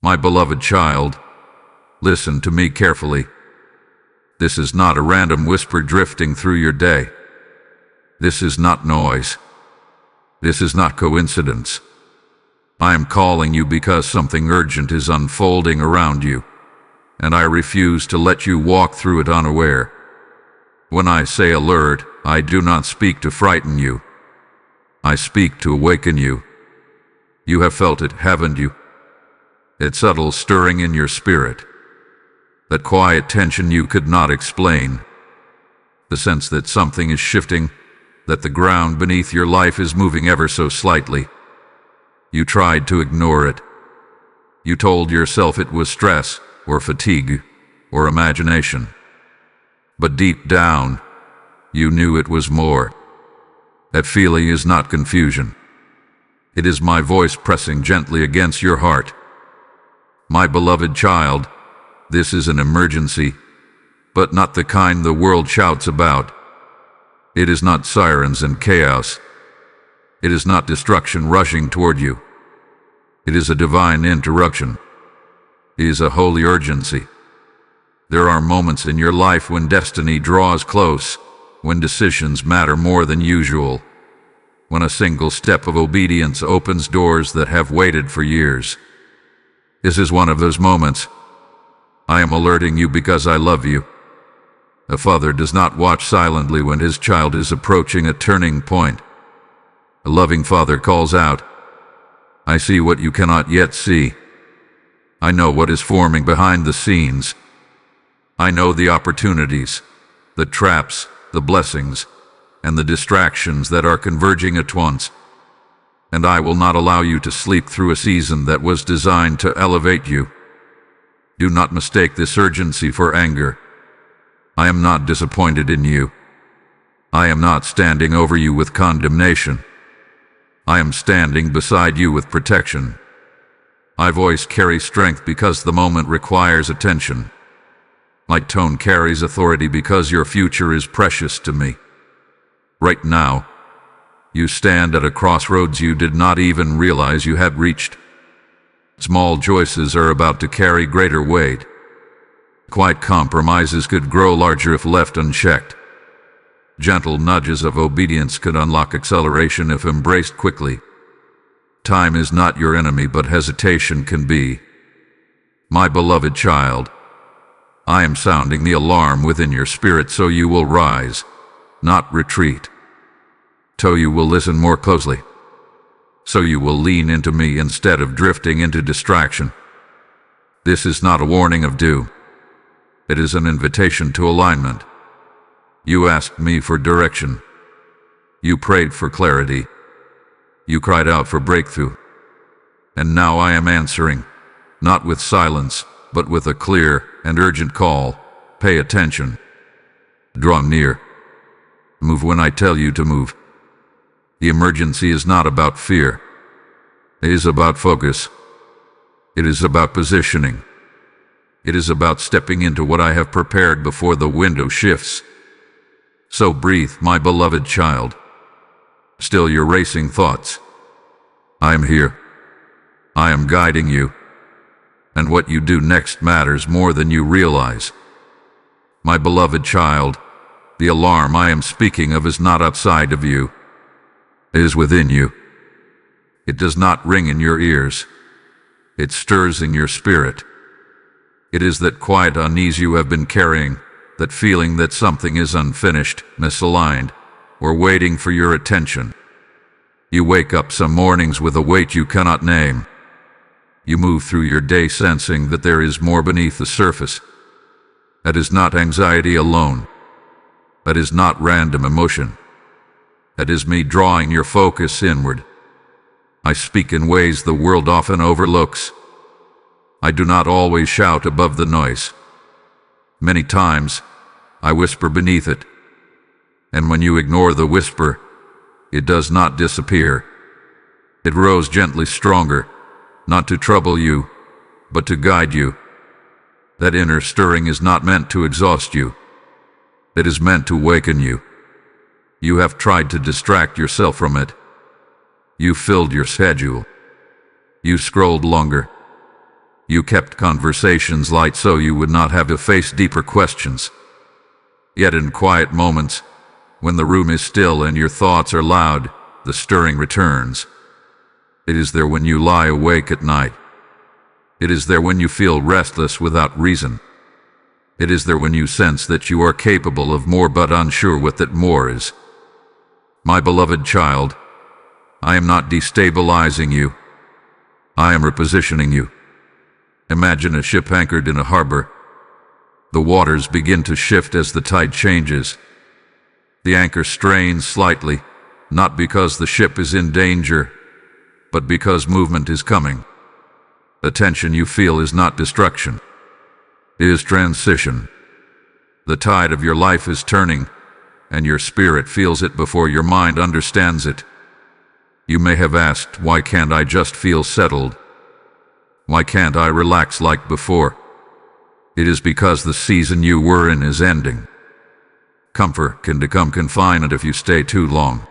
My beloved child, listen to me carefully. This is not a random whisper drifting through your day. This is not noise. This is not coincidence. I am calling you because something urgent is unfolding around you, and I refuse to let you walk through it unaware. When I say alert, I do not speak to frighten you. I speak to awaken you. You have felt it, haven't you? That subtle stirring in your spirit. That quiet tension you could not explain. The sense that something is shifting, that the ground beneath your life is moving ever so slightly. You tried to ignore it. You told yourself it was stress, or fatigue, or imagination. But deep down, you knew it was more. That feeling is not confusion. It is my voice pressing gently against your heart. My beloved child, this is an emergency, but not the kind the world shouts about. It is not sirens and chaos. It is not destruction rushing toward you. It is a divine interruption. It is a holy urgency. There are moments in your life when destiny draws close, when decisions matter more than usual, when a single step of obedience opens doors that have waited for years. This is one of those moments. I am alerting you because I love you. A father does not watch silently when his child is approaching a turning point. A loving father calls out, I see what you cannot yet see. I know what is forming behind the scenes. I know the opportunities, the traps, the blessings, and the distractions that are converging at once. And I will not allow you to sleep through a season that was designed to elevate you. Do not mistake this urgency for anger. I am not disappointed in you. I am not standing over you with condemnation. I am standing beside you with protection. My voice carries strength because the moment requires attention. My tone carries authority because your future is precious to me. Right now, you stand at a crossroads you did not even realize you had reached. Small choices are about to carry greater weight. Quiet compromises could grow larger if left unchecked. Gentle nudges of obedience could unlock acceleration if embraced quickly. Time is not your enemy, but hesitation can be. My beloved child, I am sounding the alarm within your spirit so you will rise, not retreat. So you will listen more closely. So you will lean into me instead of drifting into distraction. This is not a warning of doom. It is an invitation to alignment. You asked me for direction. You prayed for clarity. You cried out for breakthrough. And now I am answering, not with silence, but with a clear and urgent call. Pay attention. Draw near. Move when I tell you to move. The emergency is not about fear. It is about focus. It is about positioning. It is about stepping into what I have prepared before the window shifts. So breathe, my beloved child. Still your racing thoughts. I am here. I am guiding you. And what you do next matters more than you realize. My beloved child, the alarm I am speaking of is not outside of you. It is within you. It does not ring in your ears. It stirs in your spirit. It is that quiet unease you have been carrying, that feeling that something is unfinished, misaligned, or waiting for your attention. You wake up some mornings with a weight you cannot name. You move through your day sensing that there is more beneath the surface. That is not anxiety alone. That is not random emotion. That is me drawing your focus inward. I speak in ways the world often overlooks. I do not always shout above the noise. Many times, I whisper beneath it. And when you ignore the whisper, it does not disappear. It grows gently stronger, not to trouble you, but to guide you. That inner stirring is not meant to exhaust you. It is meant to waken you. You have tried to distract yourself from it. You filled your schedule. You scrolled longer. You kept conversations light so you would not have to face deeper questions. Yet in quiet moments, when the room is still and your thoughts are loud, the stirring returns. It is there when you lie awake at night. It is there when you feel restless without reason. It is there when you sense that you are capable of more but unsure what that more is. My beloved child, I am not destabilizing you. I am repositioning you. Imagine a ship anchored in a harbor. The waters begin to shift as the tide changes. The anchor strains slightly, not because the ship is in danger, but because movement is coming. The tension you feel is not destruction. It is transition. The tide of your life is turning, and your spirit feels it before your mind understands it. You may have asked, why can't I just feel settled? Why can't I relax like before? It is because the season you were in is ending. Comfort can become confinement if you stay too long.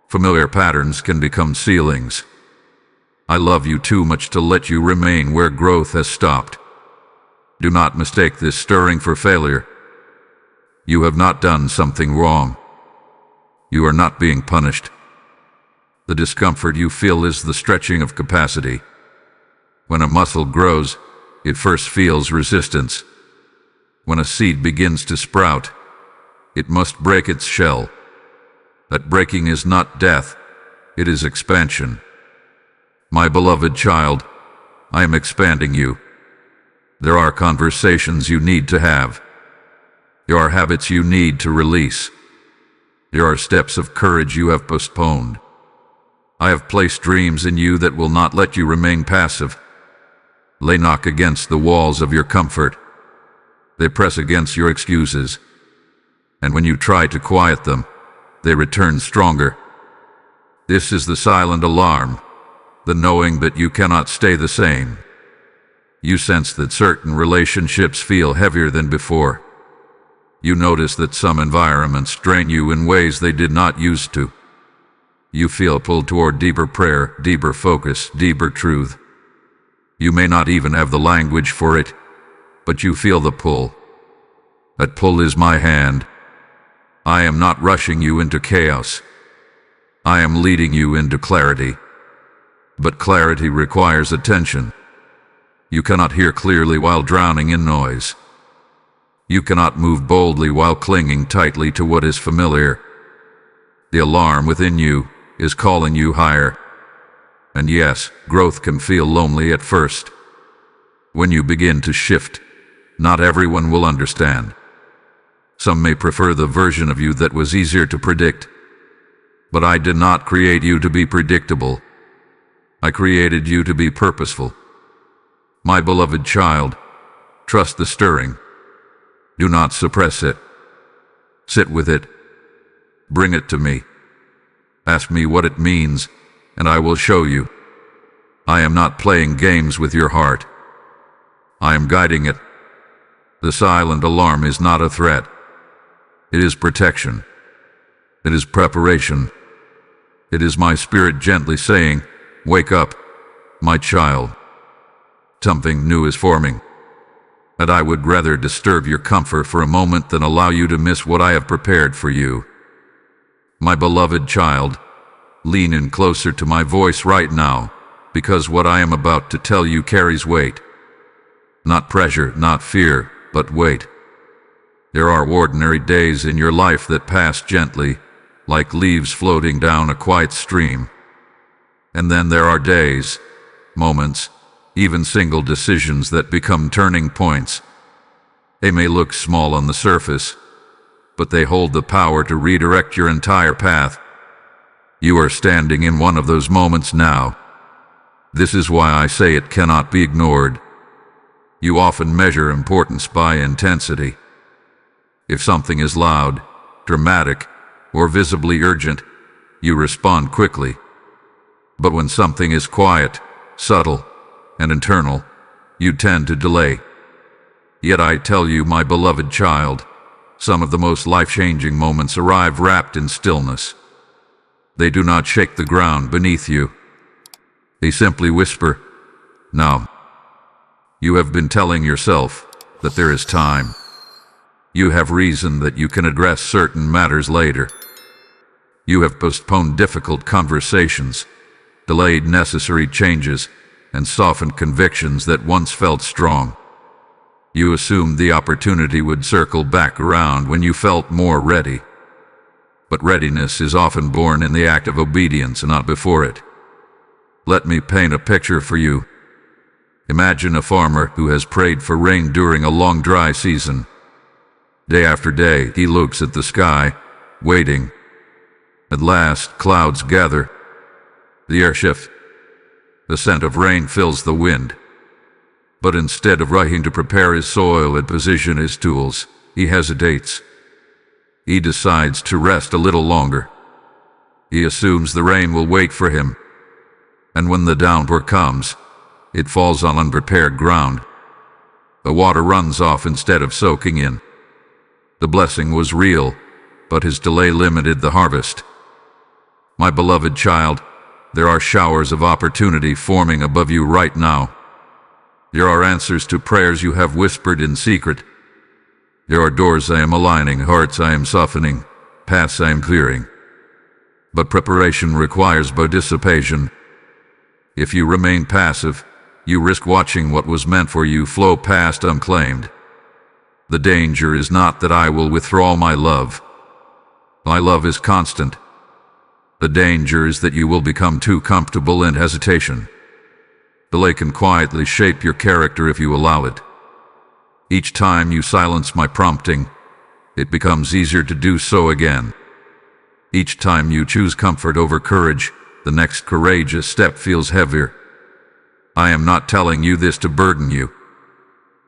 Familiar patterns can become ceilings. I love you too much to let you remain where growth has stopped. Do not mistake this stirring for failure. You have not done something wrong. You are not being punished. The discomfort you feel is the stretching of capacity. When a muscle grows, it first feels resistance. When a seed begins to sprout, it must break its shell. That breaking is not death, it is expansion. My beloved child, I am expanding you. There are conversations you need to have. There are habits you need to release. There are steps of courage you have postponed. I have placed dreams in you that will not let you remain passive. They knock against the walls of your comfort. They press against your excuses. And when you try to quiet them, they return stronger. This is the silent alarm, the knowing that you cannot stay the same. You sense that certain relationships feel heavier than before. You notice that some environments drain you in ways they did not used to. You feel pulled toward deeper prayer, deeper focus, deeper truth. You may not even have the language for it, but you feel the pull. That pull is my hand. I am not rushing you into chaos. I am leading you into clarity. But clarity requires attention. You cannot hear clearly while drowning in noise. You cannot move boldly while clinging tightly to what is familiar. The alarm within you is calling you higher. And yes, growth can feel lonely at first. When you begin to shift, not everyone will understand. Some may prefer the version of you that was easier to predict. But I did not create you to be predictable. I created you to be purposeful. My beloved child, trust the stirring. Do not suppress it. Sit with it. Bring it to me. Ask me what it means, and I will show you. I am not playing games with your heart. I am guiding it. The silent alarm is not a threat. It is protection. It is preparation. It is my spirit gently saying, wake up, my child. Something new is forming. And I would rather disturb your comfort for a moment than allow you to miss what I have prepared for you. My beloved child, lean in closer to my voice right now, because what I am about to tell you carries weight. Not pressure, not fear, but weight. There are ordinary days in your life that pass gently, like leaves floating down a quiet stream. And then there are days, moments, even single decisions that become turning points. They may look small on the surface, but they hold the power to redirect your entire path. You are standing in one of those moments now. This is why I say it cannot be ignored. You often measure importance by intensity. If something is loud, dramatic, or visibly urgent, you respond quickly. But when something is quiet, subtle, and internal, you tend to delay. Yet I tell you, my beloved child, some of the most life-changing moments arrive wrapped in stillness. They do not shake the ground beneath you. They simply whisper, now. You have been telling yourself that there is time. You have reasoned that you can address certain matters later. You have postponed difficult conversations, delayed necessary changes, and softened convictions that once felt strong. You assumed the opportunity would circle back around when you felt more ready. But readiness is often born in the act of obedience and not before it. Let me paint a picture for you. Imagine a farmer who has prayed for rain during a long dry season. Day after day, he looks at the sky, waiting. At last, clouds gather. The air shifts. The scent of rain fills the wind. But instead of rushing to prepare his soil and position his tools, he hesitates. He decides to rest a little longer. He assumes the rain will wait for him. And when the downpour comes, it falls on unprepared ground. The water runs off instead of soaking in. The blessing was real, but his delay limited the harvest. My beloved child, there are showers of opportunity forming above you right now. There are answers to prayers you have whispered in secret. There are doors I am aligning, hearts I am softening, paths I am clearing. But preparation requires participation. If you remain passive, you risk watching what was meant for you flow past unclaimed. The danger is not that I will withdraw my love. My love is constant. The danger is that you will become too comfortable in hesitation. Delay can quietly shape your character if you allow it. Each time you silence my prompting, it becomes easier to do so again. Each time you choose comfort over courage, the next courageous step feels heavier. I am not telling you this to burden you.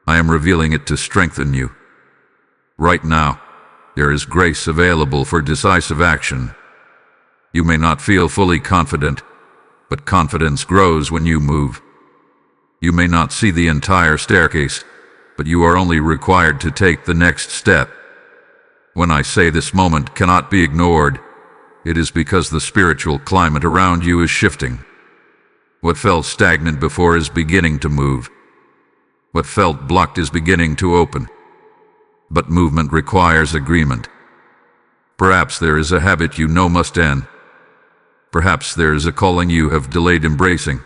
I am revealing it to strengthen you. Right now, there is grace available for decisive action. You may not feel fully confident, but confidence grows when you move. You may not see the entire staircase, but you are only required to take the next step. When I say this moment cannot be ignored, it is because the spiritual climate around you is shifting. What felt stagnant before is beginning to move. What felt blocked is beginning to open. But movement requires agreement. Perhaps there is a habit you know must end. Perhaps there is a calling you have delayed embracing.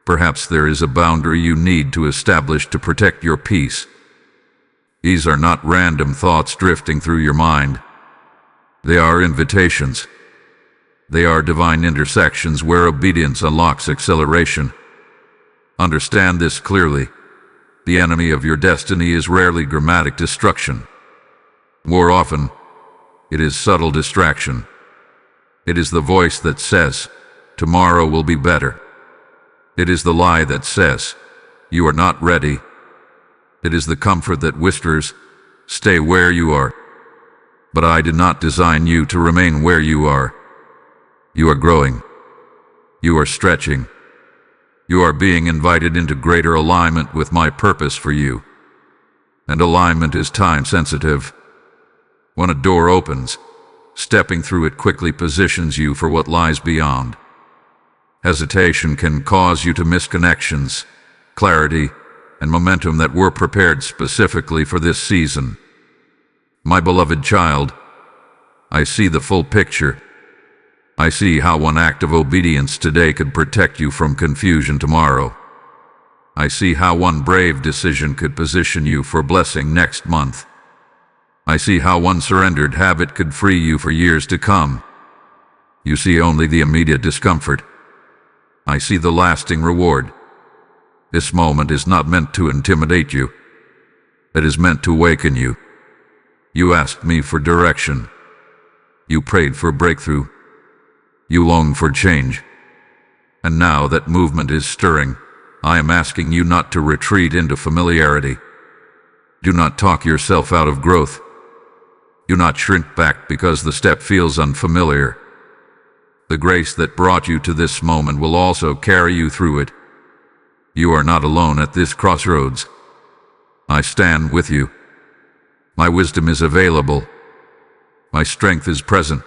Perhaps there is a boundary you need to establish to protect your peace. These are not random thoughts drifting through your mind. They are invitations. They are divine intersections where obedience unlocks acceleration. Understand this clearly. The enemy of your destiny is rarely dramatic destruction. More often, it is subtle distraction. It is the voice that says, tomorrow will be better. It is the lie that says, you are not ready. It is the comfort that whispers, stay where you are. But I did not design you to remain where you are. You are growing. You are stretching. You are being invited into greater alignment with my purpose for you. And alignment is time-sensitive. When a door opens, stepping through it quickly positions you for what lies beyond. Hesitation can cause you to miss connections, clarity, and momentum that were prepared specifically for this season. My beloved child, I see the full picture. I see how one act of obedience today could protect you from confusion tomorrow. I see how one brave decision could position you for blessing next month. I see how one surrendered habit could free you for years to come. You see only the immediate discomfort. I see the lasting reward. This moment is not meant to intimidate you. It is meant to awaken you. You asked me for direction. You prayed for breakthrough. You longed for change. And now that movement is stirring, I am asking you not to retreat into familiarity. Do not talk yourself out of growth. Do not shrink back because the step feels unfamiliar. The grace that brought you to this moment will also carry you through it. You are not alone at this crossroads. I stand with you. My wisdom is available. My strength is present.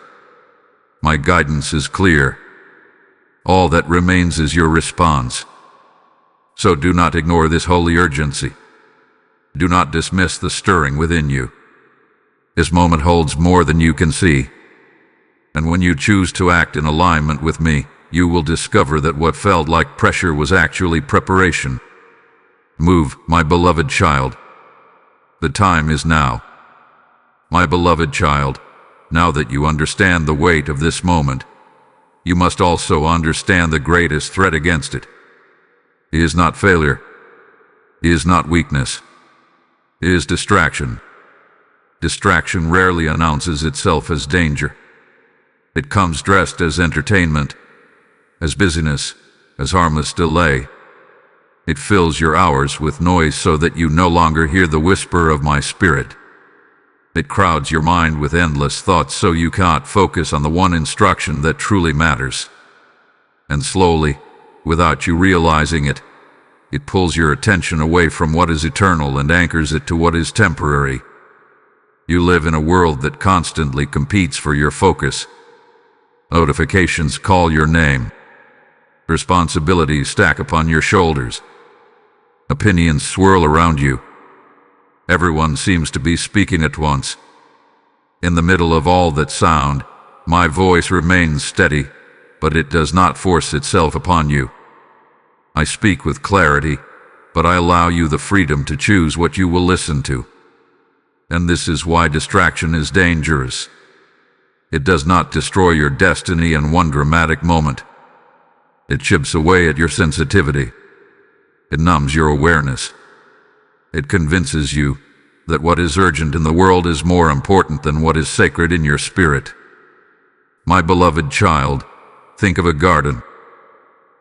My guidance is clear. All that remains is your response. So do not ignore this holy urgency. Do not dismiss the stirring within you. This moment holds more than you can see. And when you choose to act in alignment with me, you will discover that what felt like pressure was actually preparation. Move, my beloved child. The time is now. My beloved child, now that you understand the weight of this moment, you must also understand the greatest threat against it. It is not failure. It is not weakness. It is distraction. Distraction rarely announces itself as danger. It comes dressed as entertainment, as busyness, as harmless delay. It fills your hours with noise so that you no longer hear the whisper of my spirit. It crowds your mind with endless thoughts so you cannot focus on the one instruction that truly matters. And slowly, without you realizing it, it pulls your attention away from what is eternal and anchors it to what is temporary. You live in a world that constantly competes for your focus. Notifications call your name. Responsibilities stack upon your shoulders. Opinions swirl around you. Everyone seems to be speaking at once. In the middle of all that sound, my voice remains steady, but it does not force itself upon you. I speak with clarity, but I allow you the freedom to choose what you will listen to. And this is why distraction is dangerous. It does not destroy your destiny in one dramatic moment. It chips away at your sensitivity. It numbs your awareness. It convinces you that what is urgent in the world is more important than what is sacred in your spirit. My beloved child, think of a garden.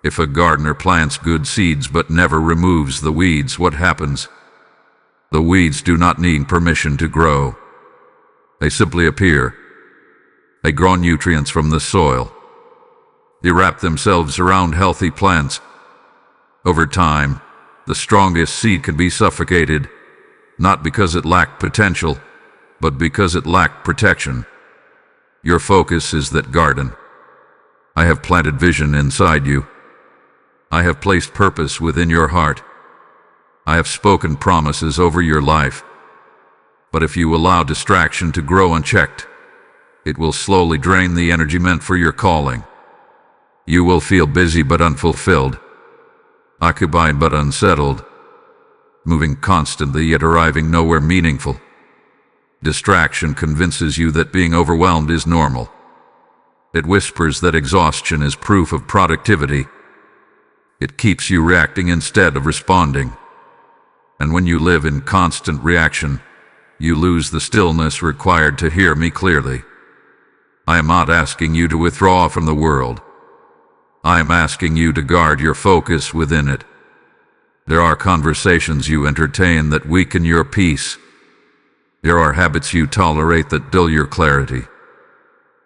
If a gardener plants good seeds but never removes the weeds, what happens? The weeds do not need permission to grow. They simply appear. They grow nutrients from the soil. They wrap themselves around healthy plants. Over time, the strongest seed can be suffocated, not because it lacked potential, but because it lacked protection. Your focus is that garden. I have planted vision inside you. I have placed purpose within your heart. I have spoken promises over your life. But if you allow distraction to grow unchecked, it will slowly drain the energy meant for your calling. You will feel busy but unfulfilled, occupied but unsettled, moving constantly yet arriving nowhere meaningful. Distraction convinces you that being overwhelmed is normal. It whispers that exhaustion is proof of productivity. It keeps you reacting instead of responding. And when you live in constant reaction, you lose the stillness required to hear me clearly. I am not asking you to withdraw from the world. I am asking you to guard your focus within it. There are conversations you entertain that weaken your peace. There are habits you tolerate that dull your clarity.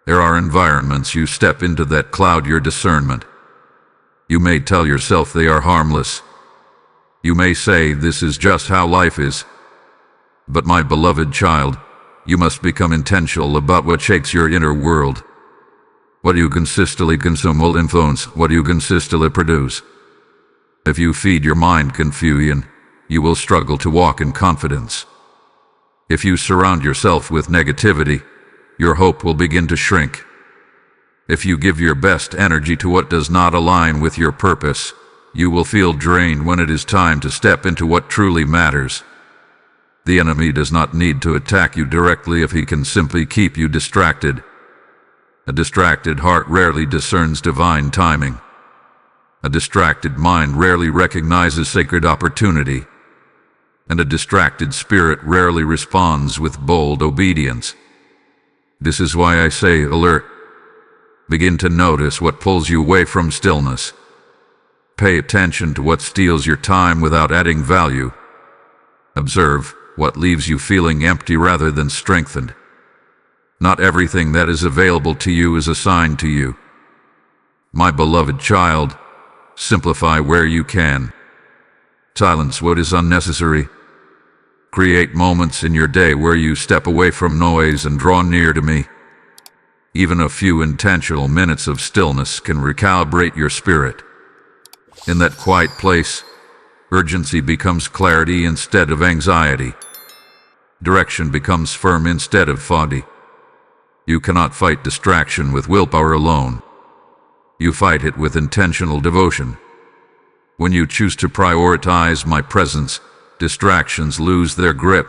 There are environments you step into that cloud your discernment. You may tell yourself they are harmless. You may say this is just how life is. But my beloved child, you must become intentional about what shapes your inner world. What you consistently consume will influence what you consistently produce. If you feed your mind confusion, you will struggle to walk in confidence. If you surround yourself with negativity, your hope will begin to shrink. If you give your best energy to what does not align with your purpose, you will feel drained when it is time to step into what truly matters. The enemy does not need to attack you directly if he can simply keep you distracted. A distracted heart rarely discerns divine timing. A distracted mind rarely recognizes sacred opportunity. And a distracted spirit rarely responds with bold obedience. This is why I say alert. Begin to notice what pulls you away from stillness. Pay attention to what steals your time without adding value. Observe what leaves you feeling empty rather than strengthened. Not everything that is available to you is assigned to you. My beloved child, simplify where you can. Silence what is unnecessary. Create moments in your day where you step away from noise and draw near to me. Even a few intentional minutes of stillness can recalibrate your spirit. In that quiet place, Urgency becomes clarity instead of anxiety. Direction becomes firm instead of foggy. You cannot fight distraction with willpower alone. You fight it with intentional devotion. When you choose to prioritize my presence, distractions lose their grip.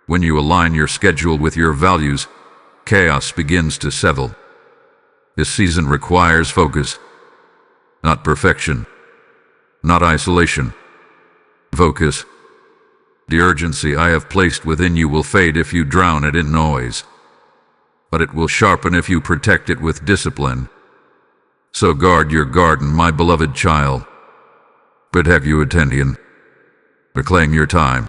When you align your schedule with your values, chaos begins to settle. This season requires focus, not perfection, not isolation. Focus. The urgency I have placed within you will fade if you drown it in noise, but it will sharpen if you protect it with discipline. So guard your garden, my beloved child. Protect your attention. Reclaim your time.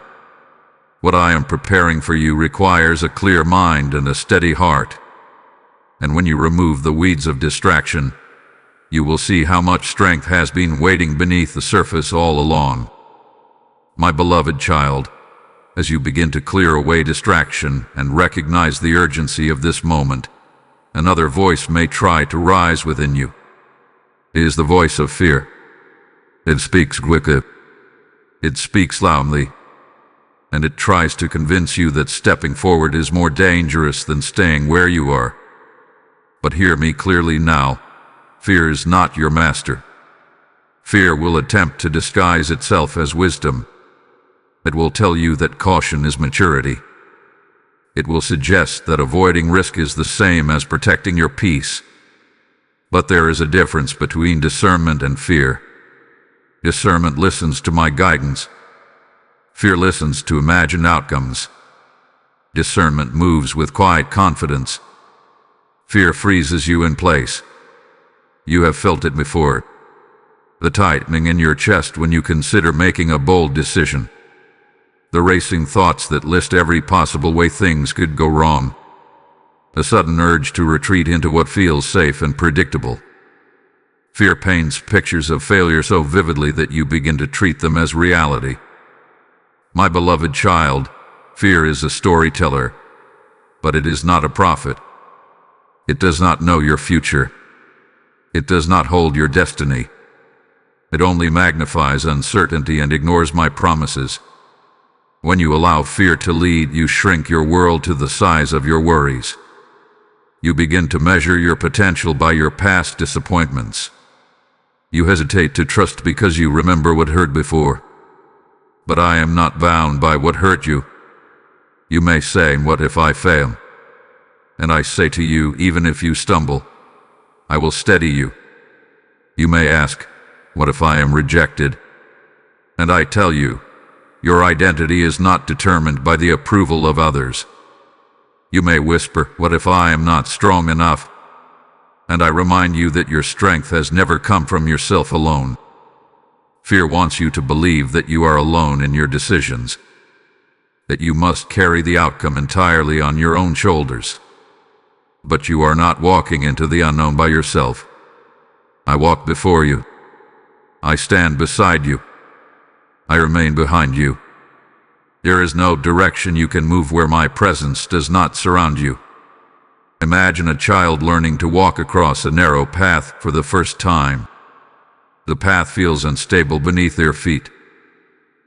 What I am preparing for you requires a clear mind and a steady heart. And when you remove the weeds of distraction, you will see how much strength has been waiting beneath the surface all along. My beloved child, as you begin to clear away distraction and recognize the urgency of this moment, another voice may try to rise within you. It is the voice of fear. It speaks quickly. It speaks loudly. And it tries to convince you that stepping forward is more dangerous than staying where you are. But hear me clearly now. Fear is not your master. Fear will attempt to disguise itself as wisdom. It will tell you that caution is maturity. It will suggest that avoiding risk is the same as protecting your peace. But there is a difference between discernment and fear. Discernment listens to my guidance. Fear listens to imagined outcomes. Discernment moves with quiet confidence. Fear freezes you in place. You have felt it before. The tightening in your chest when you consider making a bold decision. The racing thoughts that list every possible way things could go wrong. A sudden urge to retreat into what feels safe and predictable. Fear paints pictures of failure so vividly that you begin to treat them as reality. My beloved child, fear is a storyteller, but it is not a prophet. It does not know your future. It does not hold your destiny. It only magnifies uncertainty and ignores my promises. When you allow fear to lead, you shrink your world to the size of your worries. You begin to measure your potential by your past disappointments. You hesitate to trust because you remember what hurt before. But I am not bound by what hurt you. You may say, "What if I fail?" And I say to you, even if you stumble, I will steady you. You may ask, "What if I am rejected?" And I tell you, your identity is not determined by the approval of others. You may whisper, "What if I am not strong enough?" And I remind you that your strength has never come from yourself alone. Fear wants you to believe that you are alone in your decisions, that you must carry the outcome entirely on your own shoulders. But you are not walking into the unknown by yourself. I walk before you. I stand beside you. I remain behind you. There is no direction you can move where my presence does not surround you. Imagine a child learning to walk across a narrow path for the first time. The path feels unstable beneath their feet.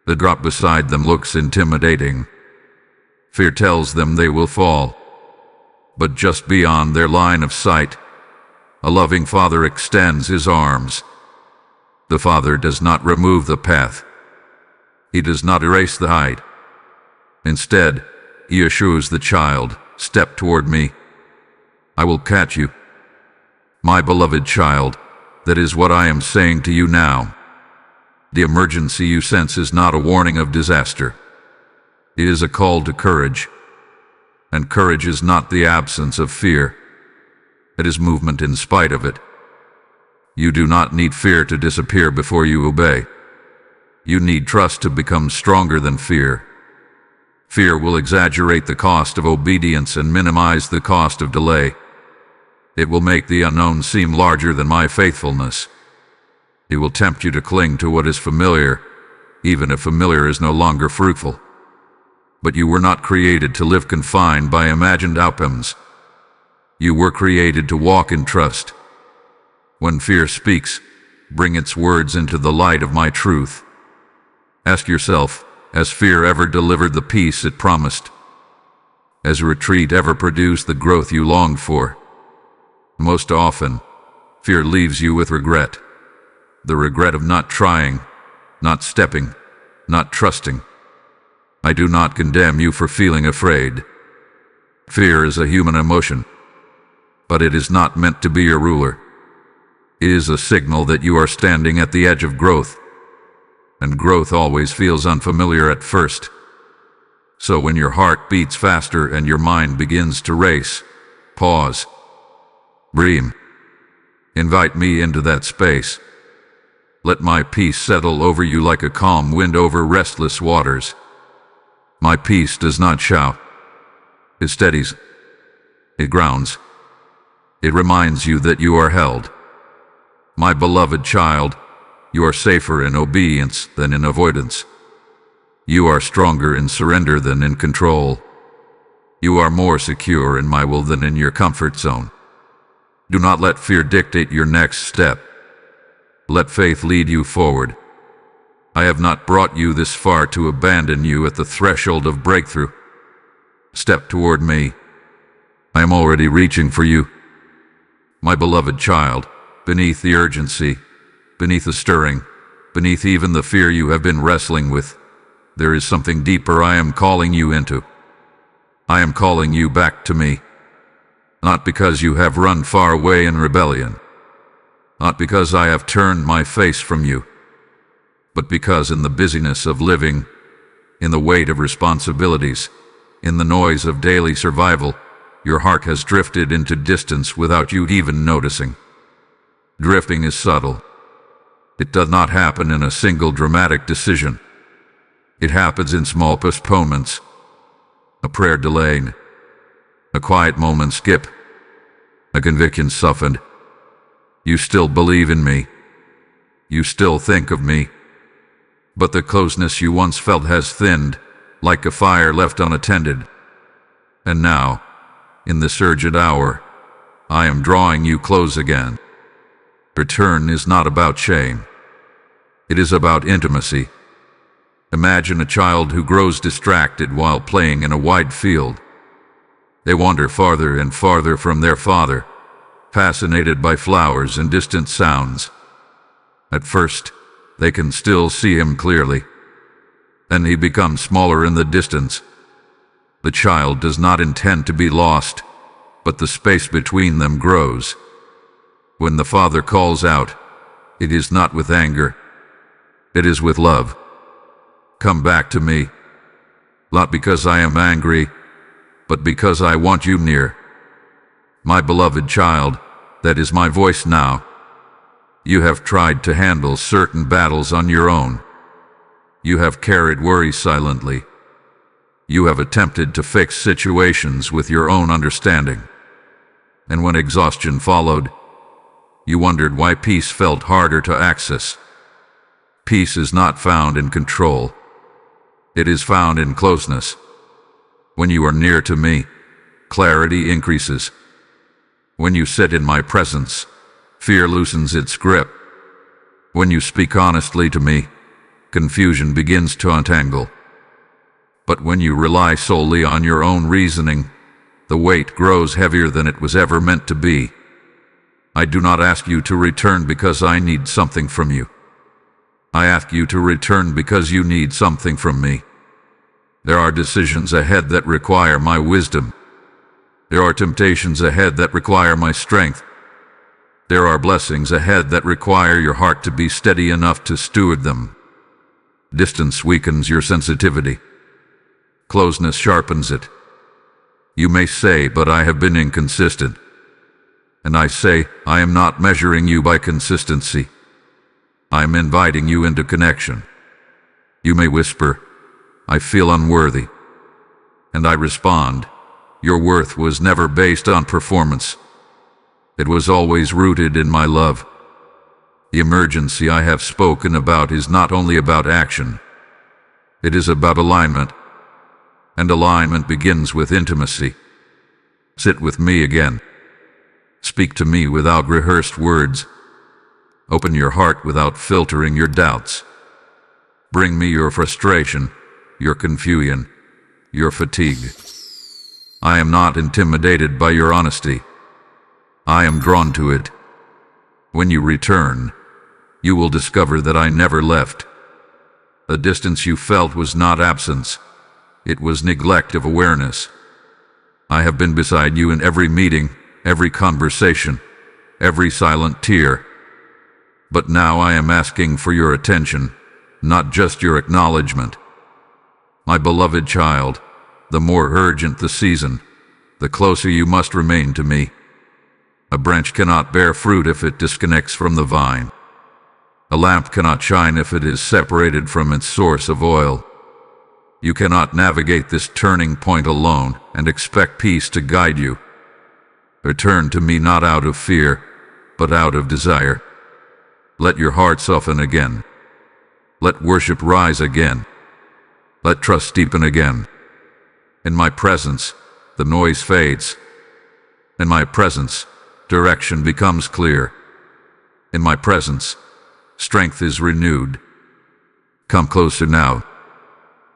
The drop beside them looks intimidating. Fear tells them they will fall. But just beyond their line of sight, a loving father extends his arms. The father does not remove the path. He does not erase the height. Instead, he assures the child, "Step toward me. I will catch you." My beloved child, that is what I am saying to you now. The emergency you sense is not a warning of disaster. It is a call to courage. And courage is not the absence of fear. It is movement in spite of it. You do not need fear to disappear before you obey. You need trust to become stronger than fear. Fear will exaggerate the cost of obedience and minimize the cost of delay. It will make the unknown seem larger than my faithfulness. It will tempt you to cling to what is familiar, even if familiar is no longer fruitful. But you were not created to live confined by imagined outcomes. You were created to walk in trust. When fear speaks, bring its words into the light of my truth. Ask yourself, has fear ever delivered the peace it promised? Has retreat ever produced the growth you longed for? Most often, fear leaves you with regret. The regret of not trying, not stepping, not trusting. I do not condemn you for feeling afraid. Fear is a human emotion, but it is not meant to be your ruler. It is a signal that you are standing at the edge of growth, and growth always feels unfamiliar at first. So when your heart beats faster and your mind begins to race, pause. Breathe. Invite me into that space. Let my peace settle over you like a calm wind over restless waters. My peace does not shout. It steadies. It grounds. It reminds you that you are held. My beloved child, you are safer in obedience than in avoidance. You are stronger in surrender than in control. You are more secure in my will than in your comfort zone. Do not let fear dictate your next step. Let faith lead you forward. I have not brought you this far to abandon you at the threshold of breakthrough. Step toward me. I am already reaching for you. My beloved child, beneath the urgency, beneath the stirring, beneath even the fear you have been wrestling with, there is something deeper I am calling you into. I am calling you back to me. Not because you have run far away in rebellion, not because I have turned my face from you, but because in the busyness of living, in the weight of responsibilities, in the noise of daily survival, your heart has drifted into distance without you even noticing. Drifting is subtle. It does not happen in a single dramatic decision. It happens in small postponements, a prayer delayed, a quiet moment skip, a conviction softened. You still believe in me. You still think of me. But the closeness you once felt has thinned, like a fire left unattended. And now, in this urgent hour, I am drawing you close again. Return is not about shame. It is about intimacy. Imagine a child who grows distracted while playing in a wide field. They wander farther and farther from their father, fascinated by flowers and distant sounds. At first, they can still see him clearly. Then he becomes smaller in the distance. The child does not intend to be lost, but the space between them grows. When the father calls out, it is not with anger. It is with love. Come back to me, not because I am angry, but because I want you near. My beloved child, that is my voice now. You have tried to handle certain battles on your own. You have carried worry silently. You have attempted to fix situations with your own understanding. And when exhaustion followed, you wondered why peace felt harder to access. Peace is not found in control. It is found in closeness. When you are near to me, clarity increases. When you sit in my presence, fear loosens its grip. When you speak honestly to me, confusion begins to untangle. But when you rely solely on your own reasoning, the weight grows heavier than it was ever meant to be. I do not ask you to return because I need something from you. I ask you to return because you need something from me. There are decisions ahead that require my wisdom. There are temptations ahead that require my strength. There are blessings ahead that require your heart to be steady enough to steward them. Distance weakens your sensitivity. Closeness sharpens it. You may say, but I have been inconsistent. And I say, I am not measuring you by consistency. I am inviting you into connection. You may whisper, I feel unworthy. And I respond, your worth was never based on performance. It was always rooted in my love. The emergency I have spoken about is not only about action. It is about alignment. And alignment begins with intimacy. Sit with me again. Speak to me without rehearsed words. Open your heart without filtering your doubts. Bring me your frustration, your confusion, your fatigue. I am not intimidated by your honesty. I am drawn to it. When you return, you will discover that I never left. The distance you felt was not absence. It was neglect of awareness. I have been beside you in every meeting, every conversation, every silent tear. But now I am asking for your attention, not just your acknowledgement. My beloved child, the more urgent the season, the closer you must remain to me. A branch cannot bear fruit if it disconnects from the vine. A lamp cannot shine if it is separated from its source of oil. You cannot navigate this turning point alone and expect peace to guide you. Return to me not out of fear, but out of desire. Let your heart soften again. Let worship rise again. Let trust deepen again. In my presence, the noise fades. In my presence, direction becomes clear. In my presence, strength is renewed. Come closer now,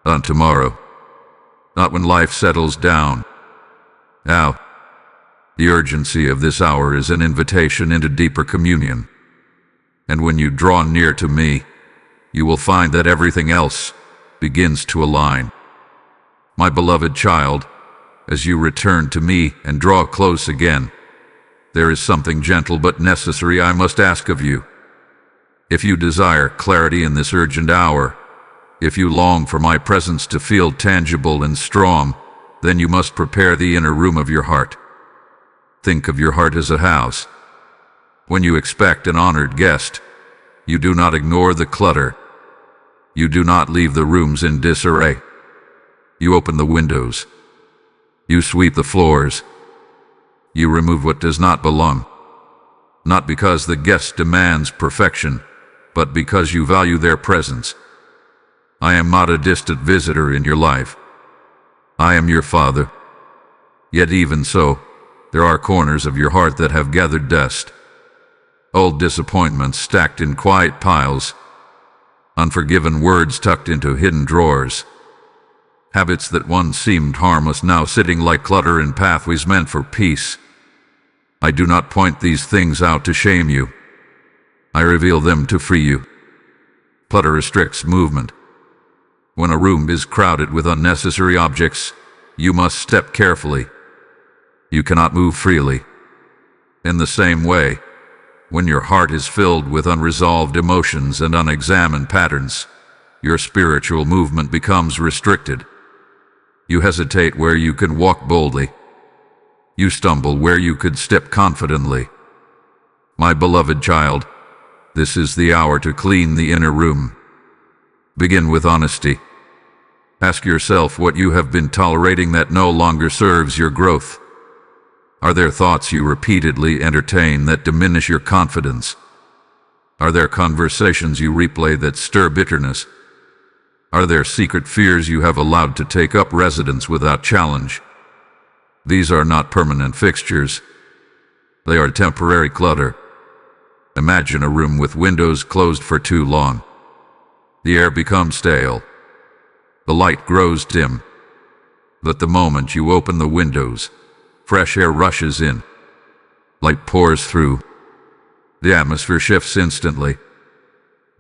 not tomorrow, not when life settles down. Now, the urgency of this hour is an invitation into deeper communion. And when you draw near to me, you will find that everything else begins to align. My beloved child, as you return to me and draw close again, there is something gentle but necessary I must ask of you. If you desire clarity in this urgent hour, if you long for my presence to feel tangible and strong, then you must prepare the inner room of your heart. Think of your heart as a house. When you expect an honored guest, you do not ignore the clutter. You do not leave the rooms in disarray. You open the windows. You sweep the floors. You remove what does not belong. Not because the guest demands perfection, but because you value their presence. I am not a distant visitor in your life. I am your Father. Yet even so, there are corners of your heart that have gathered dust. Old disappointments stacked in quiet piles. Unforgiven words tucked into hidden drawers. Habits that once seemed harmless now sitting like clutter in pathways meant for peace. I do not point these things out to shame you. I reveal them to free you. Clutter restricts movement. When a room is crowded with unnecessary objects, you must step carefully. You cannot move freely. In the same way, when your heart is filled with unresolved emotions and unexamined patterns, your spiritual movement becomes restricted. You hesitate where you can walk boldly. You stumble where you could step confidently. My beloved child, this is the hour to clean the inner room. Begin with honesty. Ask yourself what you have been tolerating that no longer serves your growth. Are there thoughts you repeatedly entertain that diminish your confidence? Are there conversations you replay that stir bitterness? Are there secret fears you have allowed to take up residence without challenge? These are not permanent fixtures. They are temporary clutter. Imagine a room with windows closed for too long. The air becomes stale. The light grows dim. But the moment you open the windows, fresh air rushes in. Light pours through. The atmosphere shifts instantly.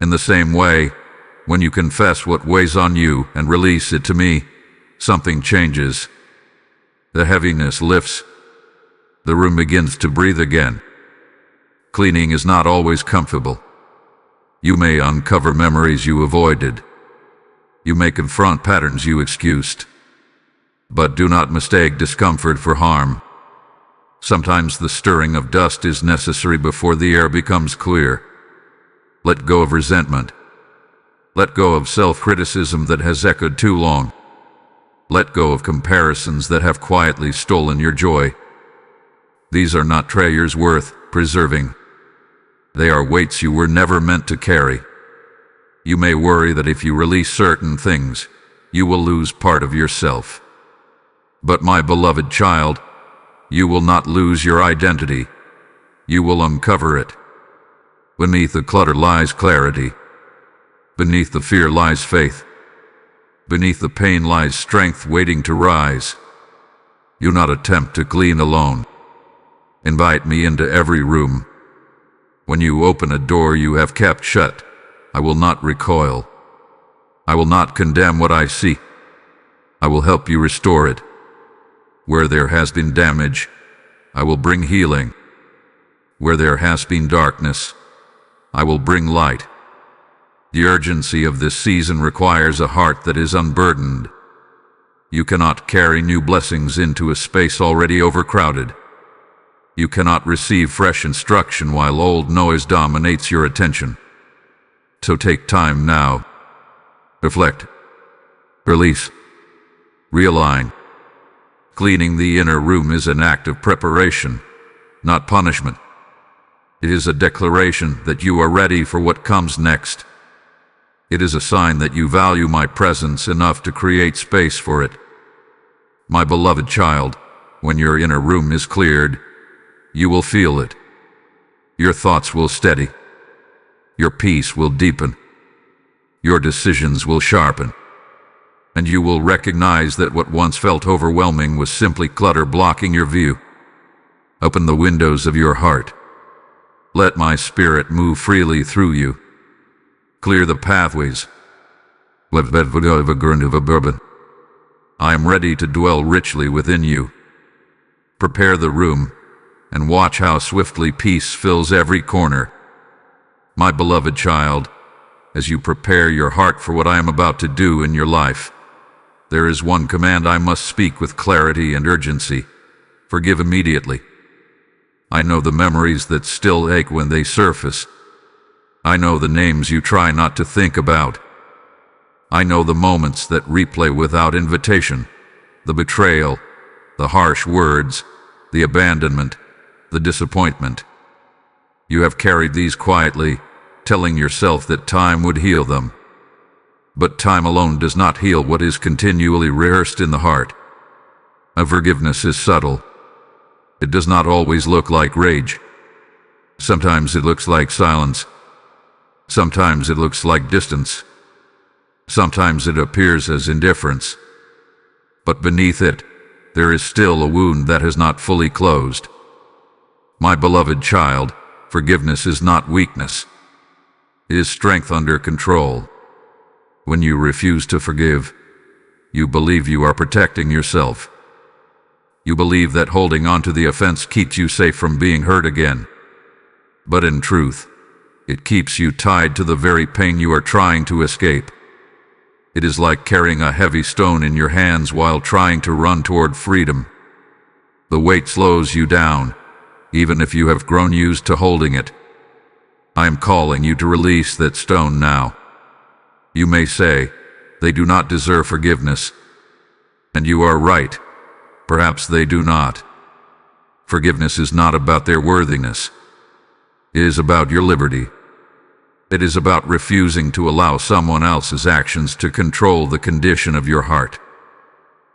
In the same way, when you confess what weighs on you and release it to me, something changes. The heaviness lifts. The room begins to breathe again. Cleaning is not always comfortable. You may uncover memories you avoided. You may confront patterns you excused. But do not mistake discomfort for harm. Sometimes the stirring of dust is necessary before the air becomes clear. Let go of resentment. Let go of self-criticism that has echoed too long. Let go of comparisons that have quietly stolen your joy. These are not treasures worth preserving. They are weights you were never meant to carry. You may worry that if you release certain things, you will lose part of yourself. But my beloved child, you will not lose your identity. You will uncover it. Beneath the clutter lies clarity. Beneath the fear lies faith. Beneath the pain lies strength waiting to rise. Do not attempt to glean alone. Invite me into every room. When you open a door you have kept shut, I will not recoil. I will not condemn what I see. I will help you restore it. Where there has been damage, I will bring healing. Where there has been darkness, I will bring light. The urgency of this season requires a heart that is unburdened. You cannot carry new blessings into a space already overcrowded. You cannot receive fresh instruction while old noise dominates your attention. So take time now. Reflect. Release. Realign. Cleaning the inner room is an act of preparation, not punishment. It is a declaration that you are ready for what comes next. It is a sign that you value my presence enough to create space for it. My beloved child, when your inner room is cleared, you will feel it. Your thoughts will steady. Your peace will deepen. Your decisions will sharpen. And you will recognize that what once felt overwhelming was simply clutter blocking your view. Open the windows of your heart. Let my spirit move freely through you. Clear the pathways. I am ready to dwell richly within you. Prepare the room, and watch how swiftly peace fills every corner. My beloved child, as you prepare your heart for what I am about to do in your life, there is one command I must speak with clarity and urgency. Forgive immediately. I know the memories that still ache when they surface. I know the names you try not to think about. I know the moments that replay without invitation, the betrayal, the harsh words, the abandonment, the disappointment. You have carried these quietly, telling yourself that time would heal them. But time alone does not heal what is continually rehearsed in the heart. Forgiveness is subtle. It does not always look like rage. Sometimes it looks like silence. Sometimes it looks like distance. Sometimes it appears as indifference. But beneath it, there is still a wound that has not fully closed. My beloved child, forgiveness is not weakness. It is strength under control. When you refuse to forgive, you believe you are protecting yourself. You believe that holding on to the offense keeps you safe from being hurt again. But in truth, it keeps you tied to the very pain you are trying to escape. It is like carrying a heavy stone in your hands while trying to run toward freedom. The weight slows you down, even if you have grown used to holding it. I am calling you to release that stone now. You may say, they do not deserve forgiveness. And you are right. Perhaps they do not. Forgiveness is not about their worthiness. It is about your liberty. It is about refusing to allow someone else's actions to control the condition of your heart.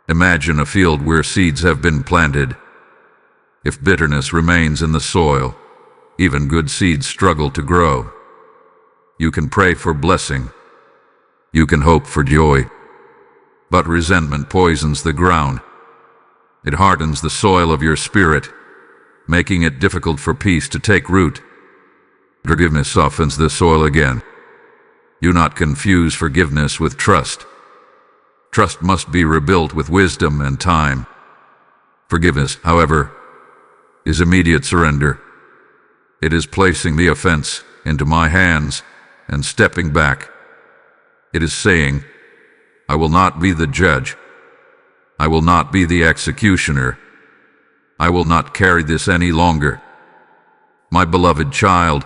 Imagine a field where seeds have been planted. If bitterness remains in the soil, even good seeds struggle to grow. You can pray for blessing. You can hope for joy. But resentment poisons the ground. It hardens the soil of your spirit, making it difficult for peace to take root. Forgiveness softens the soil again. Do not confuse forgiveness with trust. Trust must be rebuilt with wisdom and time. Forgiveness, however, is immediate surrender. It is placing the offense into my hands and stepping back. It is saying, I will not be the judge. I will not be the executioner. I will not carry this any longer. My beloved child,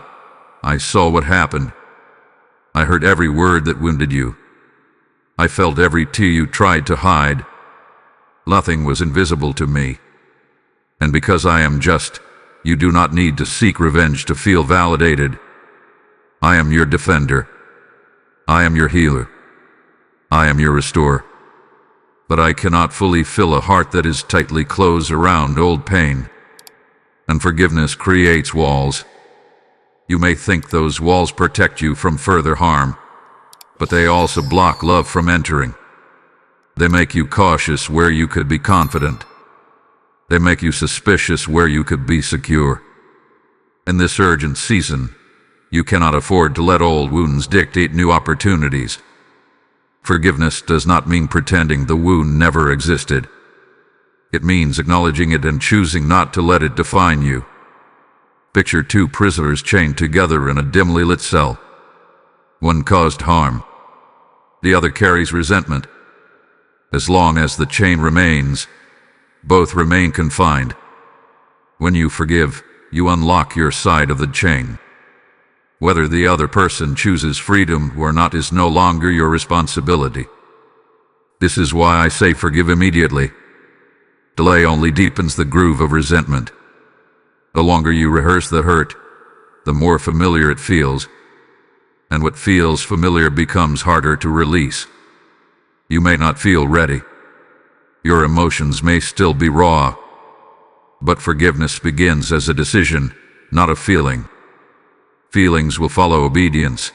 I saw what happened. I heard every word that wounded you. I felt every tear you tried to hide. Nothing was invisible to me. And because I am just, you do not need to seek revenge to feel validated. I am your defender. I am your healer. I am your restorer. But I cannot fully fill a heart that is tightly closed around old pain. Unforgiveness creates walls. You may think those walls protect you from further harm, but they also block love from entering. They make you cautious where you could be confident. They make you suspicious where you could be secure. In this urgent season, you cannot afford to let old wounds dictate new opportunities. Forgiveness does not mean pretending the wound never existed. It means acknowledging it and choosing not to let it define you. Picture two prisoners chained together in a dimly lit cell. One caused harm. The other carries resentment. As long as the chain remains, both remain confined. When you forgive, you unlock your side of the chain. Whether the other person chooses freedom or not is no longer your responsibility. This is why I say forgive immediately. Delay only deepens the groove of resentment. The longer you rehearse the hurt, the more familiar it feels, and what feels familiar becomes harder to release. You may not feel ready. Your emotions may still be raw, but forgiveness begins as a decision, not a feeling. Feelings will follow obedience.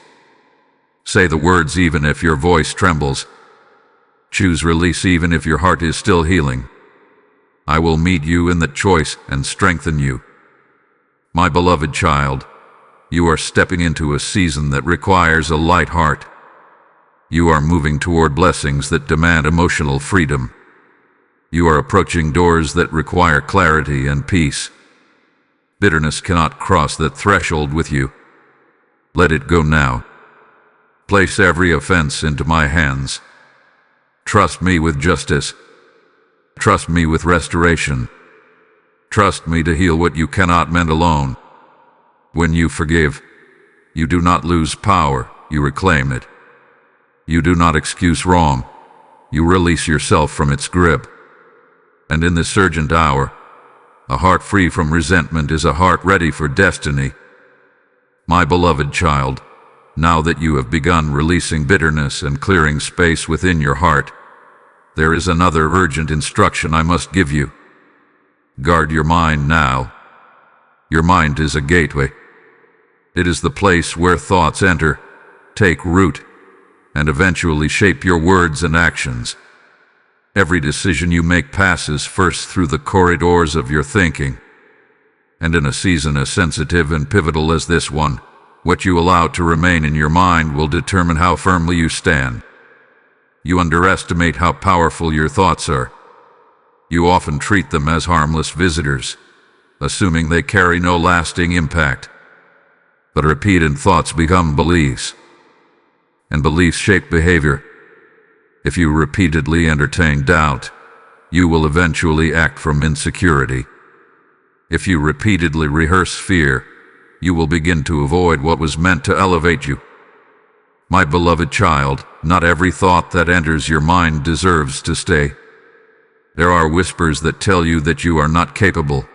Say the words even if your voice trembles. Choose release even if your heart is still healing. I will meet you in that choice and strengthen you. My beloved child, you are stepping into a season that requires a light heart. You are moving toward blessings that demand emotional freedom. You are approaching doors that require clarity and peace. Bitterness cannot cross that threshold with you. Let it go now. Place every offense into my hands. Trust me with justice. Trust me with restoration. Trust me to heal what you cannot mend alone. When you forgive, you do not lose power, you reclaim it. You do not excuse wrong, you release yourself from its grip. And in this urgent hour, a heart free from resentment is a heart ready for destiny. My beloved child, now that you have begun releasing bitterness and clearing space within your heart, there is another urgent instruction I must give you. Guard your mind now. Your mind is a gateway. It is the place where thoughts enter, take root, and eventually shape your words and actions. Every decision you make passes first through the corridors of your thinking. And in a season as sensitive and pivotal as this one, what you allow to remain in your mind will determine how firmly you stand. You underestimate how powerful your thoughts are. You often treat them as harmless visitors, assuming they carry no lasting impact. But repeated thoughts become beliefs, and beliefs shape behavior. If you repeatedly entertain doubt, you will eventually act from insecurity. If you repeatedly rehearse fear, you will begin to avoid what was meant to elevate you. My beloved child, not every thought that enters your mind deserves to stay. There are whispers that tell you that you are not capable.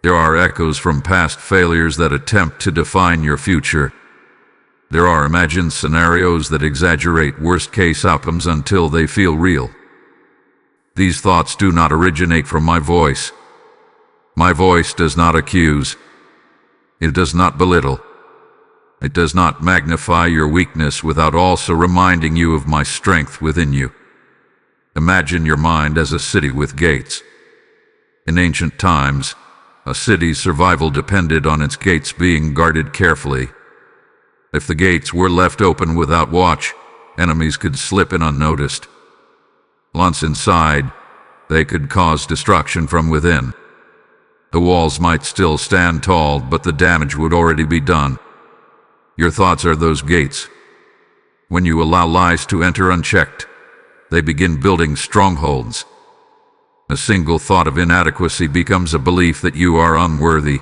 There are echoes from past failures that attempt to define your future. There are imagined scenarios that exaggerate worst-case outcomes until they feel real. These thoughts do not originate from my voice. My voice does not accuse. It does not belittle. It does not magnify your weakness without also reminding you of my strength within you. Imagine your mind as a city with gates. In ancient times, a city's survival depended on its gates being guarded carefully. If the gates were left open without watch, enemies could slip in unnoticed. Once inside, they could cause destruction from within. The walls might still stand tall, but the damage would already be done. Your thoughts are those gates. When you allow lies to enter unchecked, they begin building strongholds. A single thought of inadequacy becomes a belief that you are unworthy.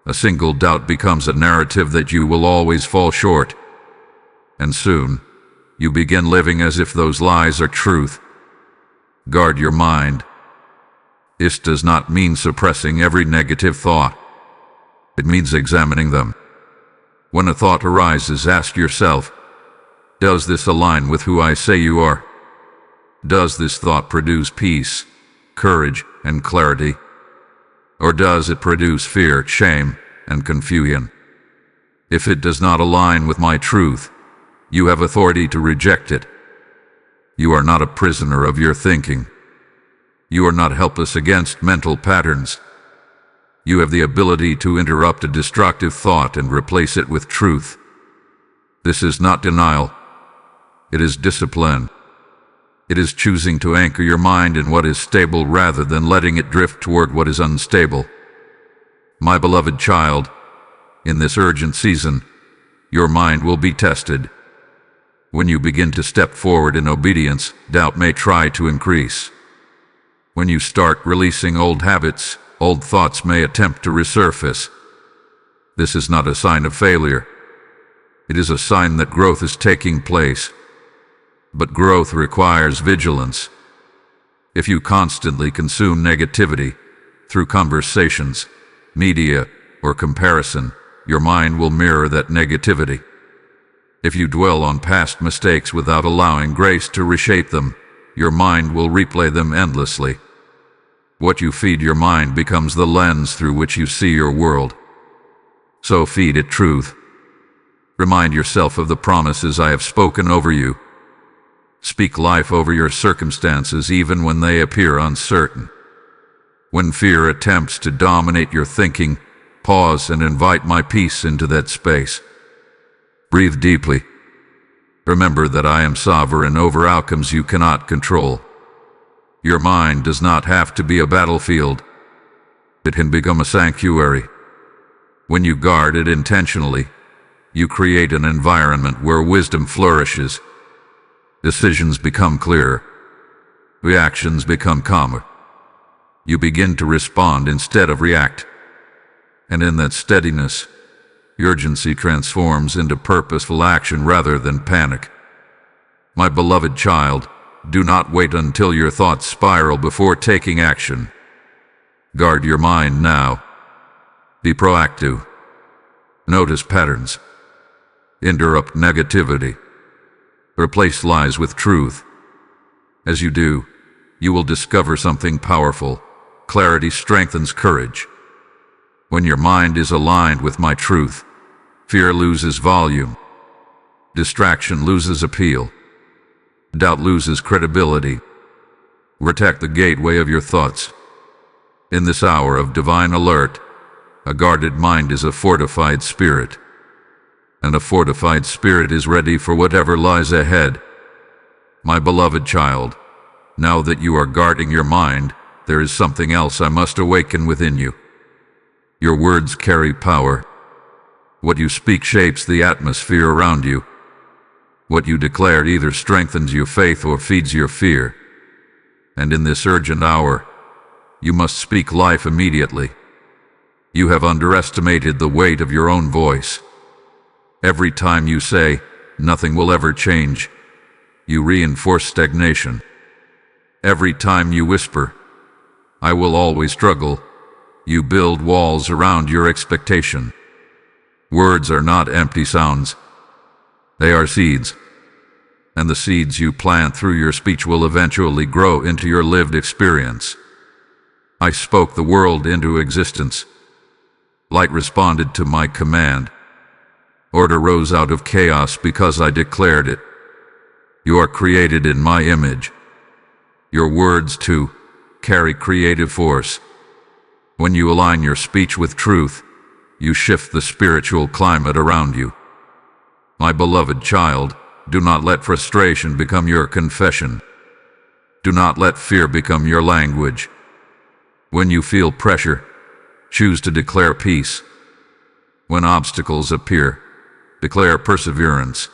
A single doubt becomes a narrative that you will always fall short. And soon, you begin living as if those lies are truth. Guard your mind. This does not mean suppressing every negative thought. It means examining them. When a thought arises, ask yourself, does this align with who I say you are? Does this thought produce peace, courage, and clarity? Or does it produce fear, shame, and confusion? If it does not align with my truth, You have authority to reject it. You are not a prisoner of your thinking. You are not helpless against mental patterns. You have the ability to interrupt a destructive thought and replace it with truth. This is not denial. It is discipline. It is choosing to anchor your mind in what is stable rather than letting it drift toward what is unstable. My beloved child, in this urgent season, your mind will be tested. When you begin to step forward in obedience, doubt may try to increase. When you start releasing old habits, old thoughts may attempt to resurface. This is not a sign of failure. It is a sign that growth is taking place. But growth requires vigilance. If you constantly consume negativity through conversations, media, or comparison, your mind will mirror that negativity. If you dwell on past mistakes without allowing grace to reshape them, your mind will replay them endlessly. What you feed your mind becomes the lens through which you see your world. So feed it truth. Remind yourself of the promises I have spoken over you. Speak life over your circumstances even when they appear uncertain. When fear attempts to dominate your thinking, pause and invite my peace into that space. Breathe deeply. Remember that I am sovereign over outcomes you cannot control. Your mind does not have to be a battlefield. It can become a sanctuary. When you guard it intentionally, you create an environment where wisdom flourishes. Decisions become clearer. Reactions become calmer. You begin to respond instead of react. And in that steadiness, urgency transforms into purposeful action rather than panic. My beloved child, do not wait until your thoughts spiral before taking action. Guard your mind now. Be proactive. Notice patterns. Interrupt negativity. Replace lies with truth. As you do, you will discover something powerful. Clarity strengthens courage. When your mind is aligned with my truth, fear loses volume. Distraction loses appeal. Doubt loses credibility. Protect the gateway of your thoughts. In this hour of divine alert, a guarded mind is a fortified spirit. And a fortified spirit is ready for whatever lies ahead. My beloved child, now that you are guarding your mind, there is something else I must awaken within you. Your words carry power. What you speak shapes the atmosphere around you. What you declare either strengthens your faith or feeds your fear. And in this urgent hour, you must speak life immediately. You have underestimated the weight of your own voice. Every time you say, "Nothing will ever change," you reinforce stagnation. Every time you whisper, "I will always struggle," you build walls around your expectation. Words are not empty sounds. They are seeds. And the seeds you plant through your speech will eventually grow into your lived experience. I spoke the world into existence. Light responded to my command. Order rose out of chaos because I declared it. You are created in my image. Your words, too, carry creative force. When you align your speech with truth, you shift the spiritual climate around you. My beloved child, do not let frustration become your confession. Do not let fear become your language. When you feel pressure, choose to declare peace. When obstacles appear, declare perseverance.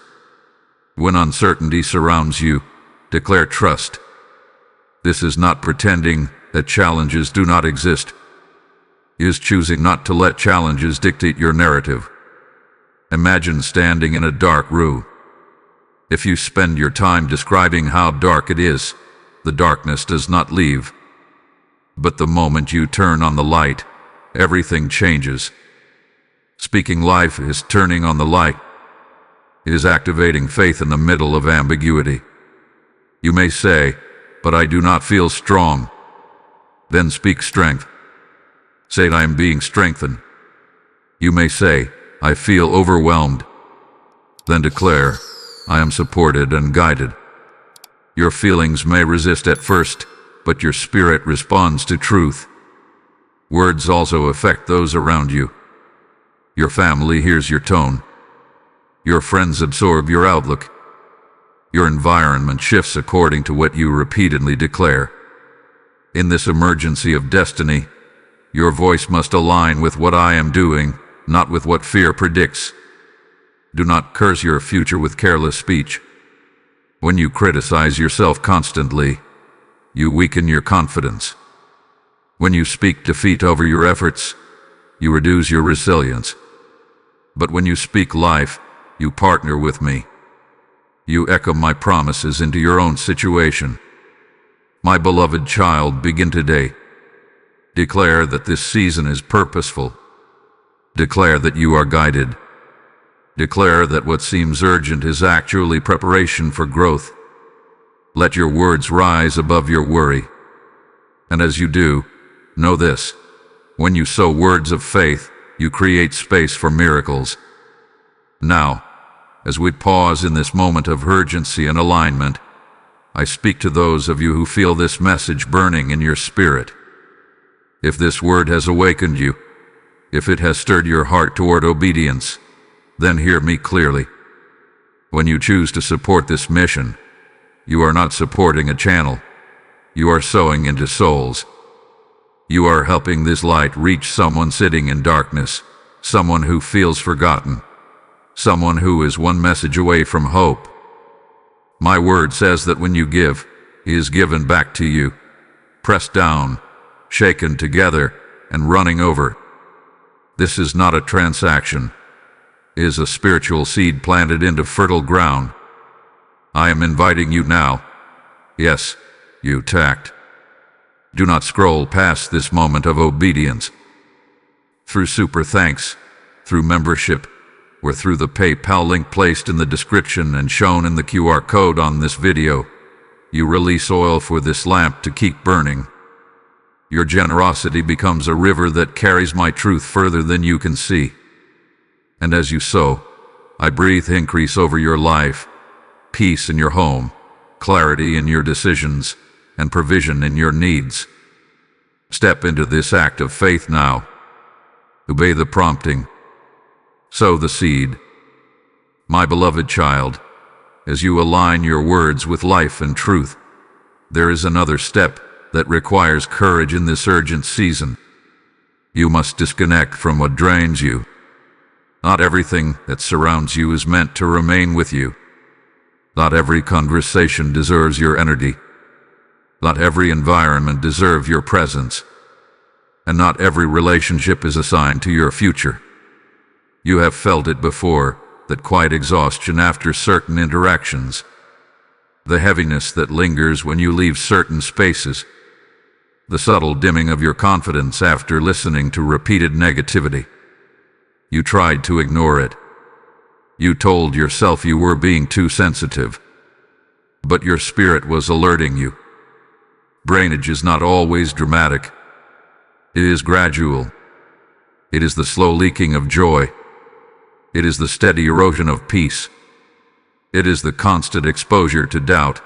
When uncertainty surrounds you, declare trust. This is not pretending that challenges do not exist. It is choosing not to let challenges dictate your narrative. Imagine standing in a dark room. If you spend your time describing how dark it is, the darkness does not leave. But the moment you turn on the light, everything changes. Speaking life is turning on the light. It is activating faith in the middle of ambiguity. You may say, "But I do not feel strong." Then speak strength. Say, "I am being strengthened." You may say, "I feel overwhelmed." Then declare, I am supported and guided. Your feelings may resist at first, but your spirit responds to truth. Words also affect those around you. Your family hears your tone. Your friends absorb your outlook. Your environment shifts according to what you repeatedly declare. In this emergency of destiny, your voice must align with what I am doing, not with what fear predicts. Do not curse your future with careless speech. When you criticize yourself constantly, you weaken your confidence. When you speak defeat over your efforts, you reduce your resilience. But when you speak life, you partner with me. You echo my promises into your own situation. My beloved child, begin today. Declare that this season is purposeful. Declare that you are guided. Declare that what seems urgent is actually preparation for growth. Let your words rise above your worry. And as you do, know this: when you sow words of faith, you create space for miracles. Now, as we pause in this moment of urgency and alignment, I speak to those of you who feel this message burning in your spirit. If this word has awakened you, if it has stirred your heart toward obedience, then hear me clearly. When you choose to support this mission, you are not supporting a channel. You are sowing into souls. You are helping this light reach someone sitting in darkness, someone who feels forgotten, someone who is one message away from hope. My word says that when you give, it is given back to you, pressed down, shaken together, and running over. This is not a transaction. It is a spiritual seed planted into fertile ground. I am inviting you now. Yes, you tact. Do not scroll past this moment of obedience. Through super thanks, through membership, or through the PayPal link placed in the description and shown in the QR code on this video, you release oil for this lamp to keep burning. Your generosity becomes a river that carries my truth further than you can see. And as you sow, I breathe increase over your life, peace in your home, clarity in your decisions, and provision in your needs. Step into this act of faith now. Obey the prompting. Sow the seed. My beloved child, as you align your words with life and truth, there is another step that requires courage in this urgent season. You must disconnect from what drains you. Not everything that surrounds you is meant to remain with you. Not every conversation deserves your energy. Not every environment deserves your presence. And not every relationship is assigned to your future. You have felt it before, that quiet exhaustion after certain interactions. The heaviness that lingers when you leave certain spaces. The subtle dimming of your confidence after listening to repeated negativity. You tried to ignore it. You told yourself you were being too sensitive. But your spirit was alerting you. Drainage is not always dramatic. It is gradual. It is the slow leaking of joy. It is the steady erosion of peace. It is the constant exposure to doubt,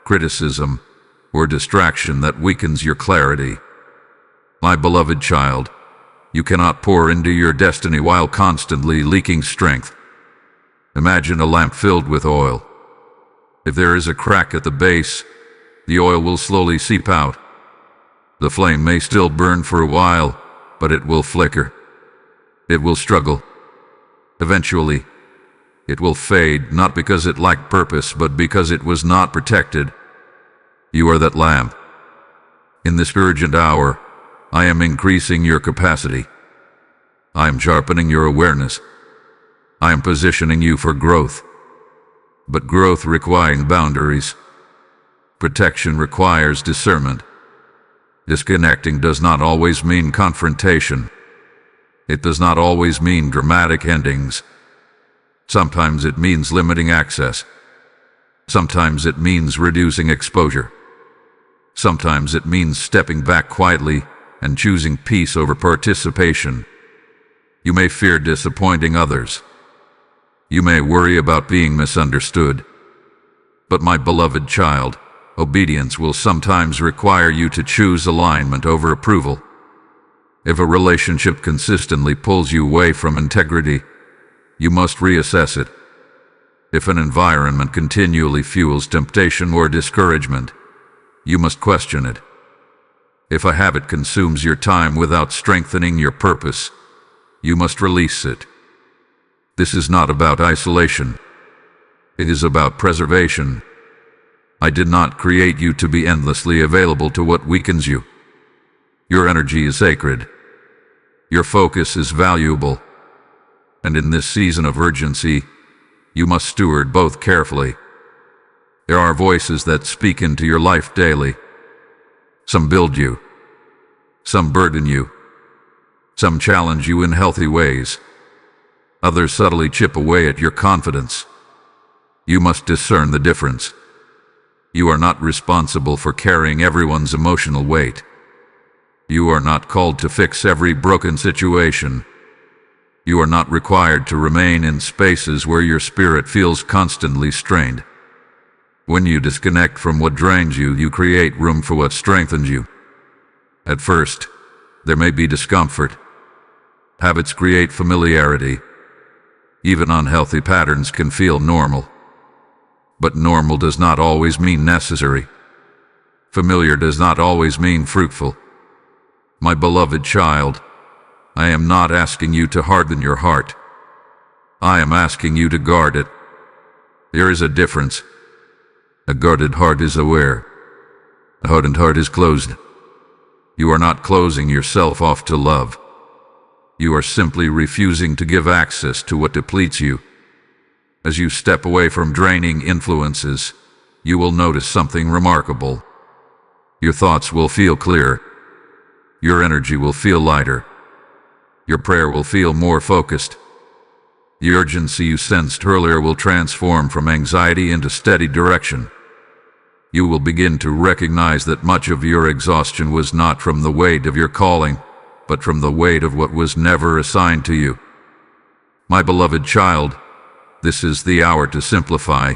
criticism, or distraction that weakens your clarity. My beloved child, you cannot pour into your destiny while constantly leaking strength. Imagine a lamp filled with oil. If there is a crack at the base, the oil will slowly seep out. The flame may still burn for a while, but it will flicker. It will struggle. Eventually, it will fade, not because it lacked purpose, but because it was not protected. You are that lamp. In this urgent hour, I am increasing your capacity. I am sharpening your awareness. I am positioning you for growth. But growth requires boundaries. Protection requires discernment. Disconnecting does not always mean confrontation. It does not always mean dramatic endings. Sometimes it means limiting access. Sometimes it means reducing exposure. Sometimes it means stepping back quietly and choosing peace over participation. You may fear disappointing others. You may worry about being misunderstood. But my beloved child, obedience will sometimes require you to choose alignment over approval. If a relationship consistently pulls you away from integrity, you must reassess it. If an environment continually fuels temptation or discouragement, you must question it. If a habit consumes your time without strengthening your purpose, you must release it. This is not about isolation. It is about preservation. I did not create you to be endlessly available to what weakens you. Your energy is sacred. Your focus is valuable. And in this season of urgency, you must steward both carefully. There are voices that speak into your life daily. Some build you. Some burden you. Some challenge you in healthy ways. Others subtly chip away at your confidence. You must discern the difference. You are not responsible for carrying everyone's emotional weight. You are not called to fix every broken situation. You are not required to remain in spaces where your spirit feels constantly strained. When you disconnect from what drains you, you create room for what strengthens you. At first, there may be discomfort. Habits create familiarity. Even unhealthy patterns can feel normal. But normal does not always mean necessary. Familiar does not always mean fruitful. My beloved child, I am not asking you to harden your heart. I am asking you to guard it. There is a difference. A guarded heart is aware. A hardened heart is closed. You are not closing yourself off to love. You are simply refusing to give access to what depletes you. As you step away from draining influences, you will notice something remarkable. Your thoughts will feel clear. Your energy will feel lighter. Your prayer will feel more focused. The urgency you sensed earlier will transform from anxiety into steady direction. You will begin to recognize that much of your exhaustion was not from the weight of your calling, but from the weight of what was never assigned to you. My beloved child, this is the hour to simplify,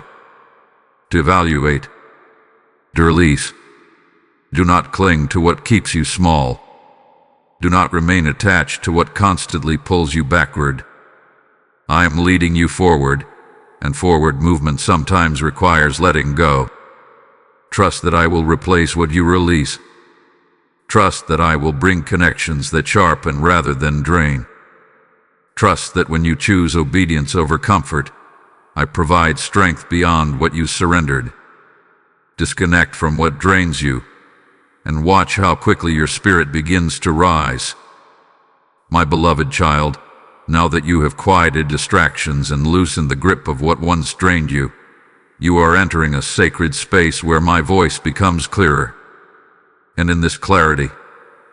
to evaluate, to release. Do not cling to what keeps you small. Do not remain attached to what constantly pulls you backward. I am leading you forward, and forward movement sometimes requires letting go. Trust that I will replace what you release. Trust that I will bring connections that sharpen rather than drain. Trust that when you choose obedience over comfort, I provide strength beyond what you surrendered. Disconnect from what drains you, and watch how quickly your spirit begins to rise. My beloved child, now that you have quieted distractions and loosened the grip of what once drained you, you are entering a sacred space where my voice becomes clearer. And in this clarity,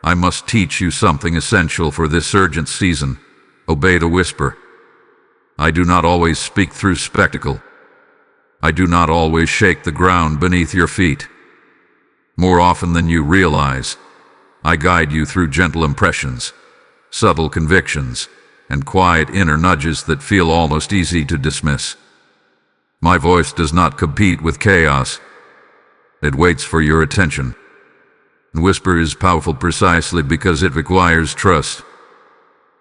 I must teach you something essential for this urgent season. Obey the whisper. I do not always speak through spectacle. I do not always shake the ground beneath your feet. More often than you realize, I guide you through gentle impressions, subtle convictions, and quiet inner nudges that feel almost easy to dismiss. My voice does not compete with chaos. It waits for your attention. The whisper is powerful precisely because it requires trust.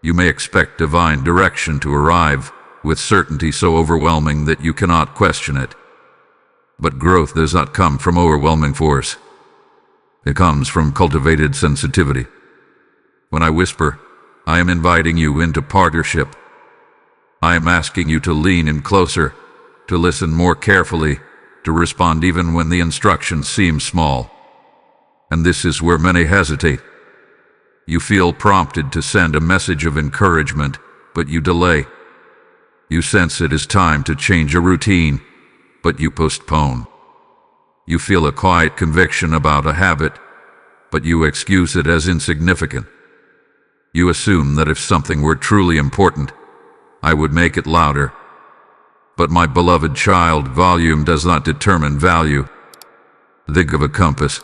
You may expect divine direction to arrive with certainty so overwhelming that you cannot question it. But growth does not come from overwhelming force. It comes from cultivated sensitivity. When I whisper, I am inviting you into partnership. I am asking you to lean in closer, to listen more carefully, to respond even when the instructions seem small. And this is where many hesitate. You feel prompted to send a message of encouragement, but you delay. You sense it is time to change a routine, but you postpone. You feel a quiet conviction about a habit, but you excuse it as insignificant. You assume that if something were truly important, I would make it louder. But my beloved child, volume does not determine value. Think of a compass.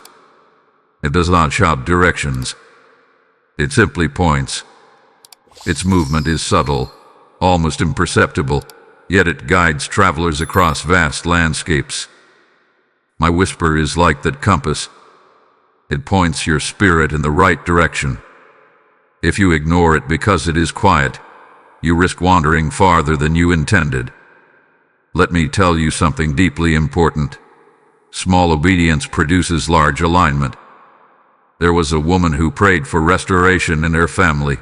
It does not shout directions. It simply points. Its movement is subtle, almost imperceptible, yet it guides travelers across vast landscapes. My whisper is like that compass. It points your spirit in the right direction. If you ignore it because it is quiet, you risk wandering farther than you intended. Let me tell you something deeply important. Small obedience produces large alignment. There was a woman who prayed for restoration in her family.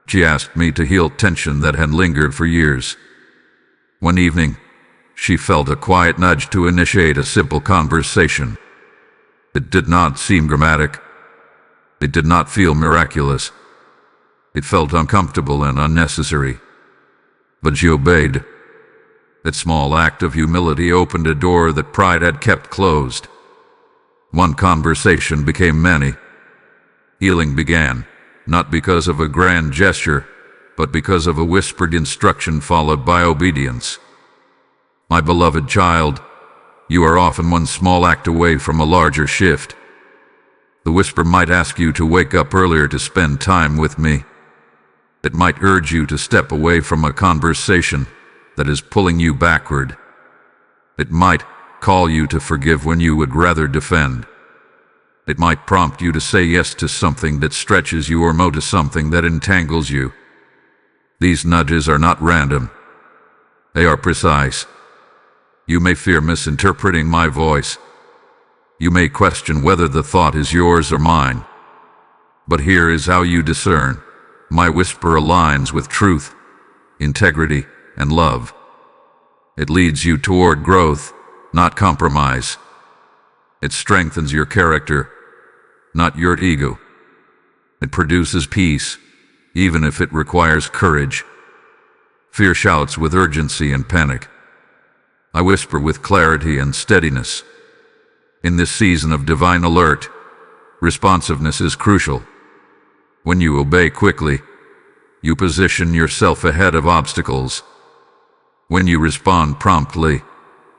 She asked me to heal tension that had lingered for years. One evening, she felt a quiet nudge to initiate a simple conversation. It did not seem dramatic. It did not feel miraculous. It felt uncomfortable and unnecessary. But she obeyed. That small act of humility opened a door that pride had kept closed. One conversation became many. Healing began, not because of a grand gesture, but because of a whispered instruction followed by obedience. My beloved child, you are often one small act away from a larger shift. The whisper might ask you to wake up earlier to spend time with me. It might urge you to step away from a conversation that is pulling you backward. It might call you to forgive when you would rather defend. It might prompt you to say yes to something that stretches you or no to something that entangles you. These nudges are not random. They are precise. You may fear misinterpreting my voice. You may question whether the thought is yours or mine. But here is how you discern. My whisper aligns with truth, integrity, and love. It leads you toward growth, not compromise. It strengthens your character, not your ego. It produces peace, even if it requires courage. Fear shouts with urgency and panic. I whisper with clarity and steadiness. In this season of divine alert, responsiveness is crucial. When you obey quickly, you position yourself ahead of obstacles. When you respond promptly,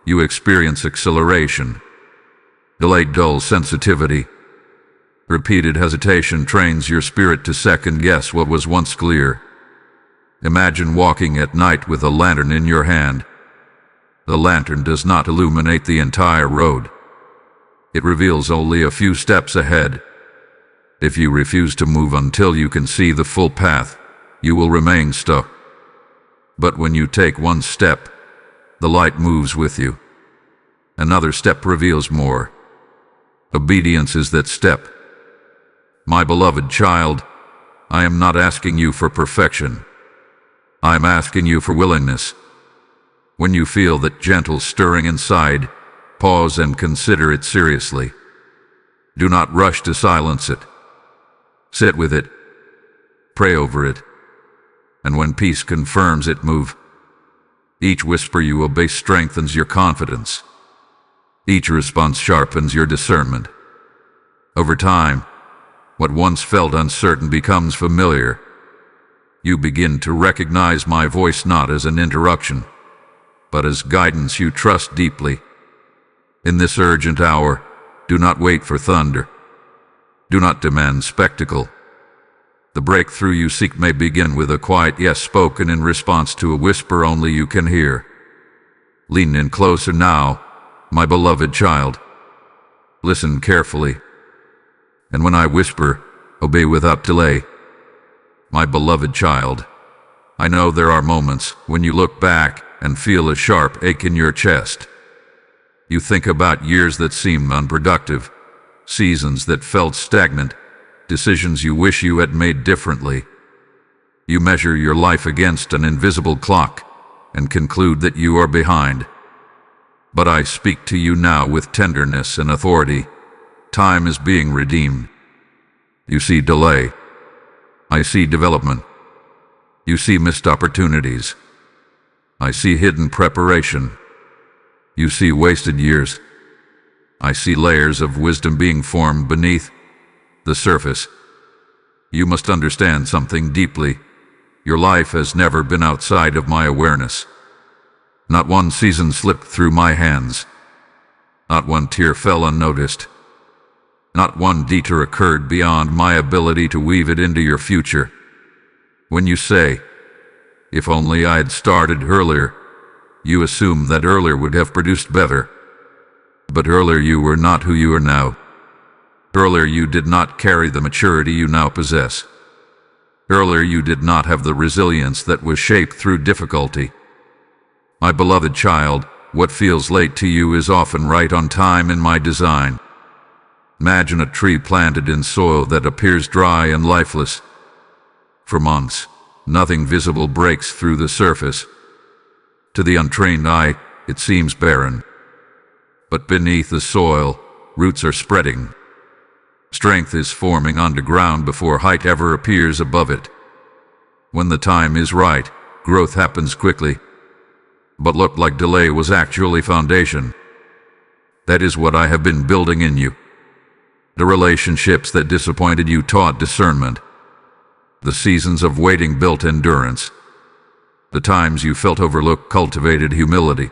you experience acceleration. Delayed dulls sensitivity. Repeated hesitation trains your spirit to second-guess what was once clear. Imagine walking at night with a lantern in your hand. The lantern does not illuminate the entire road. It reveals only a few steps ahead. If you refuse to move until you can see the full path, you will remain stuck. But when you take one step, the light moves with you. Another step reveals more. Obedience is that step. My beloved child, I am not asking you for perfection. I am asking you for willingness. When you feel that gentle stirring inside, pause and consider it seriously. Do not rush to silence it. Sit with it. Pray over it. And when peace confirms it, move. Each whisper you obey strengthens your confidence. Each response sharpens your discernment. Over time, what once felt uncertain becomes familiar. You begin to recognize my voice not as an interruption, but as guidance you trust deeply. In this urgent hour, do not wait for thunder. Do not demand spectacle. The breakthrough you seek may begin with a quiet yes spoken in response to a whisper only you can hear. Lean in closer now, my beloved child. Listen carefully. And when I whisper, obey without delay. My beloved child, I know there are moments when you look back and feel a sharp ache in your chest. You think about years that seemed unproductive, seasons that felt stagnant, decisions you wish you had made differently. You measure your life against an invisible clock and conclude that you are behind. But I speak to you now with tenderness and authority. Time is being redeemed. You see delay. I see development. You see missed opportunities. I see hidden preparation. You see wasted years. I see layers of wisdom being formed beneath the surface. You must understand something deeply. Your life has never been outside of my awareness. Not one season slipped through my hands. Not one tear fell unnoticed. Not one detour occurred beyond my ability to weave it into your future. When you say, If only I had started earlier. You assumed that earlier would have produced better. But earlier you were not who you are now. Earlier you did not carry the maturity you now possess. Earlier you did not have the resilience that was shaped through difficulty. My beloved child, what feels late to you is often right on time in my design. Imagine a tree planted in soil that appears dry and lifeless. For months, nothing visible breaks through the surface. To the untrained eye, it seems barren. But beneath the soil, roots are spreading. Strength is forming underground before height ever appears above it. When the time is right, growth happens quickly. But looked like delay was actually foundation. That is what I have been building in you. The relationships that disappointed you taught discernment. The seasons of waiting built endurance. The times you felt overlooked cultivated humility.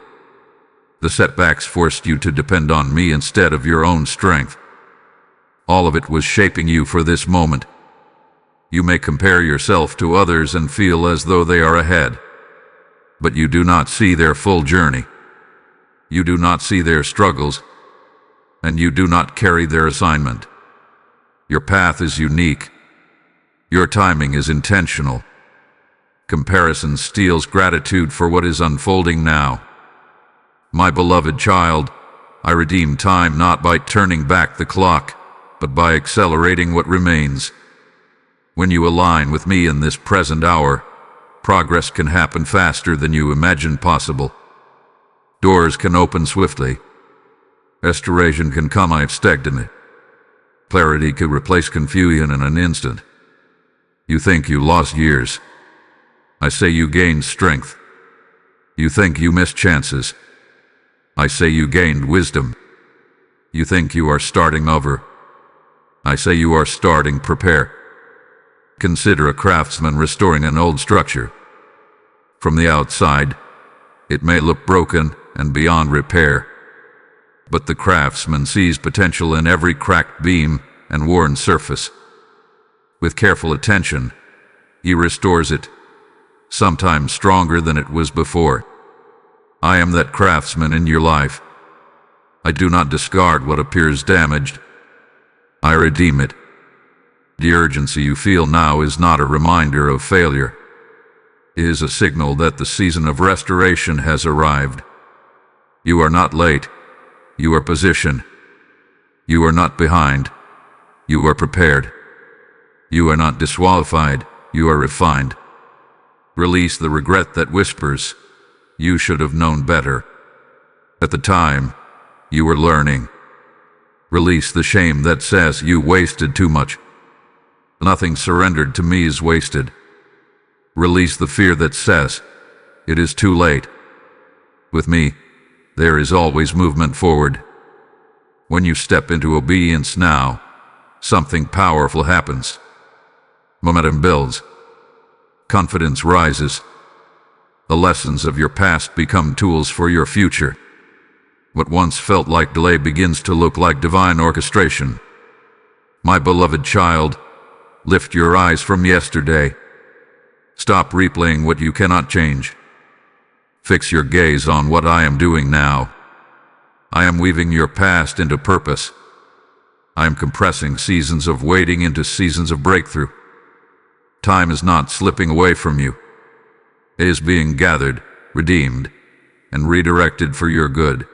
The setbacks forced you to depend on me instead of your own strength. All of it was shaping you for this moment. You may compare yourself to others and feel as though they are ahead. But you do not see their full journey. You do not see their struggles. And you do not carry their assignment. Your path is unique. Your timing is intentional. Comparison steals gratitude for what is unfolding now. My beloved child, I redeem time not by turning back the clock, but by accelerating what remains. When you align with me in this present hour, progress can happen faster than you imagined possible. Doors can open swiftly. Restoration can come unexpectedly. Clarity could replace confusion in an instant. You think you lost years. I say you gained strength. You think you missed chances. I say you gained wisdom. You think you are starting over. I say you are starting prepare. Consider a craftsman restoring an old structure. From the outside, it may look broken and beyond repair. But the craftsman sees potential in every cracked beam and worn surface. With careful attention, he restores it, sometimes stronger than it was before. I am that craftsman in your life. I do not discard what appears damaged. I redeem it. The urgency you feel now is not a reminder of failure. It is a signal that the season of restoration has arrived. You are not late. You are positioned. You are not behind. You are prepared. You are not disqualified. You are refined. Release the regret that whispers, "You should have known better." At the time, you were learning. Release the shame that says you wasted too much. Nothing surrendered to me is wasted. Release the fear that says, it is too late. With me, there is always movement forward. When you step into obedience now, something powerful happens. Momentum builds. Confidence rises. The lessons of your past become tools for your future. What once felt like delay begins to look like divine orchestration. My beloved child, lift your eyes from yesterday. Stop replaying what you cannot change. Fix your gaze on what I am doing now. I am weaving your past into purpose. I am compressing seasons of waiting into seasons of breakthrough. Time is not slipping away from you. It is being gathered, redeemed, and redirected for your good.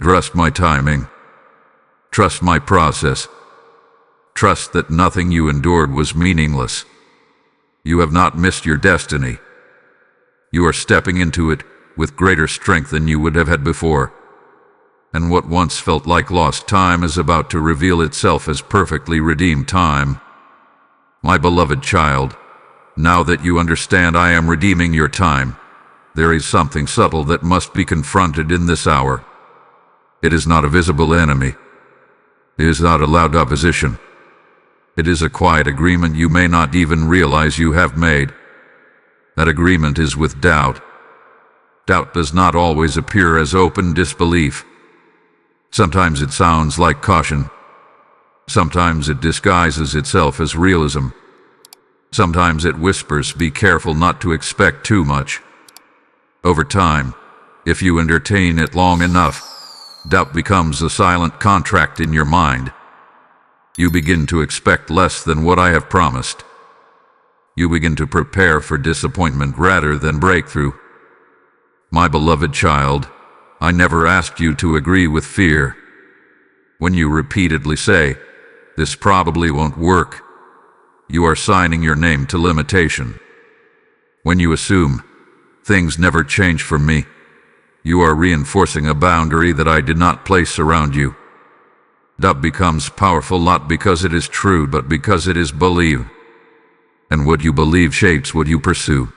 Trust my timing. Trust my process. Trust that nothing you endured was meaningless. You have not missed your destiny. You are stepping into it with greater strength than you would have had before. And what once felt like lost time is about to reveal itself as perfectly redeemed time. My beloved child, now that you understand I am redeeming your time, there is something subtle that must be confronted in this hour. It is not a visible enemy. It is not a loud opposition. It is a quiet agreement you may not even realize you have made. That agreement is with doubt. Doubt does not always appear as open disbelief. Sometimes it sounds like caution. Sometimes it disguises itself as realism. Sometimes it whispers, be careful not to expect too much. Over time, if you entertain it long enough, doubt becomes a silent contract in your mind. You begin to expect less than what I have promised. You begin to prepare for disappointment rather than breakthrough. My beloved child, I never asked you to agree with fear. When you repeatedly say, "This probably won't work," you are signing your name to limitation. When you assume, "Things never change for me," you are reinforcing a boundary that I did not place around you. Doubt becomes powerful not because it is true, but because it is believed. And what you believe shapes what you pursue.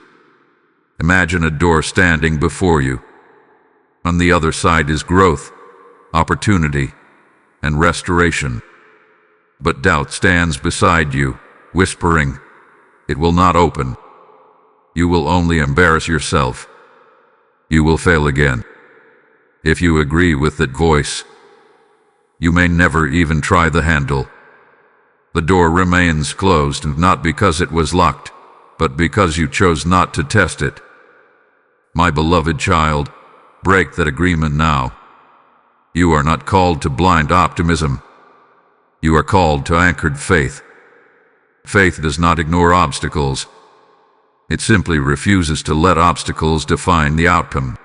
Imagine a door standing before you. On the other side is growth, opportunity, and restoration. But doubt stands beside you, whispering, "It will not open." You will only embarrass yourself. You will fail again. If you agree with that voice, you may never even try the handle. The door remains closed, not because it was locked, but because you chose not to test it. My beloved child, break that agreement now. You are not called to blind optimism. You are called to anchored faith. Faith does not ignore obstacles. It simply refuses to let obstacles define the outcome.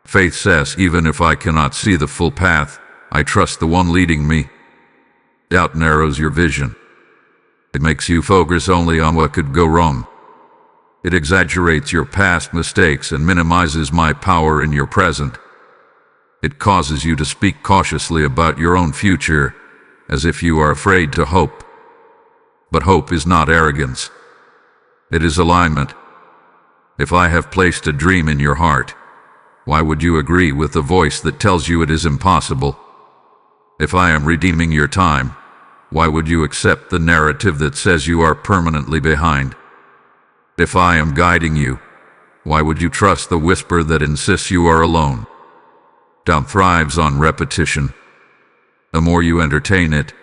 Faith says, even if I cannot see the full path, I trust the one leading me. Doubt narrows your vision. It makes you focus only on what could go wrong. It exaggerates your past mistakes and minimizes my power in your present. It causes you to speak cautiously about your own future, as if you are afraid to hope. But hope is not arrogance. It is alignment. If I have placed a dream in your heart, why would you agree with the voice that tells you it is impossible? If I am redeeming your time, why would you accept the narrative that says you are permanently behind? If I am guiding you, why would you trust the whisper that insists you are alone? Doubt thrives on repetition. The more you entertain it,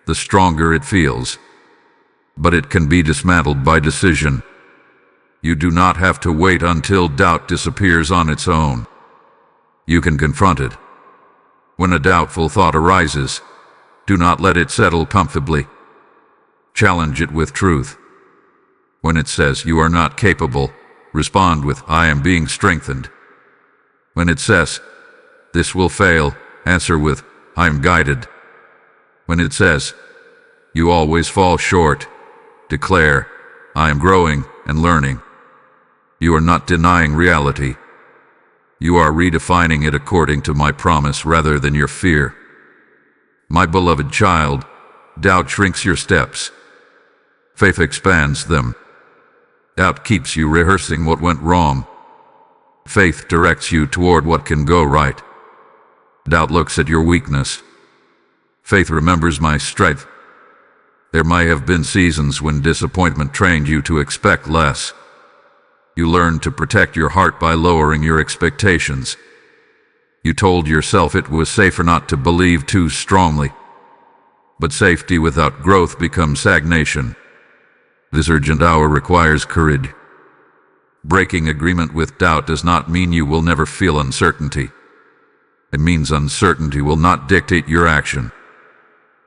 the stronger it feels. But it can be dismantled by decision. You do not have to wait until doubt disappears on its own. You can confront it. When a doubtful thought arises, do not let it settle comfortably. Challenge it with truth. When it says you are not capable, respond with, "I am being strengthened." When it says, "This will fail," answer with, "I am guided." When it says, "You always fall short," declare, "I am growing and learning." You are not denying reality. You are redefining it according to my promise rather than your fear. My beloved child, doubt shrinks your steps. Faith expands them. Doubt keeps you rehearsing what went wrong. Faith directs you toward what can go right. Doubt looks at your weakness. Faith remembers my strength. There may have been seasons when disappointment trained you to expect less. You learned to protect your heart by lowering your expectations. You told yourself it was safer not to believe too strongly. But safety without growth becomes stagnation. This urgent hour requires courage. Breaking agreement with doubt does not mean you will never feel uncertainty. It means uncertainty will not dictate your action.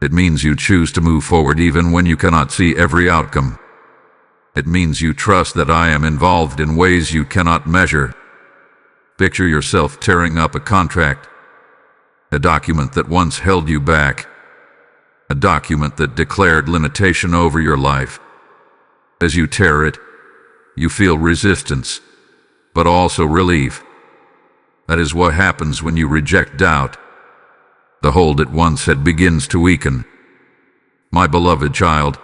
It means you choose to move forward even when you cannot see every outcome. It means you trust that I am involved in ways you cannot measure. Picture yourself tearing up a contract, a document that once held you back, a document that declared limitation over your life. As you tear it, you feel resistance, but also relief. That is what happens when you reject doubt. The hold it once had begins to weaken. My beloved child,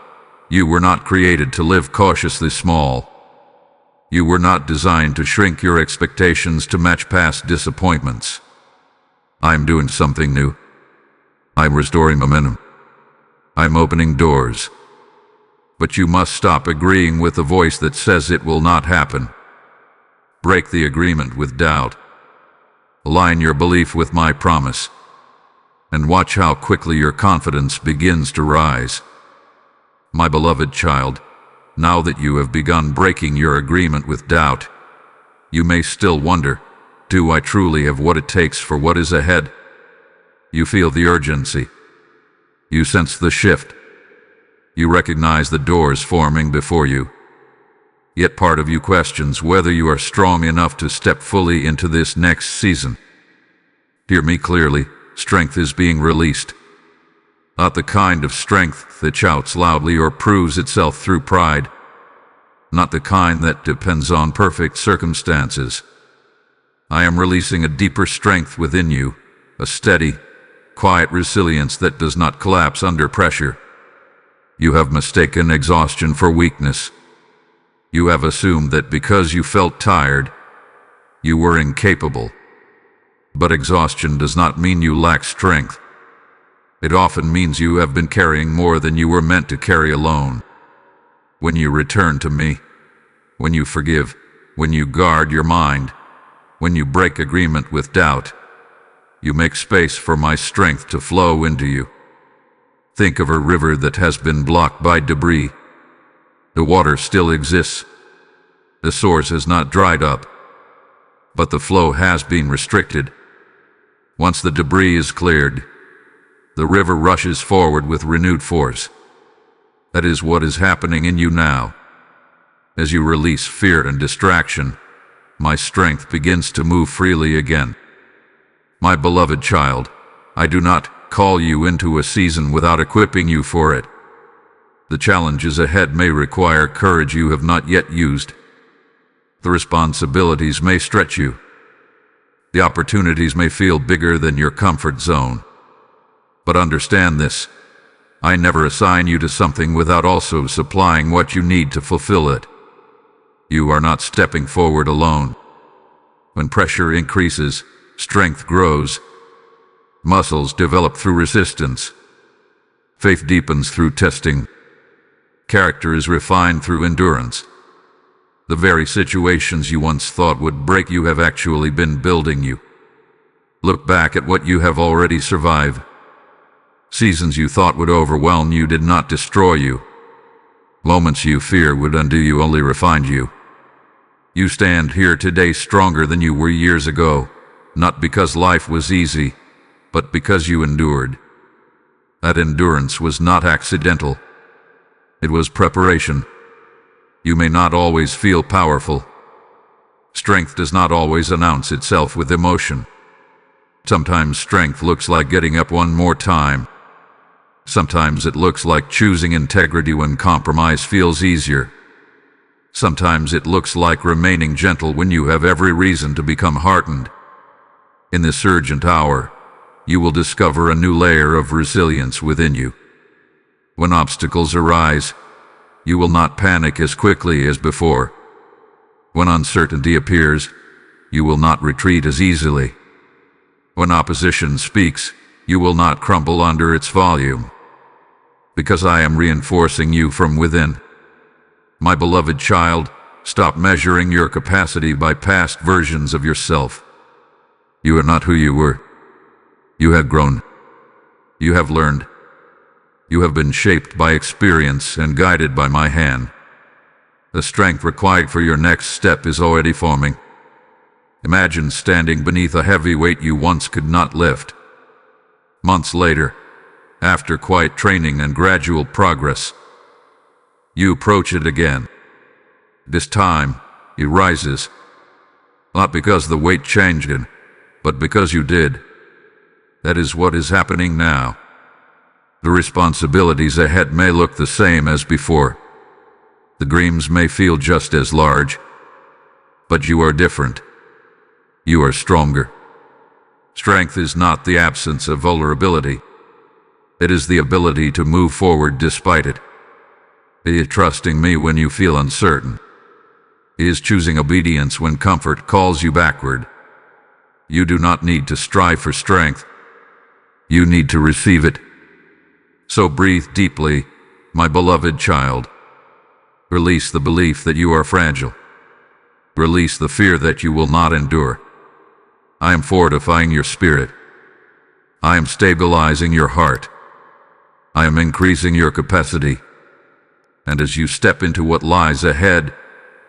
you were not created to live cautiously small. You were not designed to shrink your expectations to match past disappointments. I am doing something new. I am restoring momentum. I am opening doors. But you must stop agreeing with the voice that says it will not happen. Break the agreement with doubt. Align your belief with my promise. And watch how quickly your confidence begins to rise. My beloved child, now that you have begun breaking your agreement with doubt, you may still wonder, do I truly have what it takes for what is ahead? You feel the urgency. You sense the shift. You recognize the doors forming before you. Yet part of you questions whether you are strong enough to step fully into this next season. Hear me clearly, strength is being released. Not the kind of strength that shouts loudly or proves itself through pride. Not the kind that depends on perfect circumstances. I am releasing a deeper strength within you, a steady, quiet resilience that does not collapse under pressure. You have mistaken exhaustion for weakness. You have assumed that because you felt tired, you were incapable. But exhaustion does not mean you lack strength. It often means you have been carrying more than you were meant to carry alone. When you return to me, when you forgive, when you guard your mind, when you break agreement with doubt, you make space for my strength to flow into you. Think of a river that has been blocked by debris. The water still exists. The source has not dried up, but the flow has been restricted. Once the debris is cleared, the river rushes forward with renewed force. That is what is happening in you now. As you release fear and distraction, my strength begins to move freely again. My beloved child, I do not call you into a season without equipping you for it. The challenges ahead may require courage you have not yet used. The responsibilities may stretch you. The opportunities may feel bigger than your comfort zone. But understand this, I never assign you to something without also supplying what you need to fulfill it. You are not stepping forward alone. When pressure increases, strength grows. Muscles develop through resistance. Faith deepens through testing. Character is refined through endurance. The very situations you once thought would break you have actually been building you. Look back at what you have already survived. Seasons you thought would overwhelm you did not destroy you. Moments you fear would undo you only refined you. You stand here today stronger than you were years ago, not because life was easy, but because you endured. That endurance was not accidental. It was preparation. You may not always feel powerful. Strength does not always announce itself with emotion. Sometimes strength looks like getting up one more time. Sometimes it looks like choosing integrity when compromise feels easier. Sometimes it looks like remaining gentle when you have every reason to become hardened. In this urgent hour, you will discover a new layer of resilience within you. When obstacles arise, you will not panic as quickly as before. When uncertainty appears, you will not retreat as easily. When opposition speaks, you will not crumble under its volume. Because I am reinforcing you from within. My beloved child, stop measuring your capacity by past versions of yourself. You are not who you were. You have grown. You have learned. You have been shaped by experience and guided by my hand. The strength required for your next step is already forming. Imagine standing beneath a heavy weight you once could not lift. Months later, after quiet training and gradual progress, you approach it again. This time, it rises. Not because the weight changed it, but because you did. That is what is happening now. The responsibilities ahead may look the same as before. The dreams may feel just as large. But you are different. You are stronger. Strength is not the absence of vulnerability. It is the ability to move forward despite it. It is trusting me when you feel uncertain. It is choosing obedience when comfort calls you backward. You do not need to strive for strength. You need to receive it. So breathe deeply, my beloved child. Release the belief that you are fragile. Release the fear that you will not endure. I am fortifying your spirit. I am stabilizing your heart. I am increasing your capacity. And as you step into what lies ahead,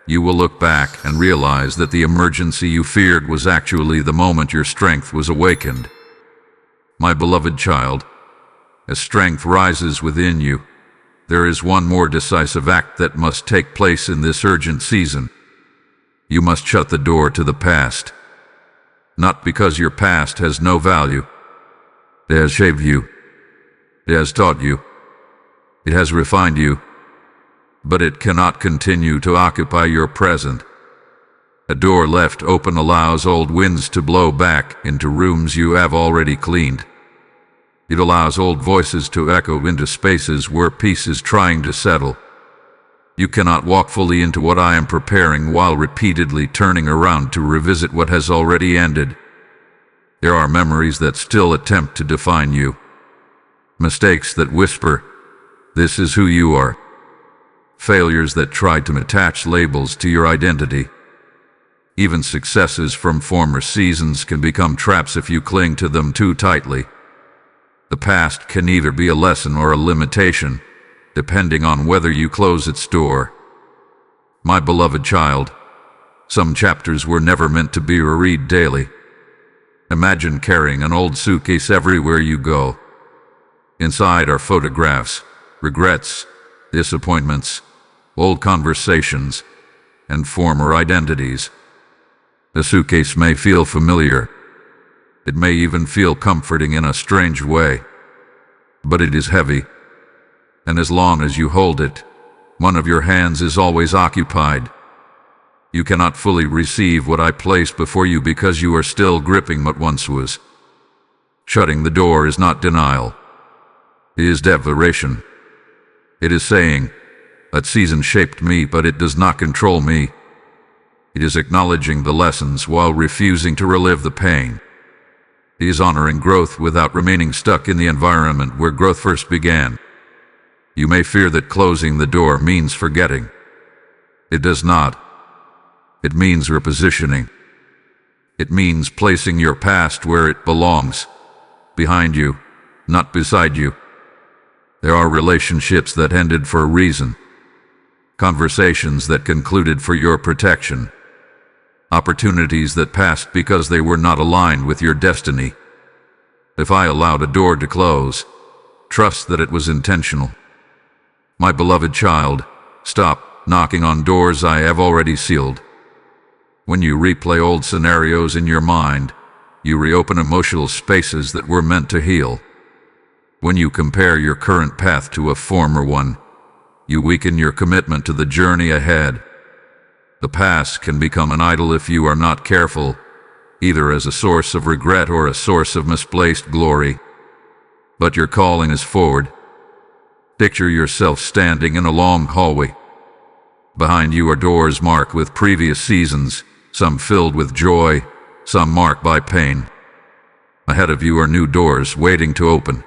you will look back and realize that the emergency you feared was actually the moment your strength was awakened. My beloved child, as strength rises within you, there is one more decisive act that must take place in this urgent season. You must shut the door to the past. Not because your past has no value. It has shaped you. It has taught you. It has refined you. But it cannot continue to occupy your present. A door left open allows old winds to blow back into rooms you have already cleaned. It allows old voices to echo into spaces where peace is trying to settle. You cannot walk fully into what I am preparing while repeatedly turning around to revisit what has already ended. There are memories that still attempt to define you. Mistakes that whisper, "This is who you are." Failures that try to attach labels to your identity. Even successes from former seasons can become traps if you cling to them too tightly. The past can either be a lesson or a limitation, depending on whether you close its door. My beloved child, some chapters were never meant to be reread daily. Imagine carrying an old suitcase everywhere you go. Inside are photographs, regrets, disappointments, old conversations, and former identities. The suitcase may feel familiar. It may even feel comforting in a strange way. But it is heavy. And as long as you hold it, one of your hands is always occupied. You cannot fully receive what I place before you because you are still gripping what once was. Shutting the door is not denial. It is declaration. It is saying, "That season shaped me, but it does not control me." It is acknowledging the lessons while refusing to relive the pain. It is honoring growth without remaining stuck in the environment where growth first began. You may fear that closing the door means forgetting. It does not. It means repositioning. It means placing your past where it belongs, behind you, not beside you. There are relationships that ended for a reason. Conversations that concluded for your protection. Opportunities that passed because they were not aligned with your destiny. If I allowed a door to close, trust that it was intentional. My beloved child, stop knocking on doors I have already sealed. When you replay old scenarios in your mind, you reopen emotional spaces that were meant to heal. When you compare your current path to a former one, you weaken your commitment to the journey ahead. The past can become an idol if you are not careful, either as a source of regret or a source of misplaced glory. But your calling is forward. Picture yourself standing in a long hallway. Behind you are doors marked with previous seasons, some filled with joy, some marked by pain. Ahead of you are new doors waiting to open.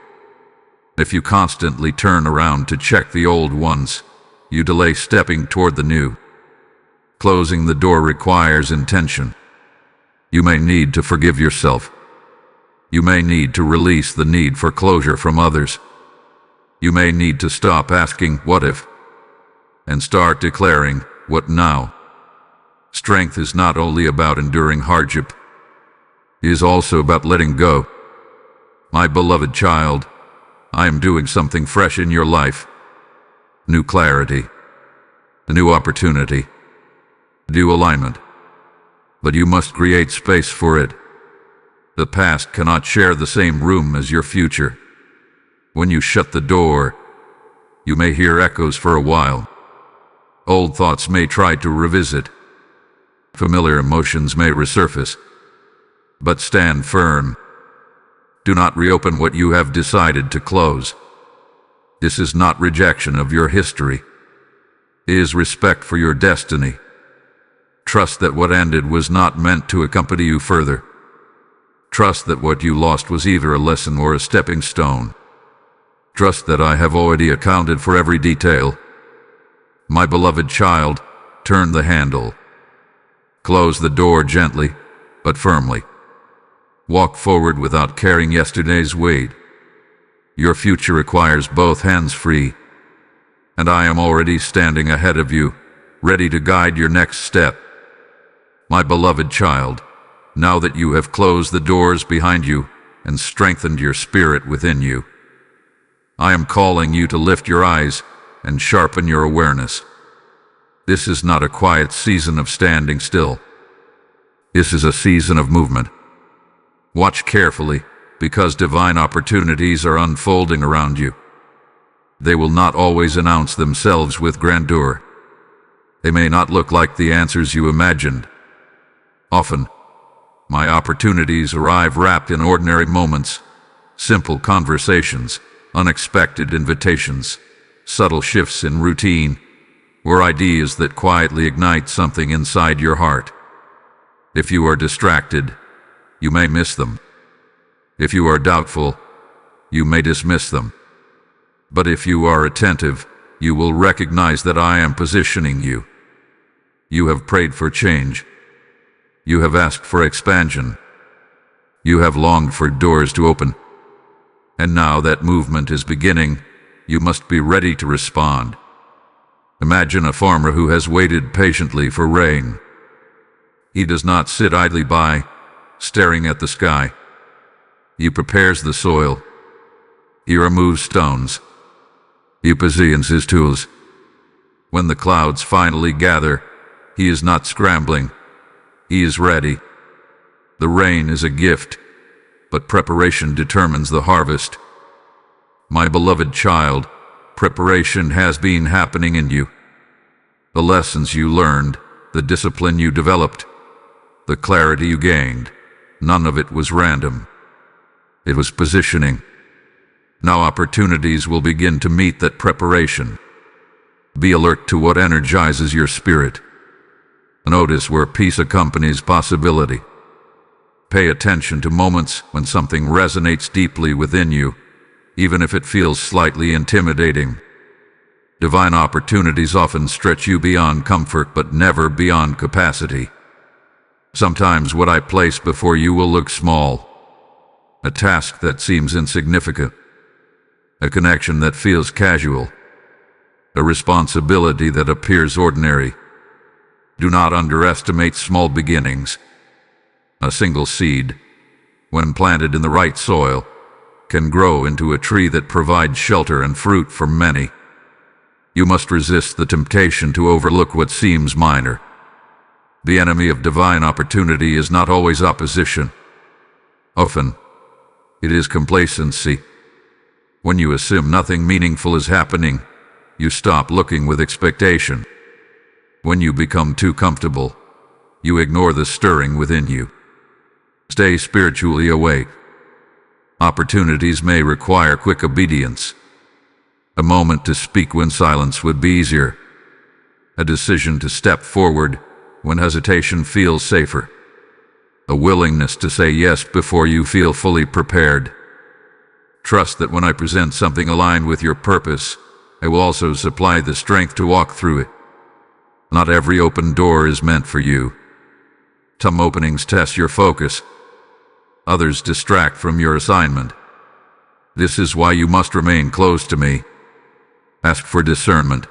If you constantly turn around to check the old ones, you delay stepping toward the new. Closing the door requires intention. You may need to forgive yourself. You may need to release the need for closure from others. You may need to stop asking, "What if?" and start declaring, "What now?" Strength is not only about enduring hardship. It is also about letting go. My beloved child, I am doing something fresh in your life. New clarity. A new opportunity. New alignment. But you must create space for it. The past cannot share the same room as your future. When you shut the door, you may hear echoes for a while. Old thoughts may try to revisit. Familiar emotions may resurface. But stand firm. Do not reopen what you have decided to close. This is not rejection of your history. It is respect for your destiny. Trust that what ended was not meant to accompany you further. Trust that what you lost was either a lesson or a stepping stone. Trust that I have already accounted for every detail. My beloved child, turn the handle. Close the door gently, but firmly. Walk forward without carrying yesterday's weight. Your future requires both hands free. and I am already standing ahead of you, ready to guide your next step. My beloved child, now that you have closed the doors behind you and strengthened your spirit within you, I am calling you to lift your eyes and sharpen your awareness. This is not a quiet season of standing still. This is a season of movement. Watch carefully, because divine opportunities are unfolding around you. They will not always announce themselves with grandeur. They may not look like the answers you imagined. Often, my opportunities arrive wrapped in ordinary moments, simple conversations, unexpected invitations, subtle shifts in routine, or ideas that quietly ignite something inside your heart. If you are distracted, you may miss them. If you are doubtful, you may dismiss them. But if you are attentive, you will recognize that I am positioning you. You have prayed for change. You have asked for expansion. You have longed for doors to open. And now that movement is beginning, you must be ready to respond. Imagine a farmer who has waited patiently for rain. He does not sit idly by, staring at the sky. He prepares the soil. He removes stones. He positions his tools. When the clouds finally gather, he is not scrambling. He is ready. The rain is a gift, but preparation determines the harvest. My beloved child, preparation has been happening in you. The lessons you learned, the discipline you developed, the clarity you gained, none of it was random. It was positioning. Now opportunities will begin to meet that preparation. Be alert to what energizes your spirit. Notice where peace accompanies possibility. Pay attention to moments when something resonates deeply within you, even if it feels slightly intimidating. Divine opportunities often stretch you beyond comfort, but never beyond capacity. Sometimes what I place before you will look small. A task that seems insignificant. A connection that feels casual. A responsibility that appears ordinary. Do not underestimate small beginnings. A single seed, when planted in the right soil, can grow into a tree that provides shelter and fruit for many. You must resist the temptation to overlook what seems minor. The enemy of divine opportunity is not always opposition. Often, it is complacency. When you assume nothing meaningful is happening, you stop looking with expectation. When you become too comfortable, you ignore the stirring within you. Stay spiritually awake. Opportunities may require quick obedience. A moment to speak when silence would be easier. A decision to step forward when hesitation feels safer. A willingness to say yes before you feel fully prepared. Trust that when I present something aligned with your purpose, I will also supply the strength to walk through it. Not every open door is meant for you. Some openings test your focus. Others distract from your assignment. This is why you must remain close to me. Ask for discernment.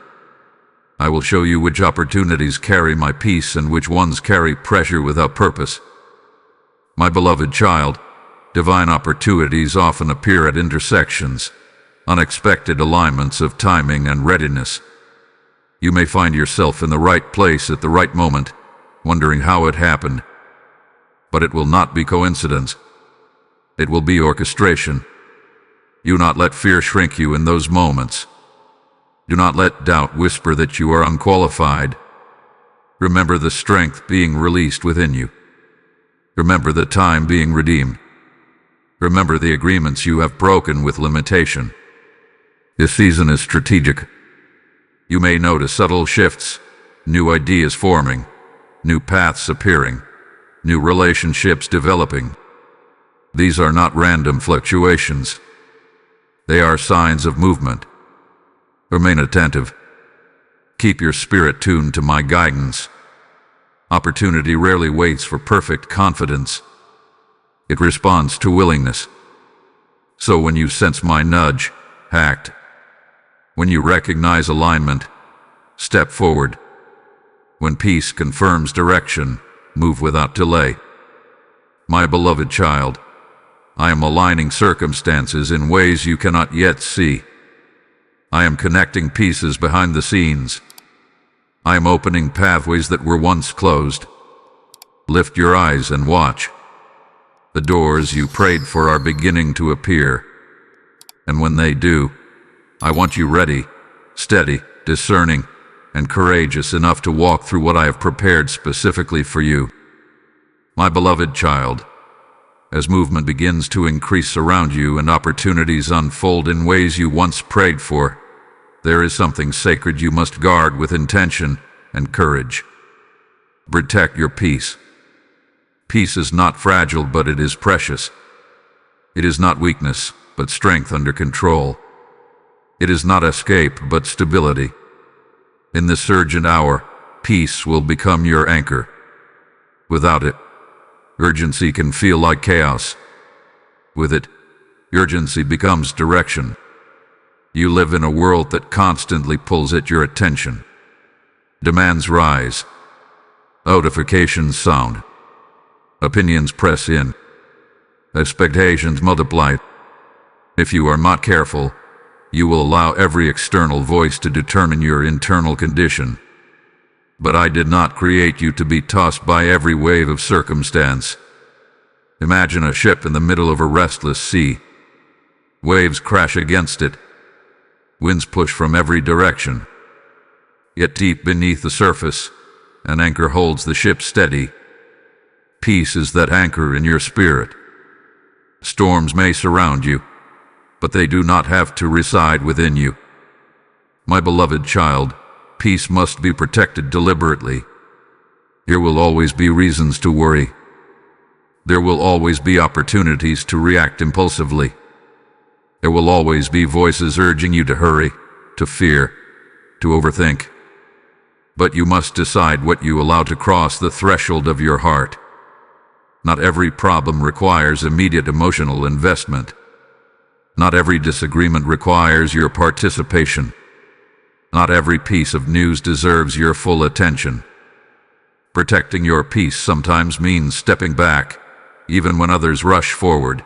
I will show you which opportunities carry my peace and which ones carry pressure without purpose. My beloved child, divine opportunities often appear at intersections, unexpected alignments of timing and readiness. You may find yourself in the right place at the right moment, wondering how it happened. But it will not be coincidence. It will be orchestration. Do not let fear shrink you in those moments. Do not let doubt whisper that you are unqualified. Remember the strength being released within you. Remember the time being redeemed. Remember the agreements you have broken with limitation. This season is strategic. You may notice subtle shifts, new ideas forming, new paths appearing, new relationships developing. These are not random fluctuations. They are signs of movement. Remain attentive. Keep your spirit tuned to my guidance. Opportunity rarely waits for perfect confidence. It responds to willingness. So when you sense my nudge, act. When you recognize alignment, step forward. When peace confirms direction, move without delay. My beloved child, I am aligning circumstances in ways you cannot yet see. I am connecting pieces behind the scenes. I am opening pathways that were once closed. Lift your eyes and watch. The doors you prayed for are beginning to appear. And when they do, I want you ready, steady, discerning, and courageous enough to walk through what I have prepared specifically for you. My beloved child, as movement begins to increase around you and opportunities unfold in ways you once prayed for, there is something sacred you must guard with intention and courage. Protect your peace. Peace is not fragile, but it is precious. It is not weakness, but strength under control. It is not escape, but stability. In this urgent hour, peace will become your anchor. Without it, urgency can feel like chaos. With it, urgency becomes direction. You live in a world that constantly pulls at your attention. Demands rise. Notifications sound. Opinions press in. Expectations multiply. If you are not careful, you will allow every external voice to determine your internal condition. But I did not create you to be tossed by every wave of circumstance. Imagine a ship in the middle of a restless sea. Waves crash against it. Winds push from every direction. Yet deep beneath the surface, an anchor holds the ship steady. Peace is that anchor in your spirit. Storms may surround you, but they do not have to reside within you. My beloved child, peace must be protected deliberately. There will always be reasons to worry. There will always be opportunities to react impulsively. There will always be voices urging you to hurry, to fear, to overthink. But you must decide what you allow to cross the threshold of your heart. Not every problem requires immediate emotional investment. Not every disagreement requires your participation. Not every piece of news deserves your full attention. Protecting your peace sometimes means stepping back, even when others rush forward.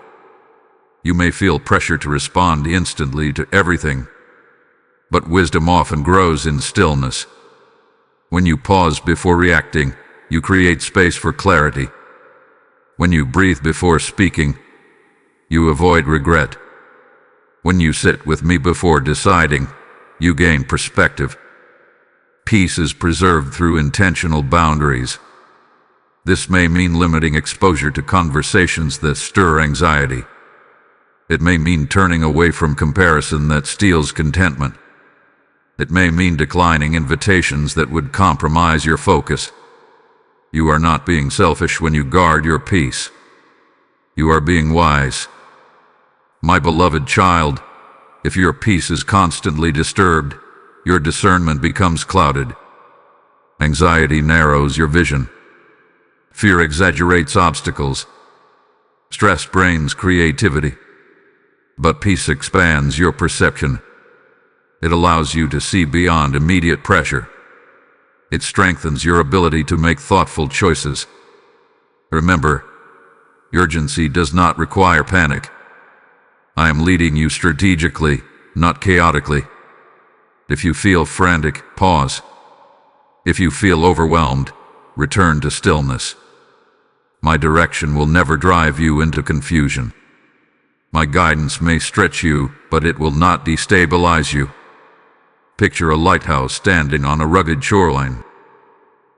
You may feel pressure to respond instantly to everything, but wisdom often grows in stillness. When you pause before reacting, you create space for clarity. When you breathe before speaking, you avoid regret. When you sit with me before deciding, you gain perspective. Peace is preserved through intentional boundaries. This may mean limiting exposure to conversations that stir anxiety. It may mean turning away from comparison that steals contentment. It may mean declining invitations that would compromise your focus. You are not being selfish when you guard your peace. You are being wise. My beloved child, if your peace is constantly disturbed, your discernment becomes clouded. Anxiety narrows your vision. Fear exaggerates obstacles. Stress drains creativity. But peace expands your perception. It allows you to see beyond immediate pressure. It strengthens your ability to make thoughtful choices. Remember, urgency does not require panic. I am leading you strategically, not chaotically. If you feel frantic, pause. If you feel overwhelmed, return to stillness. My direction will never drive you into confusion. My guidance may stretch you, but it will not destabilize you. Picture a lighthouse standing on a rugged shoreline.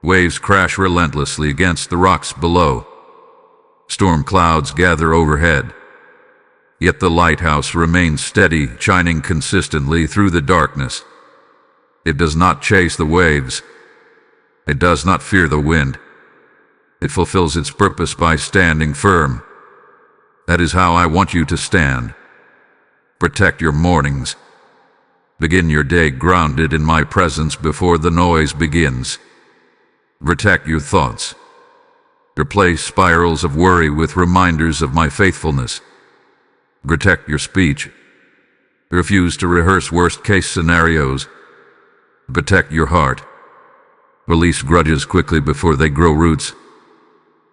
Waves crash relentlessly against the rocks below. Storm clouds gather overhead. Yet the lighthouse remains steady, shining consistently through the darkness. It does not chase the waves. It does not fear the wind. It fulfills its purpose by standing firm. That is how I want you to stand. Protect your mornings. Begin your day grounded in my presence before the noise begins. Protect your thoughts. Replace spirals of worry with reminders of my faithfulness. Protect your speech. Refuse to rehearse worst-case scenarios. Protect your heart. Release grudges quickly before they grow roots.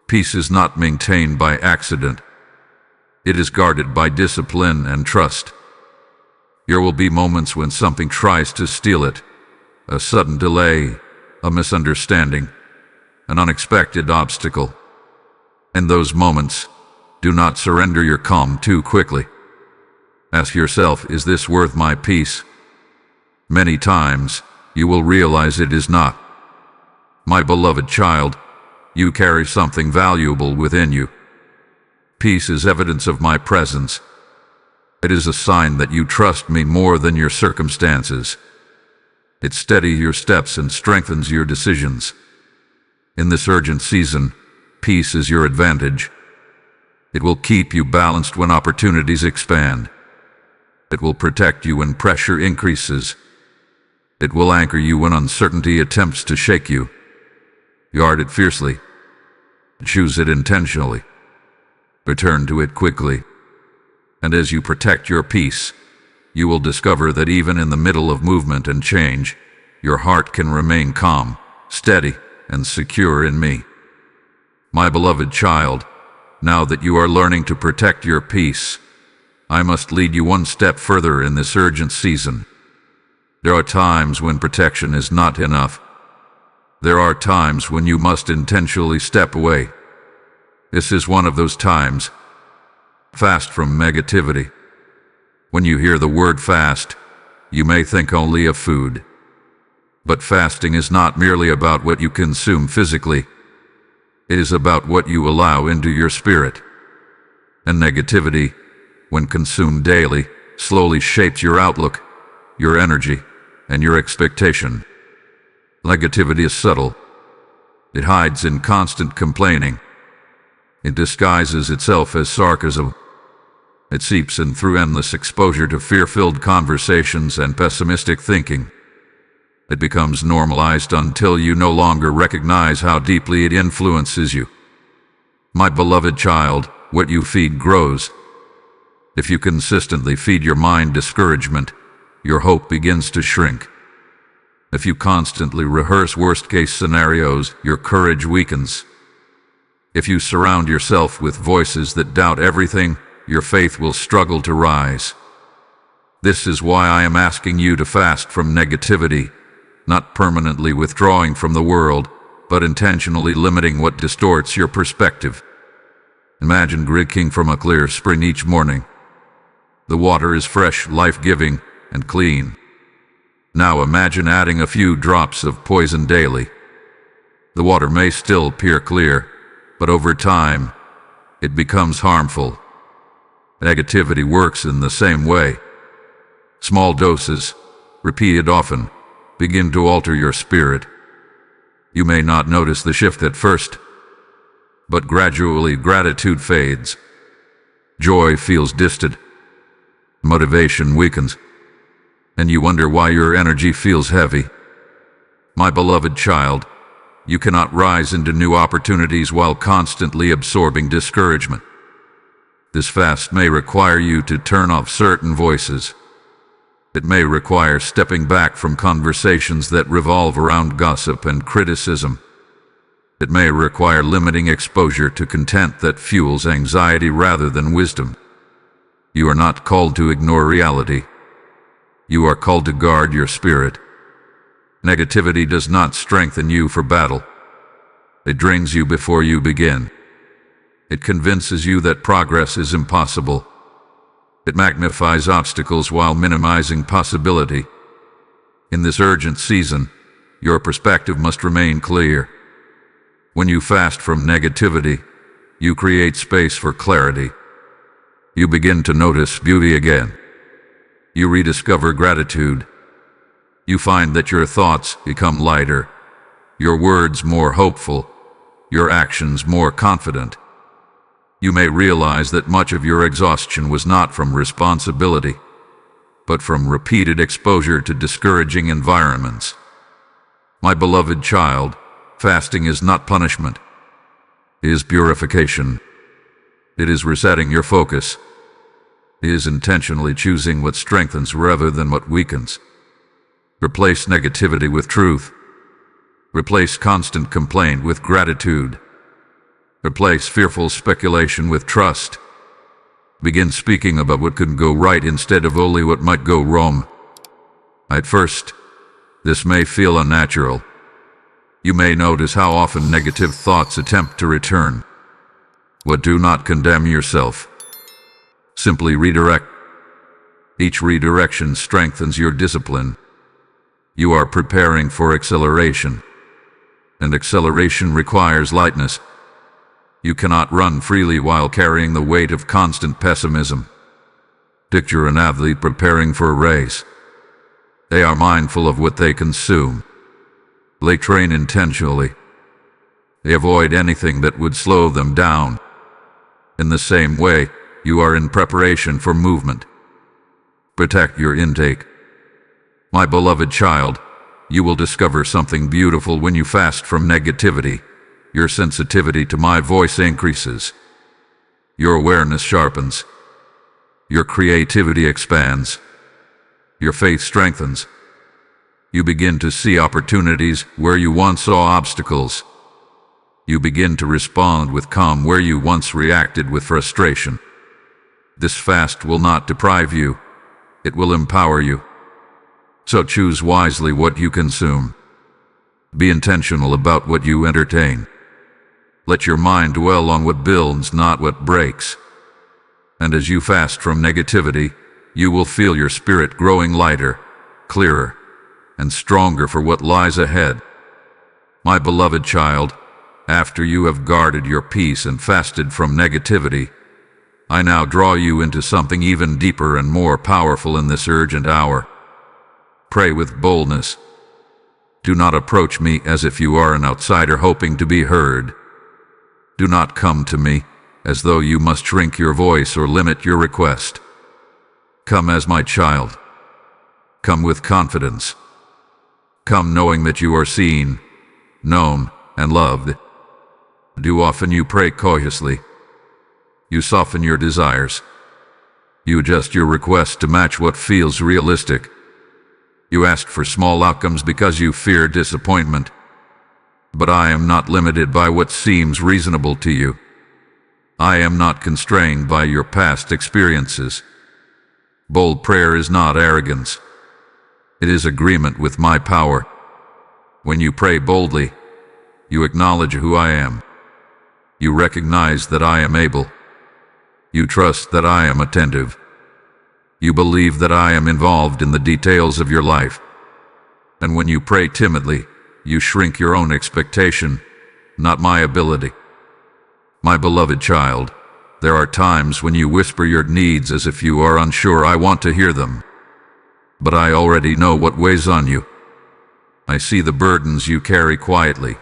Peace is not maintained by accident. It is guarded by discipline and trust. There will be moments when something tries to steal it. A sudden delay, a misunderstanding, an unexpected obstacle. In those moments, do not surrender your calm too quickly. Ask yourself, is this worth my peace? Many times, you will realize it is not. My beloved child, you carry something valuable within you. Peace is evidence of my presence. It is a sign that you trust me more than your circumstances. It steadies your steps and strengthens your decisions. In this urgent season, peace is your advantage. It will keep you balanced when opportunities expand. It will protect you when pressure increases. It will anchor you when uncertainty attempts to shake you. Guard it fiercely. Choose it intentionally. Return to it quickly. And as you protect your peace, you will discover that even in the middle of movement and change, your heart can remain calm, steady, and secure in me. My beloved child, now that you are learning to protect your peace, I must lead you one step further in this urgent season. There are times when protection is not enough. There are times when you must intentionally step away. This is one of those times. Fast from negativity. When you hear the word fast, you may think only of food. But fasting is not merely about what you consume physically. It is about what you allow into your spirit. And negativity, when consumed daily, slowly shapes your outlook, your energy, and your expectation. Negativity is subtle. It hides in constant complaining. It disguises itself as sarcasm. It seeps in through endless exposure to fear-filled conversations and pessimistic thinking. It becomes normalized until you no longer recognize how deeply it influences you. My beloved child, what you feed grows. If you consistently feed your mind discouragement, your hope begins to shrink. If you constantly rehearse worst-case scenarios, your courage weakens. If you surround yourself with voices that doubt everything, your faith will struggle to rise. This is why I am asking you to fast from negativity, not permanently withdrawing from the world, but intentionally limiting what distorts your perspective. Imagine drinking from a clear spring each morning. The water is fresh, life-giving, and clean. Now imagine adding a few drops of poison daily. The water may still appear clear, but over time, it becomes harmful. Negativity works in the same way. Small doses, repeated often, begin to alter your spirit. You may not notice the shift at first, but gradually gratitude fades. Joy feels distant. Motivation weakens. And you wonder why your energy feels heavy. My beloved child, you cannot rise into new opportunities while constantly absorbing discouragement. This fast may require you to turn off certain voices. It may require stepping back from conversations that revolve around gossip and criticism. It may require limiting exposure to content that fuels anxiety rather than wisdom. You are not called to ignore reality. You are called to guard your spirit. Negativity does not strengthen you for battle. It drains you before you begin. It convinces you that progress is impossible. It magnifies obstacles while minimizing possibility. In this urgent season, your perspective must remain clear. When you fast from negativity, you create space for clarity. You begin to notice beauty again. You rediscover gratitude. You find that your thoughts become lighter, your words more hopeful, your actions more confident. You may realize that much of your exhaustion was not from responsibility, but from repeated exposure to discouraging environments. My beloved child, fasting is not punishment. It is purification. It is resetting your focus. is intentionally choosing what strengthens rather than what weakens. Replace negativity with truth. Replace constant complaint with gratitude. Replace fearful speculation with trust. Begin speaking about what could go right instead of only what might go wrong. At first, this may feel unnatural. You may notice how often negative thoughts attempt to return. But do not condemn yourself. Simply redirect. Each redirection strengthens your discipline. You are preparing for acceleration. And acceleration requires lightness. You cannot run freely while carrying the weight of constant pessimism. Picture an athlete preparing for a race. They are mindful of what they consume. They train intentionally. They avoid anything that would slow them down. In the same way, you are in preparation for movement. Protect your intake. My beloved child, you will discover something beautiful when you fast from negativity. Your sensitivity to my voice increases. Your awareness sharpens. Your creativity expands. Your faith strengthens. You begin to see opportunities where you once saw obstacles. You begin to respond with calm where you once reacted with frustration. This fast will not deprive you. It will empower you. So choose wisely what you consume. Be intentional about what you entertain. Let your mind dwell on what builds, not what breaks. And as you fast from negativity, you will feel your spirit growing lighter, clearer, and stronger for what lies ahead. My beloved child, after you have guarded your peace and fasted from negativity, I now draw you into something even deeper and more powerful in this urgent hour. Pray with boldness. Do not approach me as if you are an outsider hoping to be heard. Do not come to me as though you must shrink your voice or limit your request. Come as my child. Come with confidence. Come knowing that you are seen, known, and loved. Do often you pray cautiously. You soften your desires. You adjust your request to match what feels realistic. You ask for small outcomes because you fear disappointment. But I am not limited by what seems reasonable to you. I am not constrained by your past experiences. Bold prayer is not arrogance. It is agreement with my power. When you pray boldly, you acknowledge who I am. You recognize that I am able. You trust that I am attentive. You believe that I am involved in the details of your life. And when you pray timidly, you shrink your own expectation, not my ability. My beloved child, there are times when you whisper your needs as if you are unsure I want to hear them. But I already know what weighs on you. I see the burdens you carry quietly.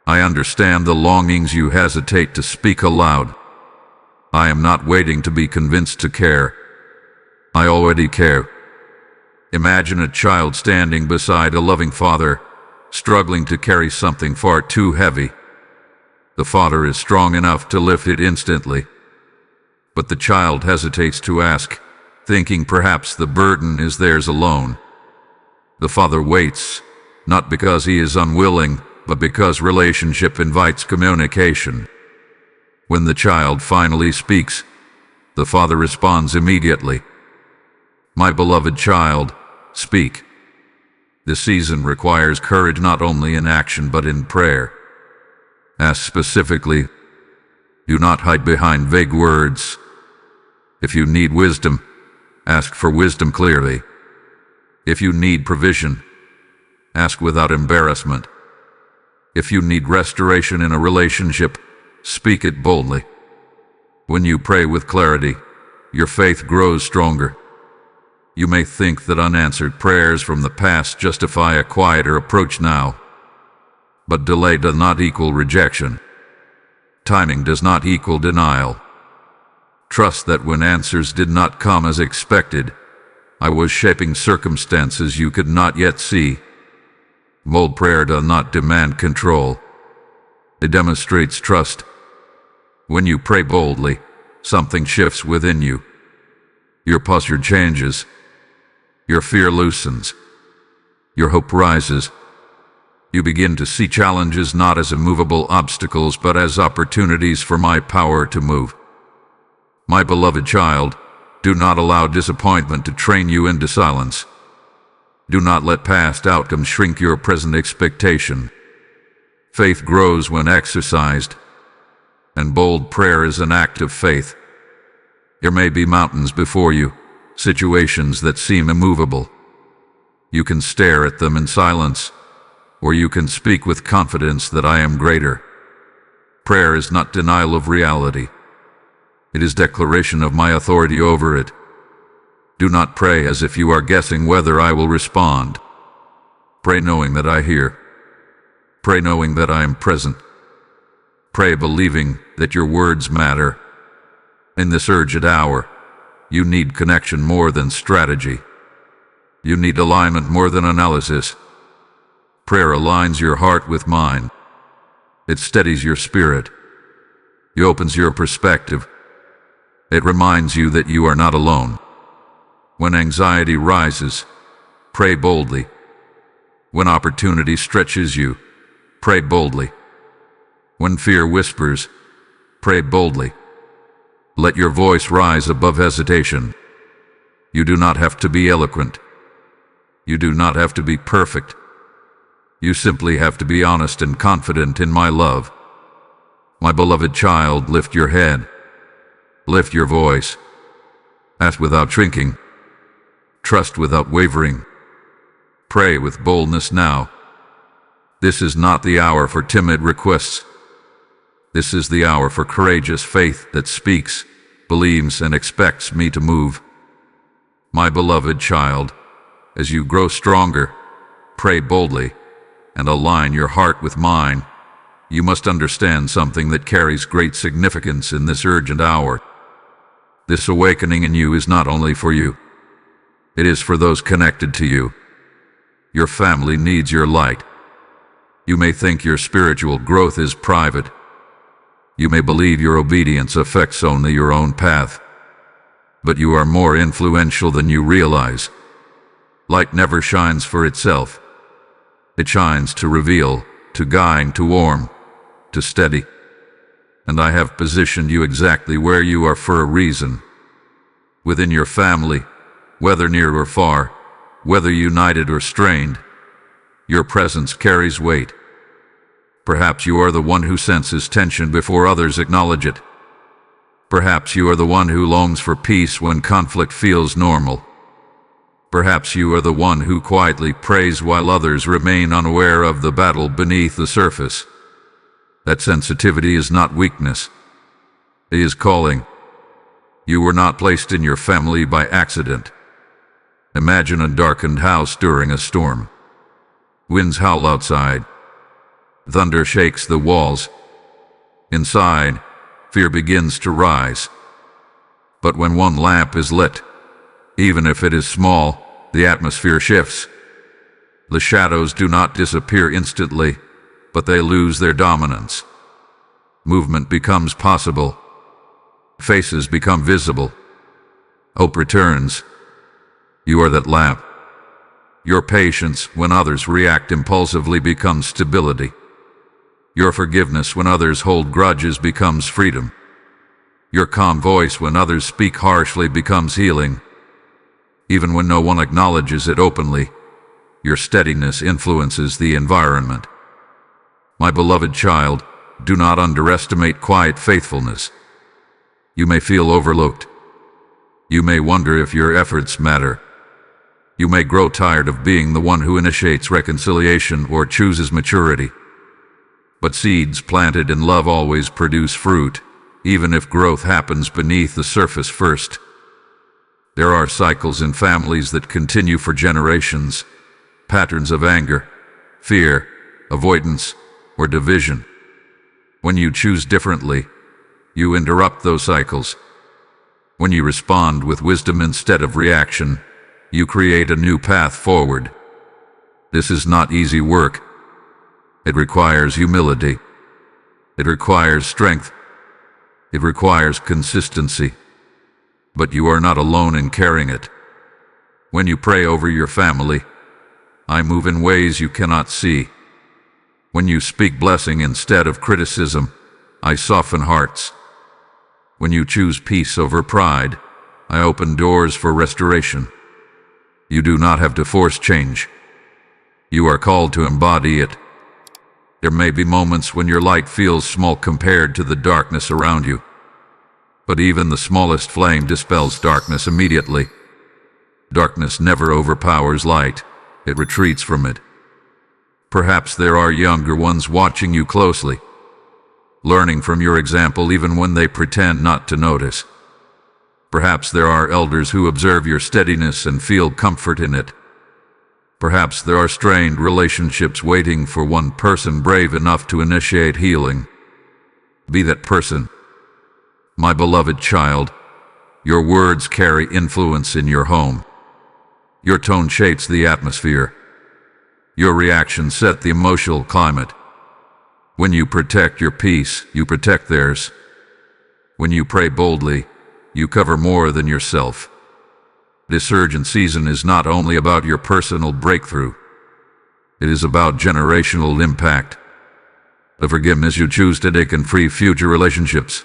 I understand the longings you hesitate to speak aloud. I am not waiting to be convinced to care. I already care. Imagine a child standing beside a loving father, struggling to carry something far too heavy. The father is strong enough to lift it instantly. But the child hesitates to ask, thinking perhaps the burden is theirs alone. The father waits, not because he is unwilling, but because relationship invites communication. When the child finally speaks, the father responds immediately. My beloved child, speak. This season requires courage not only in action but in prayer. Ask specifically. Do not hide behind vague words. If you need wisdom, ask for wisdom clearly. If you need provision, ask without embarrassment. If you need restoration in a relationship, speak it boldly. When you pray with clarity, your faith grows stronger. You may think that unanswered prayers from the past justify a quieter approach now. But delay does not equal rejection. Timing does not equal denial. Trust that when answers did not come as expected, I was shaping circumstances you could not yet see. Bold prayer does not demand control. It demonstrates trust. When you pray boldly, something shifts within you. Your posture changes. Your fear loosens. Your hope rises. You begin to see challenges not as immovable obstacles, but as opportunities for my power to move. My beloved child, do not allow disappointment to train you into silence. Do not let past outcomes shrink your present expectation. Faith grows when exercised, and bold prayer is an act of faith. There may be mountains before you, situations that seem immovable. You can stare at them in silence, or you can speak with confidence that I am greater. Prayer is not denial of reality. It is declaration of my authority over it. Do not pray as if you are guessing whether I will respond. Pray knowing that I hear. Pray knowing that I am present. Pray believing that your words matter. In this urgent hour, you need connection more than strategy. You need alignment more than analysis. Prayer aligns your heart with mine. It steadies your spirit. It opens your perspective. It reminds you that you are not alone. When anxiety rises, pray boldly. When opportunity stretches you, pray boldly. When fear whispers, pray boldly. Let your voice rise above hesitation. You do not have to be eloquent. You do not have to be perfect. You simply have to be honest and confident in my love. My beloved child, lift your head. Lift your voice. Ask without shrinking. Trust without wavering. Pray with boldness now. This is not the hour for timid requests. This is the hour for courageous faith that speaks, believes, and expects me to move. My beloved child, as you grow stronger, pray boldly and align your heart with mine. You must understand something that carries great significance in this urgent hour. This awakening in you is not only for you. It is for those connected to you. Your family needs your light. You may think your spiritual growth is private. You may believe your obedience affects only your own path. But you are more influential than you realize. Light never shines for itself. It shines to reveal, to guide, to warm, to steady. And I have positioned you exactly where you are for a reason. Within your family, whether near or far, whether united or strained, your presence carries weight. Perhaps you are the one who senses tension before others acknowledge it. Perhaps you are the one who longs for peace when conflict feels normal. Perhaps you are the one who quietly prays while others remain unaware of the battle beneath the surface. That sensitivity is not weakness. It is calling. You were not placed in your family by accident. Imagine a darkened house during a storm. Winds howl outside. Thunder shakes the walls. Inside, fear begins to rise. But when one lamp is lit, even if it is small, the atmosphere shifts. The shadows do not disappear instantly, but they lose their dominance. Movement becomes possible. Faces become visible. Hope returns. You are that lamp. Your patience when others react impulsively becomes stability. Your forgiveness when others hold grudges becomes freedom. Your calm voice when others speak harshly becomes healing. Even when no one acknowledges it openly, your steadiness influences the environment. My beloved child, do not underestimate quiet faithfulness. You may feel overlooked. You may wonder if your efforts matter. You may grow tired of being the one who initiates reconciliation or chooses maturity. But seeds planted in love always produce fruit, even if growth happens beneath the surface first. There are cycles in families that continue for generations, patterns of anger, fear, avoidance, or division. When you choose differently, you interrupt those cycles. When you respond with wisdom instead of reaction, you create a new path forward. This is not easy work. It requires humility. It requires strength. It requires consistency. but you are not alone in carrying it. When you pray over your family, I move in ways you cannot see. When you speak blessing instead of criticism, I soften hearts. When you choose peace over pride, I open doors for restoration. You do not have to force change. You are called to embody it. There may be moments when your light feels small compared to the darkness around you. But even the smallest flame dispels darkness immediately. Darkness never overpowers light. It retreats from it. Perhaps there are younger ones watching you closely, learning from your example even when they pretend not to notice. Perhaps there are elders who observe your steadiness and feel comfort in it. Perhaps there are strained relationships waiting for one person brave enough to initiate healing. Be that person. My beloved child, your words carry influence in your home. Your tone shapes the atmosphere. Your reactions set the emotional climate. When you protect your peace, you protect theirs. When you pray boldly, you cover more than yourself. This urgent season is not only about your personal breakthrough. It is about generational impact. The forgiveness you choose today can free future relationships.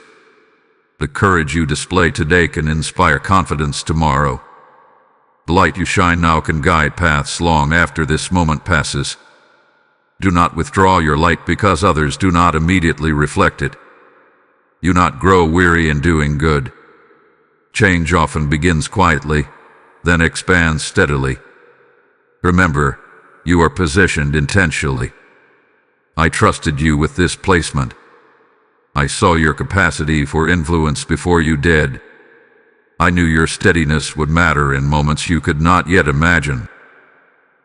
The courage you display today can inspire confidence tomorrow. The light you shine now can guide paths long after this moment passes. Do not withdraw your light because others do not immediately reflect it. Do not grow weary in doing good. Change often begins quietly, then expands steadily. Remember, you are positioned intentionally. I trusted you with this placement. I saw your capacity for influence before you did. I knew your steadiness would matter in moments you could not yet imagine.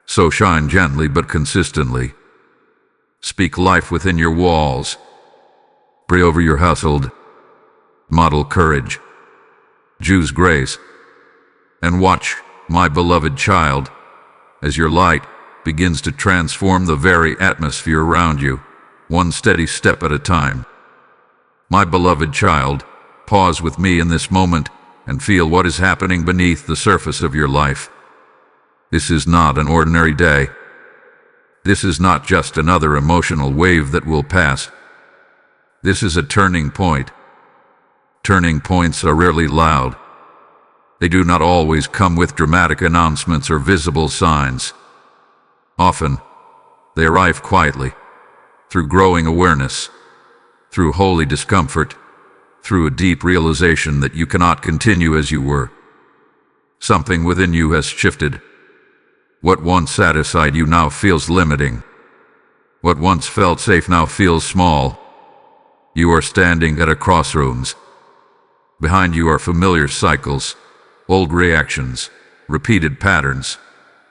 So shine gently but consistently. Speak life within your walls. Pray over your household. Model courage. Choose grace. And watch, my beloved child, as your light begins to transform the very atmosphere around you, one steady step at a time. My beloved child, pause with me in this moment and feel what is happening beneath the surface of your life. This is not an ordinary day. This is not just another emotional wave that will pass. This is a turning point. Turning points are rarely loud. They do not always come with dramatic announcements or visible signs. Often, they arrive quietly, through growing awareness, through holy discomfort, through a deep realization that you cannot continue as you were. Something within you has shifted. What once satisfied you now feels limiting. What once felt safe now feels small. You are standing at a crossroads. Behind you are familiar cycles, old reactions, repeated patterns,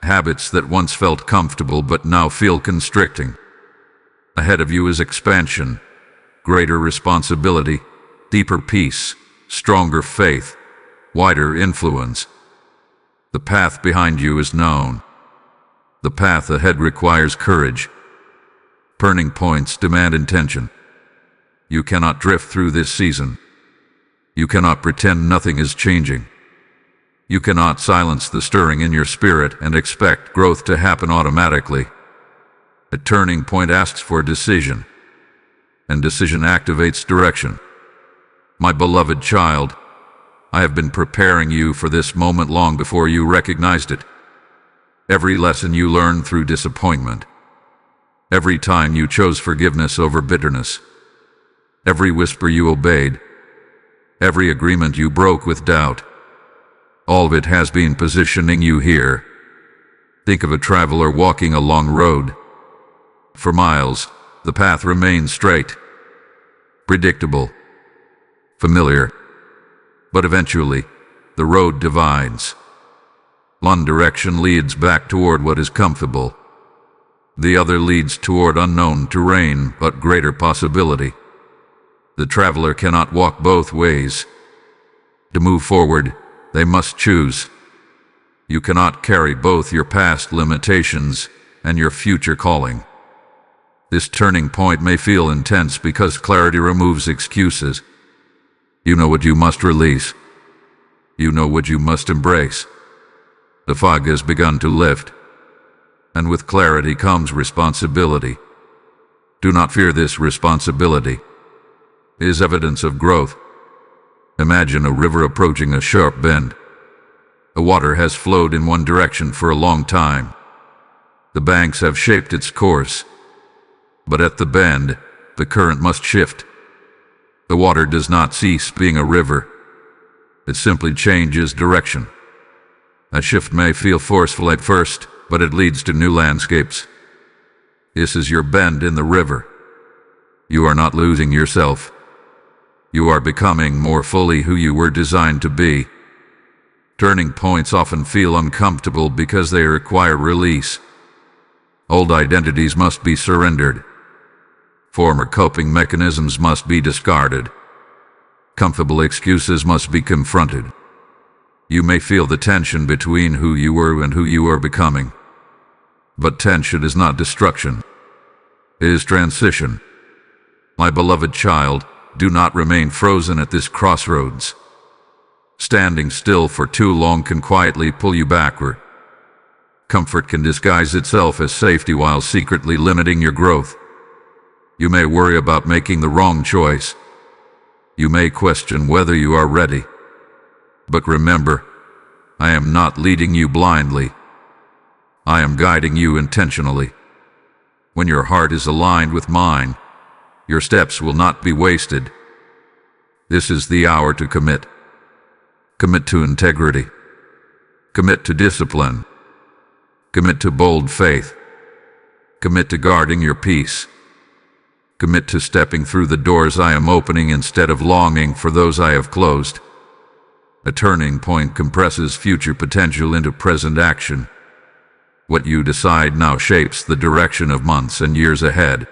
habits that once felt comfortable but now feel constricting. Ahead of you is expansion, greater responsibility, deeper peace, stronger faith, wider influence. The path behind you is known. The path ahead requires courage. Turning points demand intention. You cannot drift through this season. You cannot pretend nothing is changing. You cannot silence the stirring in your spirit and expect growth to happen automatically. A turning point asks for decision, and decision activates direction. My beloved child, I have been preparing you for this moment long before you recognized it. Every lesson you learned through disappointment, every time you chose forgiveness over bitterness, every whisper you obeyed, every agreement you broke with doubt, all of it has been positioning you here. Think of a traveler walking a long road. For miles, the path remains straight, predictable, familiar. But eventually, the road divides. One direction leads back toward what is comfortable. The other leads toward unknown terrain but greater possibility. The traveler cannot walk both ways. To move forward, they must choose. You cannot carry both your past limitations and your future calling. This turning point may feel intense because clarity removes excuses. You know what you must release. You know what you must embrace. The fog has begun to lift, and with clarity comes responsibility. Do not fear this responsibility. It is evidence of growth. Imagine a river approaching a sharp bend. The water has flowed in one direction for a long time. The banks have shaped its course. But at the bend, the current must shift. The water does not cease being a river. It simply changes direction. A shift may feel forceful at first, but it leads to new landscapes. This is your bend in the river. You are not losing yourself. You are becoming more fully who you were designed to be. Turning points often feel uncomfortable because they require release. Old identities must be surrendered. Former coping mechanisms must be discarded. Comfortable excuses must be confronted. You may feel the tension between who you were and who you are becoming. But tension is not destruction. It is transition. My beloved child, do not remain frozen at this crossroads. Standing still for too long can quietly pull you backward. Comfort can disguise itself as safety while secretly limiting your growth. You may worry about making the wrong choice. You may question whether you are ready. But remember, I am not leading you blindly. I am guiding you intentionally. When your heart is aligned with mine, your steps will not be wasted. This is the hour to commit. Commit to integrity. Commit to discipline. Commit to bold faith. Commit to guarding your peace. Commit to stepping through the doors I am opening instead of longing for those I have closed. A turning point compresses future potential into present action. What you decide now shapes the direction of months and years ahead.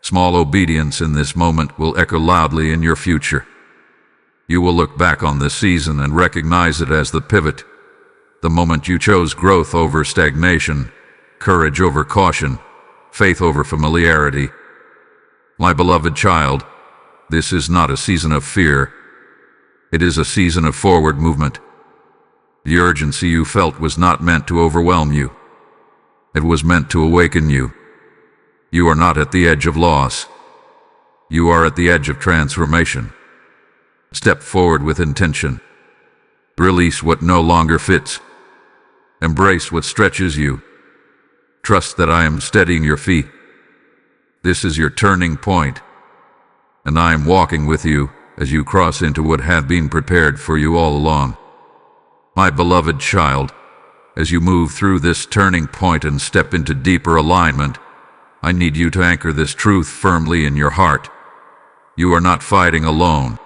Small obedience in this moment will echo loudly in your future. You will look back on this season and recognize it as the pivot, the moment you chose growth over stagnation, courage over caution, faith over familiarity. My beloved child, this is not a season of fear. It is a season of forward movement. The urgency you felt was not meant to overwhelm you. It was meant to awaken you. You are not at the edge of loss. You are at the edge of transformation. Step forward with intention. Release what no longer fits. Embrace what stretches you. Trust that I am steadying your feet. This is your turning point, and I am walking with you as you cross into what had been prepared for you all along. My beloved child, as you move through this turning point and step into deeper alignment, I need you to anchor this truth firmly in your heart. You are not fighting alone.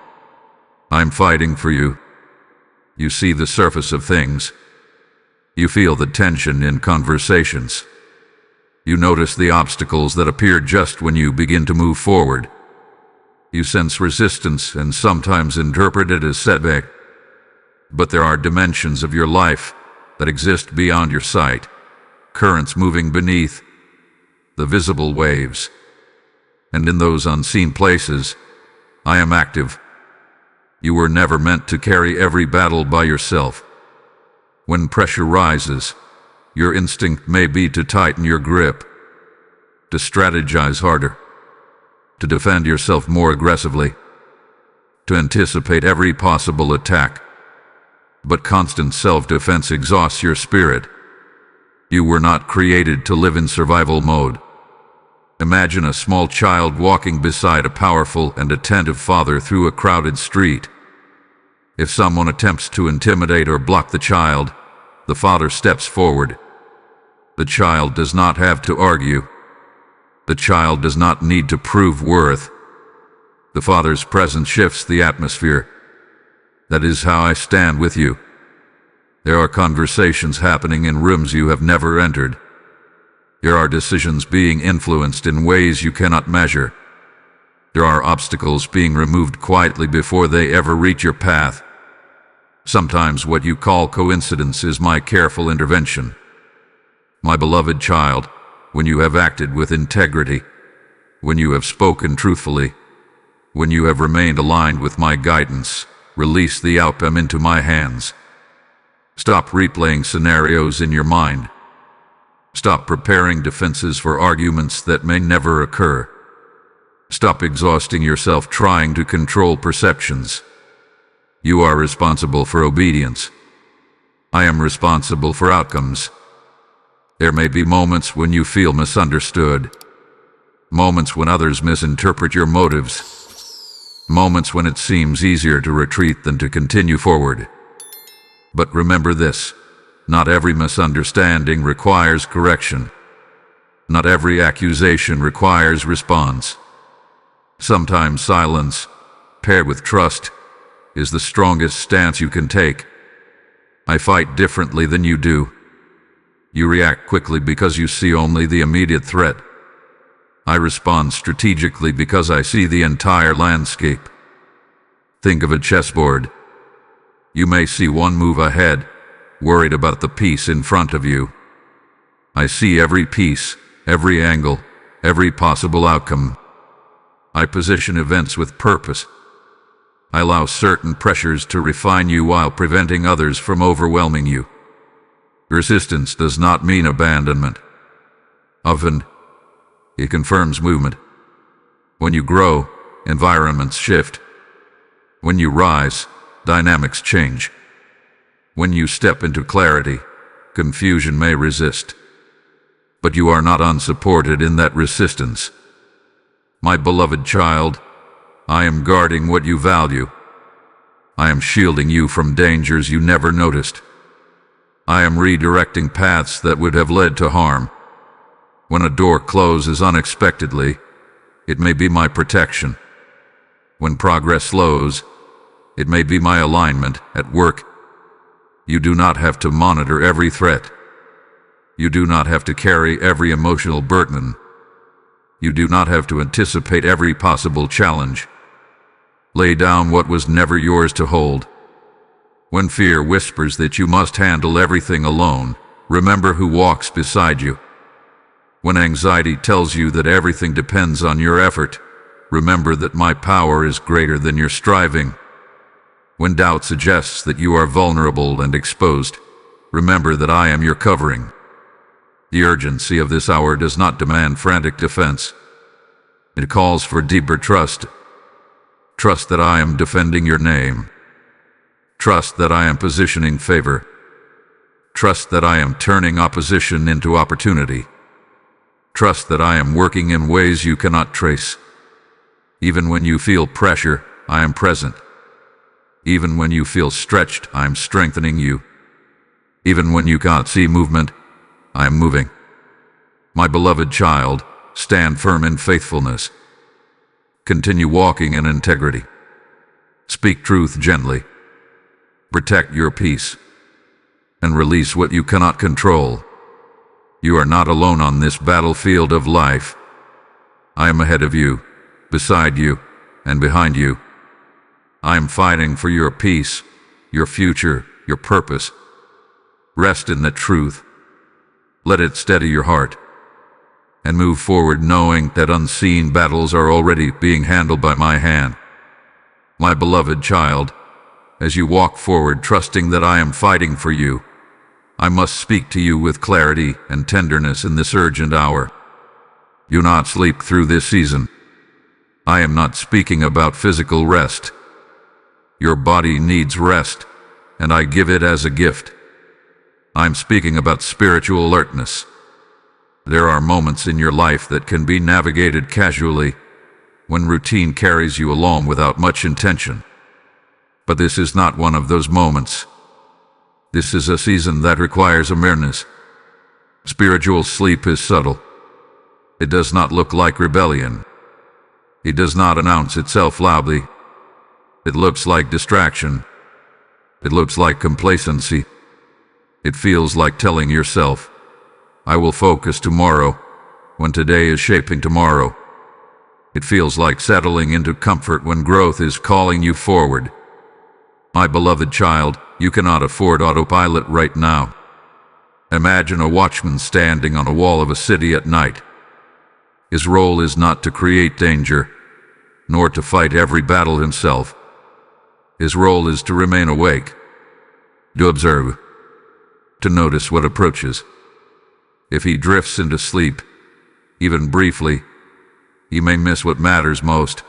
I'm fighting for you. You see the surface of things. You feel the tension in conversations. You notice the obstacles that appear just when you begin to move forward. You sense resistance and sometimes interpret it as setback. But there are dimensions of your life that exist beyond your sight, currents moving beneath the visible waves. And in those unseen places, I am active. You were never meant to carry every battle by yourself. When pressure rises, your instinct may be to tighten your grip, to strategize harder, to defend yourself more aggressively, to anticipate every possible attack. But constant self-defense exhausts your spirit. You were not created to live in survival mode. Imagine a small child walking beside a powerful and attentive father through a crowded street. If someone attempts to intimidate or block the child, the father steps forward. The child does not have to argue. The child does not need to prove worth. The father's presence shifts the atmosphere. That is how I stand with you. There are conversations happening in rooms you have never entered. There are decisions being influenced in ways you cannot measure. There are obstacles being removed quietly before they ever reach your path. Sometimes what you call coincidence is my careful intervention. My beloved child, when you have acted with integrity, when you have spoken truthfully, when you have remained aligned with my guidance, Release the outcome into my hands. Stop replaying scenarios in your mind. Stop preparing defenses for arguments that may never occur. Stop exhausting yourself trying to control perceptions. You are responsible for obedience. I am responsible for outcomes. There may be moments when you feel misunderstood, moments when others misinterpret your motives, moments when it seems easier to retreat than to continue forward. But remember this: not every misunderstanding requires correction. Not every accusation requires response. Sometimes silence, paired with trust, is the strongest stance you can take. I fight differently than you do. You react quickly because you see only the immediate threat. I respond strategically because I see the entire landscape. Think of a chessboard. You may see one move ahead, worried about the piece in front of you. I see every piece, every angle, every possible outcome. I position events with purpose. I allow certain pressures to refine you while preventing others from overwhelming you. Resistance does not mean abandonment. Often, it confirms movement. When you grow, environments shift. When you rise, dynamics change. When you step into clarity, confusion may resist. But you are not unsupported in that resistance. My beloved child, I am guarding what you value. I am shielding you from dangers you never noticed. I am redirecting paths that would have led to harm. When a door closes unexpectedly, it may be my protection. When progress slows, it may be my alignment at work. You do not have to monitor every threat. You do not have to carry every emotional burden. You do not have to anticipate every possible challenge. Lay down what was never yours to hold. When fear whispers that you must handle everything alone, remember who walks beside you. When anxiety tells you that everything depends on your effort, remember that my power is greater than your striving. When doubt suggests that you are vulnerable and exposed, remember that I am your covering. The urgency of this hour does not demand frantic defense. It calls for deeper trust. Trust that I am defending your name. Trust that I am positioning favor. Trust that I am turning opposition into opportunity. Trust that I am working in ways you cannot trace. Even when you feel pressure, I am present. Even when you feel stretched, I am strengthening you. Even when you can't see movement, I am moving. My beloved child, stand firm in faithfulness. Continue walking in integrity. Speak truth gently. Protect your peace. And release what you cannot control. You are not alone on this battlefield of life. I am ahead of you, beside you, and behind you. I am fighting for your peace, your future, your purpose. Rest in the truth. Let it steady your heart. And move forward knowing that unseen battles are already being handled by my hand. My beloved child, as you walk forward trusting that I am fighting for you, I must speak to you with clarity and tenderness in this urgent hour. Do not sleep through this season. I am not speaking about physical rest. Your body needs rest, and I give it as a gift. I'm speaking about spiritual alertness. There are moments in your life that can be navigated casually, when routine carries you along without much intention. But this is not one of those moments. This is a season that requires awareness. Spiritual sleep is subtle. It does not look like rebellion. It does not announce itself loudly. It looks like distraction. It looks like complacency. It feels like telling yourself, I will focus tomorrow, when today is shaping tomorrow. It feels like settling into comfort when growth is calling you forward. My beloved child, you cannot afford autopilot right now. Imagine a watchman standing on a wall of a city at night. His role is not to create danger, nor to fight every battle himself. His role is to remain awake, to observe, to notice what approaches. If he drifts into sleep, even briefly, he may miss what matters most.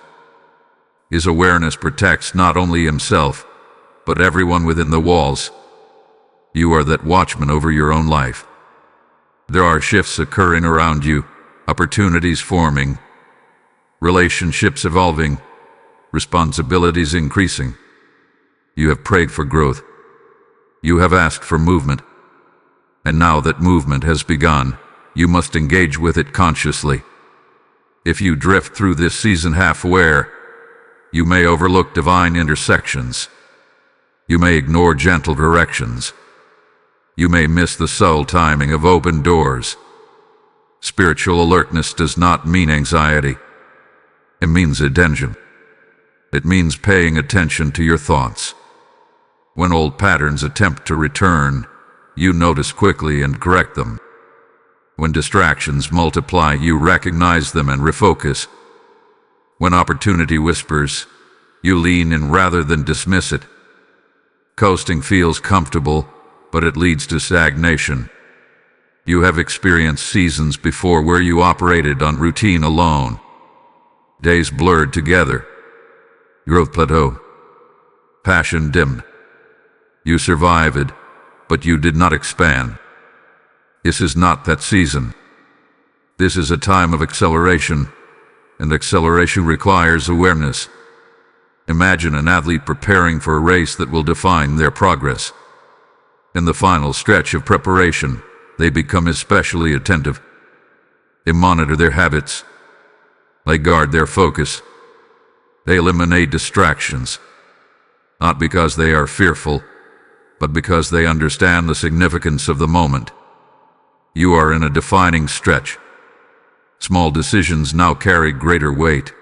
His awareness protects not only himself, but everyone within the walls. You are that watchman over your own life. There are shifts occurring around you, opportunities forming, relationships evolving, responsibilities increasing. You have prayed for growth. You have asked for movement. And now that movement has begun, you must engage with it consciously. If you drift through this season half-aware, you may overlook divine intersections. You may ignore gentle directions. You may miss the subtle timing of open doors. Spiritual alertness does not mean anxiety. It means attention. It means paying attention to your thoughts. When old patterns attempt to return, you notice quickly and correct them. When distractions multiply, you recognize them and refocus. When opportunity whispers, you lean in rather than dismiss it. Coasting feels comfortable, but it leads to stagnation. You have experienced seasons before where you operated on routine alone. Days blurred together. Growth plateaued. Passion dimmed. You survived, but you did not expand. This is not that season. This is a time of acceleration, and acceleration requires awareness. Imagine an athlete preparing for a race that will define their progress. In the final stretch of preparation, they become especially attentive. They monitor their habits. They guard their focus. They eliminate distractions, not because they are fearful, but because they understand the significance of the moment. You are in a defining stretch. Small decisions now carry greater weight.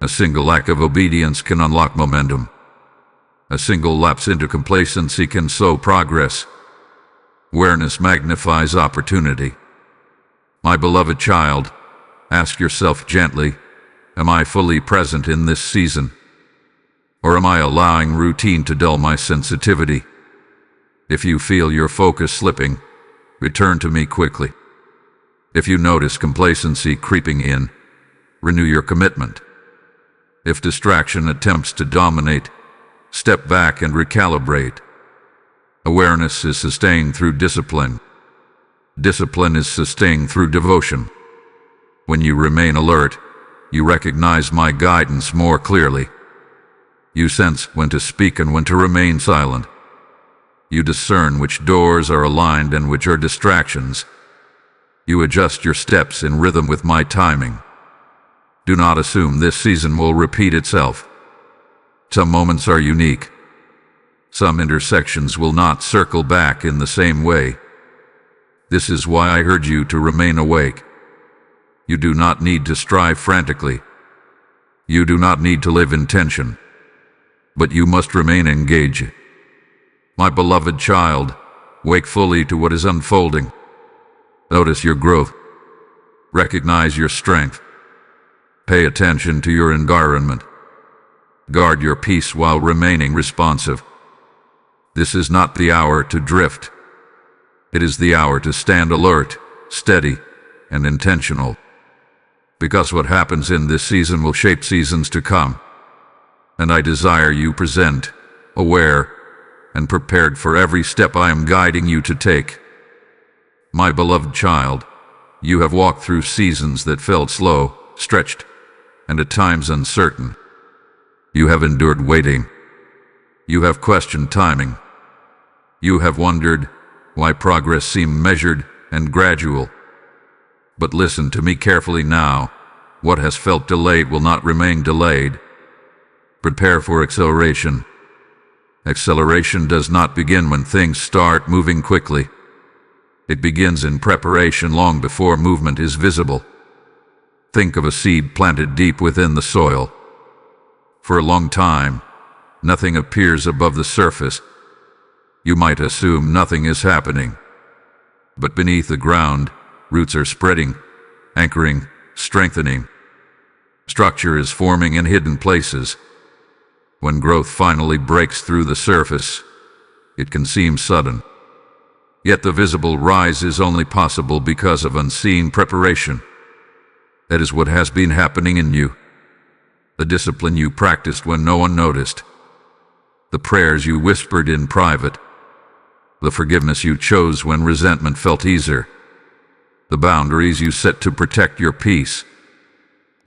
A single act of obedience can unlock momentum. A single lapse into complacency can slow progress. Awareness magnifies opportunity. My beloved child, ask yourself gently, am I fully present in this season? Or am I allowing routine to dull my sensitivity? If you feel your focus slipping, return to me quickly. If you notice complacency creeping in, renew your commitment. If distraction attempts to dominate, step back and recalibrate. Awareness is sustained through discipline. Discipline is sustained through devotion. When you remain alert, you recognize my guidance more clearly. You sense when to speak and when to remain silent. You discern which doors are aligned and which are distractions. You adjust your steps in rhythm with my timing. Do not assume this season will repeat itself. Some moments are unique. Some intersections will not circle back in the same way. This is why I urge you to remain awake. You do not need to strive frantically. You do not need to live in tension. But you must remain engaged. My beloved child, wake fully to what is unfolding. Notice your growth. Recognize your strength. Pay attention to your environment. Guard your peace while remaining responsive. This is not the hour to drift. It is the hour to stand alert, steady, and intentional. Because what happens in this season will shape seasons to come. And I desire you present, aware, and prepared for every step I am guiding you to take. My beloved child, you have walked through seasons that felt slow, stretched, and at times uncertain. You have endured waiting. You have questioned timing. You have wondered why progress seemed measured and gradual. But listen to me carefully now. What has felt delayed will not remain delayed. Prepare for acceleration. Acceleration does not begin when things start moving quickly. It begins in preparation long before movement is visible. Think of a seed planted deep within the soil. For a long time, nothing appears above the surface. You might assume nothing is happening. But beneath the ground, roots are spreading, anchoring, strengthening. Structure is forming in hidden places. When growth finally breaks through the surface, it can seem sudden. Yet the visible rise is only possible because of unseen preparation. That is what has been happening in you. The discipline you practiced when no one noticed. The prayers you whispered in private. The forgiveness you chose when resentment felt easier. The boundaries you set to protect your peace.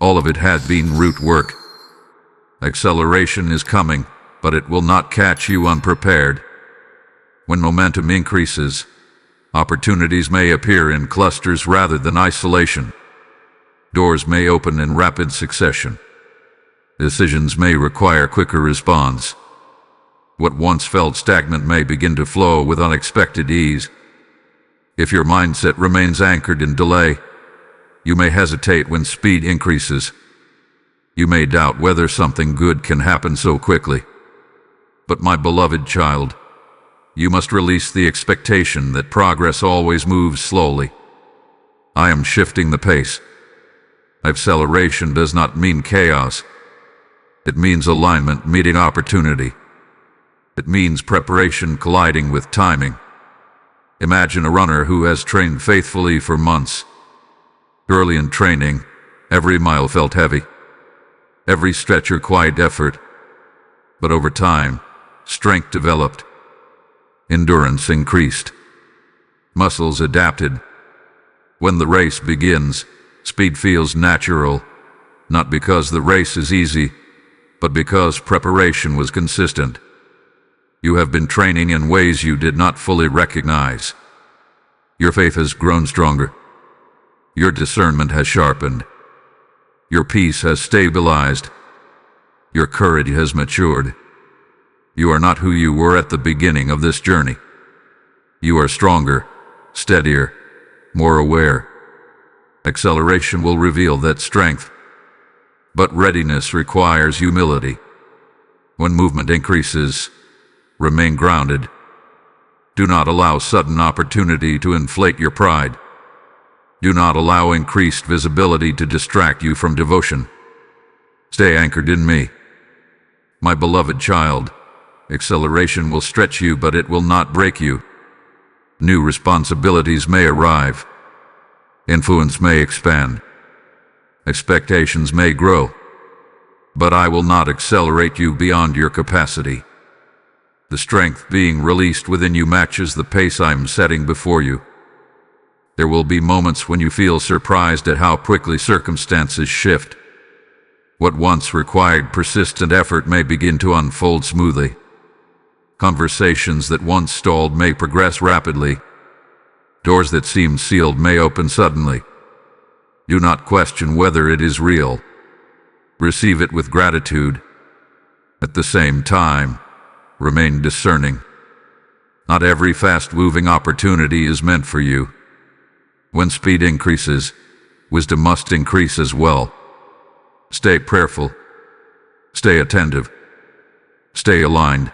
All of it had been root work. Acceleration is coming, but it will not catch you unprepared. When momentum increases, opportunities may appear in clusters rather than isolation. Doors may open in rapid succession. Decisions may require quicker response. What once felt stagnant may begin to flow with unexpected ease. If your mindset remains anchored in delay, you may hesitate when speed increases. You may doubt whether something good can happen so quickly. But my beloved child, you must release the expectation that progress always moves slowly. I am shifting the pace. Acceleration does not mean chaos. It means alignment meeting opportunity. It means preparation colliding with timing. Imagine a runner who has trained faithfully for months. Early in training, every mile felt heavy. Every stretch required effort. But over time, strength developed. Endurance increased. Muscles adapted. When the race begins, speed feels natural, not because the race is easy, but because preparation was consistent. You have been training in ways you did not fully recognize. Your faith has grown stronger. Your discernment has sharpened. Your peace has stabilized. Your courage has matured. You are not who you were at the beginning of this journey. You are stronger, steadier, more aware. Acceleration will reveal that strength. But readiness requires humility. When movement increases, remain grounded. Do not allow sudden opportunity to inflate your pride. Do not allow increased visibility to distract you from devotion. Stay anchored in me. My beloved child, acceleration will stretch you, but it will not break you. New responsibilities may arrive. Influence may expand. Expectations may grow. But I will not accelerate you beyond your capacity. The strength being released within you matches the pace I am setting before you. There will be moments when you feel surprised at how quickly circumstances shift. What once required persistent effort may begin to unfold smoothly. Conversations that once stalled may progress rapidly. Doors that seemed sealed may open suddenly. Do not question whether it is real. Receive it with gratitude. At the same time, remain discerning. Not every fast-moving opportunity is meant for you. When speed increases, wisdom must increase as well. Stay prayerful. Stay attentive. Stay aligned.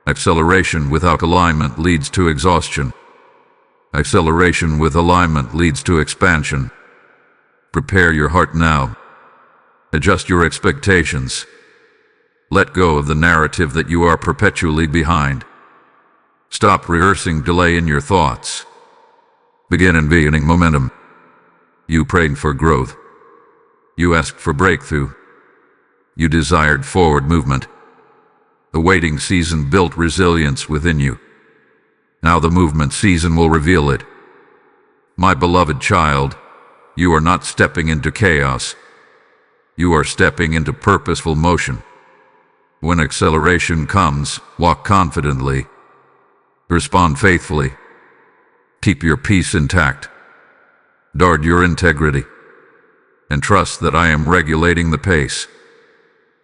Acceleration without alignment leads to exhaustion. Acceleration with alignment leads to expansion. Prepare your heart now. Adjust your expectations. Let go of the narrative that you are perpetually behind. Stop rehearsing delay in your thoughts. Begin envisioning momentum. You prayed for growth. You asked for breakthrough. You desired forward movement. The waiting season built resilience within you. Now the movement season will reveal it. My beloved child, you are not stepping into chaos. You are stepping into purposeful motion. When acceleration comes, walk confidently. Respond faithfully. Keep your peace intact. Guard your integrity. And trust that I am regulating the pace.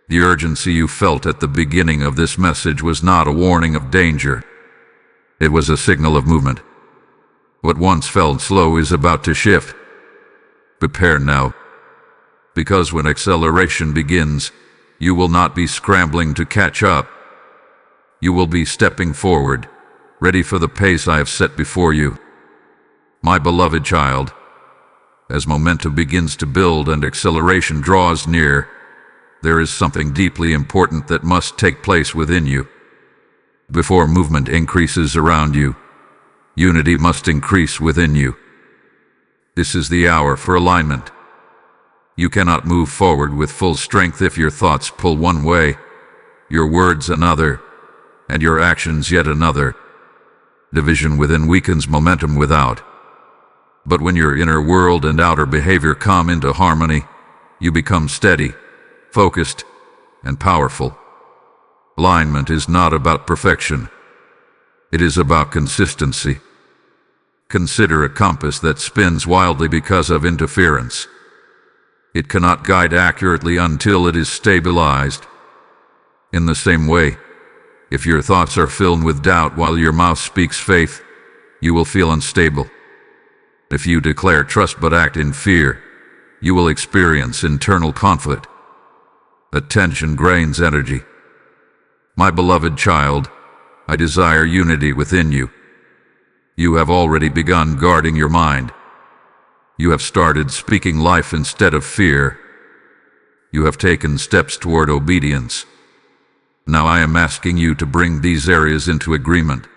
The urgency you felt at the beginning of this message was not a warning of danger. It was a signal of movement. What once felt slow is about to shift. Prepare now. Because when acceleration begins, you will not be scrambling to catch up. You will be stepping forward, ready for the pace I have set before you. My beloved child, as momentum begins to build and acceleration draws near, there is something deeply important that must take place within you. Before movement increases around you, unity must increase within you. This is the hour for alignment. You cannot move forward with full strength if your thoughts pull one way, your words another, and your actions yet another. Division within weakens momentum without. But when your inner world and outer behavior come into harmony, you become steady, focused, and powerful. Alignment is not about perfection. It is about consistency. Consider a compass that spins wildly because of interference. It cannot guide accurately until it is stabilized. In the same way, if your thoughts are filled with doubt while your mouth speaks faith, you will feel unstable. If you declare trust but act in fear, you will experience internal conflict. That tension drains energy. My beloved child, I desire unity within you. You have already begun guarding your mind. You have started speaking life instead of fear. You have taken steps toward obedience. Now I am asking you to bring these areas into agreement.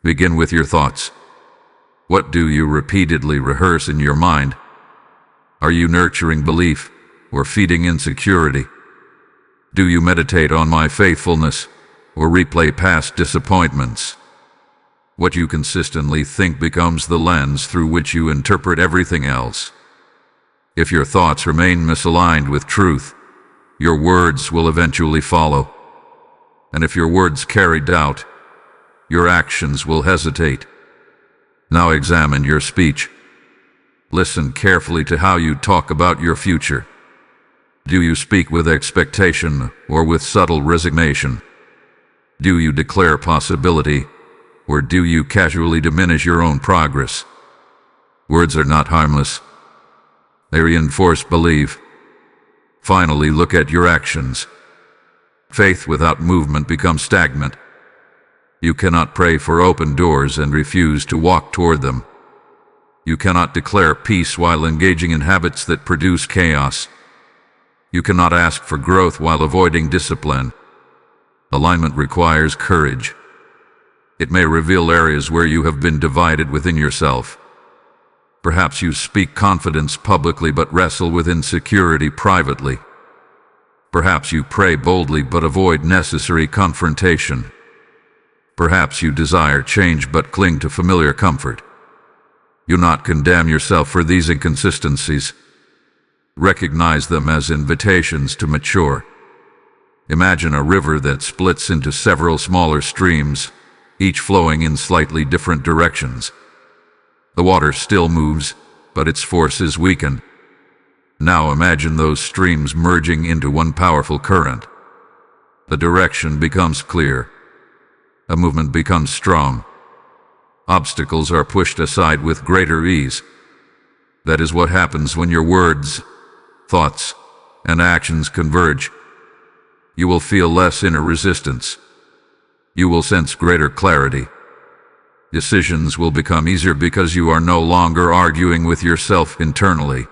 Begin with your thoughts. What do you repeatedly rehearse in your mind? Are you nurturing belief or feeding insecurity? Do you meditate on my faithfulness or replay past disappointments? What you consistently think becomes the lens through which you interpret everything else. If your thoughts remain misaligned with truth, your words will eventually follow. And if your words carry doubt, your actions will hesitate. Now examine your speech. Listen carefully to how you talk about your future. Do you speak with expectation or with subtle resignation? Do you declare possibility, or do you casually diminish your own progress? Words are not harmless. They reinforce belief. Finally, look at your actions. Faith without movement becomes stagnant. You cannot pray for open doors and refuse to walk toward them. You cannot declare peace while engaging in habits that produce chaos. You cannot ask for growth while avoiding discipline. Alignment requires courage. It may reveal areas where you have been divided within yourself. Perhaps you speak confidence publicly but wrestle with insecurity privately. Perhaps you pray boldly but avoid necessary confrontation. Perhaps you desire change but cling to familiar comfort. Do not condemn yourself for these inconsistencies. Recognize them as invitations to mature. Imagine a river that splits into several smaller streams, each flowing in slightly different directions. The water still moves, but its force is weakened. Now imagine those streams merging into one powerful current. The direction becomes clear. A movement becomes strong. Obstacles are pushed aside with greater ease. That is what happens when your words, thoughts, and actions converge. You will feel less inner resistance. You will sense greater clarity. Decisions will become easier because you are no longer arguing with yourself internally.